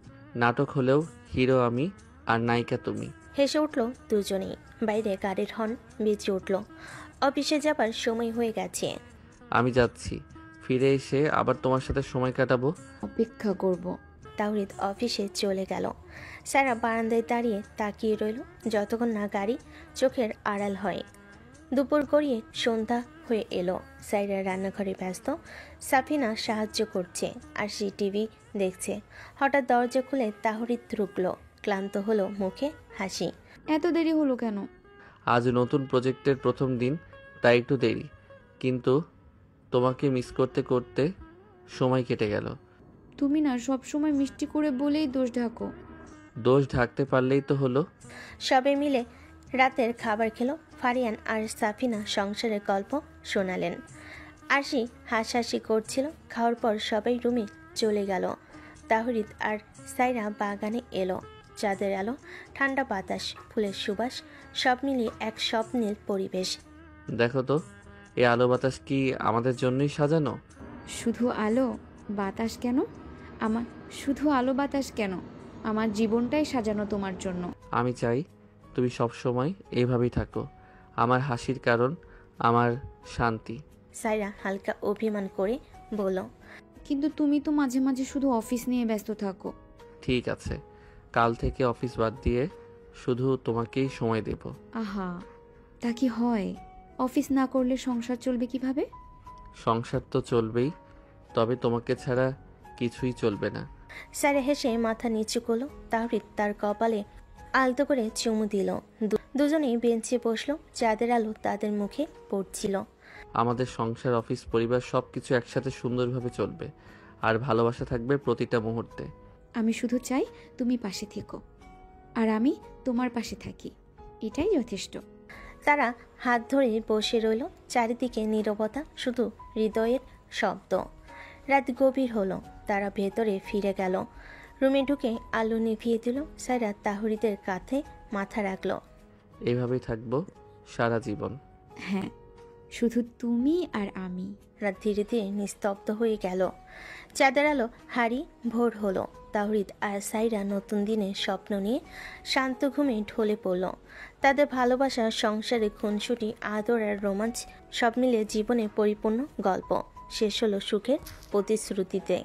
নাটক হলেও হিরো আমি আর নায়িকা তুমি। হেসে উঠল দুজনেই। বাইরে গাড়ির হর্ন বেজে উঠল। অফিসে যাবার সময় হয়ে গেছে। আমি যাচ্ছি, ফিরে এসে আবার তোমার সাথে সময় কাটাবো। অপেক্ষা করব। তাওরিদ অফিসে চলে গেল। সারা বারান্দায় দাঁড়িয়ে তাকিয়ে রইল যতক্ষণ না গাড়ি চোখের আড়াল হয়। দুপুর গড়িয়ে সন্ধ্যা হয়ে এলো। সাইরা রান্নাঘরে ব্যস্ত, সাফিনা সাহায্য করছে আর সে টিভি দেখছে। হঠাৎ দরজা খুলে তাহরিদ ঢুকলো। ক্লান্ত হলো, মুখে হাসি। এত দেরি হলো কেন? আজ নতুন প্রজেক্টের প্রথম দিন, তাই একটু দেরি। কিন্তু তোমাকে মিস করতে করতে সময় কেটে গেল। তুমি না সব সময় মিষ্টি করে বলেই দোষ ঢাকো। দোষ ঢাকতে পারলেই তো হলো। সবে মিলে রাতের খাবার খেলো। ফারিয়ান আর সাফিনা সংসারের গল্প শোনালেন। আরশি হাসাহাসি করছিল। খাওয়ার পর সবাই রুমে চলে গেল। তাহরিদ আর সাইরা বাগানে এলো। চাঁদের আলো, ঠান্ডা বাতাস, ফুলের সুবাস, সব মিলিয়ে এক স্বপ্নের পরিবেশ। দেখো তো, এই আলো বাতাস কি আমাদের জন্যই সাজানো? শুধু আলো বাতাস কেন? শুধু আলো বাতাস কেন? আমার জীবনটাই সাজানো তোমার জন্য। আমি চাই তুমি সব সময় এইভাবেই থাকো। আমার হাসির কারণ, আমার শান্তি। সাইরা হালকা অভিমান করে বলল, কিন্তু তুমি তো মাঝে মাঝে শুধু অফিস নিয়ে ব্যস্ত থাকো। ঠিক আছে, কাল থেকে অফিস বাদ দিয়ে শুধু তোমাকেই সময় দেব। আহা, তা কি হয়? অফিস না করলে সংসার চলবে কিভাবে? সংসার তো চলবেই, তবে তোমাকে ছাড়া কিছুই চলবে না। সাইরা হেসে মাথা নিচু করলো। তাহরিদ তার কপালে আলতো করে চুমু দিল। দুজনেই বেঞ্চে বসলো। চাঁদের আলো তাদের মুখে পড়ছিল। আমাদের সংসার, অফিস, পরিবার সবকিছু একসাথে সুন্দরভাবে চলবে, আর ভালোবাসা থাকবে প্রতিটা মুহূর্তে। আমি শুধু চাই তুমি পাশে থেকো আর আমি তোমার পাশে থাকি, এটাই যথেষ্ট। তারা হাত ধরে বসে রইল। চারিদিকে নীরবতা, শুধু হৃদয়ের শব্দ। রাত গভীর হলো। তারা ভেতরে ফিরে গেল। রুমে ঢুকে আলো নিভিয়ে দিল। সাইরা তাহরিদের কাঁধে মাথা রাখলো। এইভাবেই থাকবো সারা জীবন। হ্যাঁ, শুধু তুমি আর আমি। রাত ধীরে ধীরে নিস্তব্ধ হয়ে গেল। চাঁদের আলো হারিয়ে ভোর হলো। তাহরিদ আর সাইরা নতুন দিনের স্বপ্ন নিয়ে শান্ত ঘুমে ঢলে পড়ল। তাদের ভালোবাসা, সংসারে খুনসুটি, আদর আর রোমাঞ্চ সব মিলে জীবনে পরিপূর্ণ গল্প শেষ হলো সুখের প্রতিশ্রুতিতে।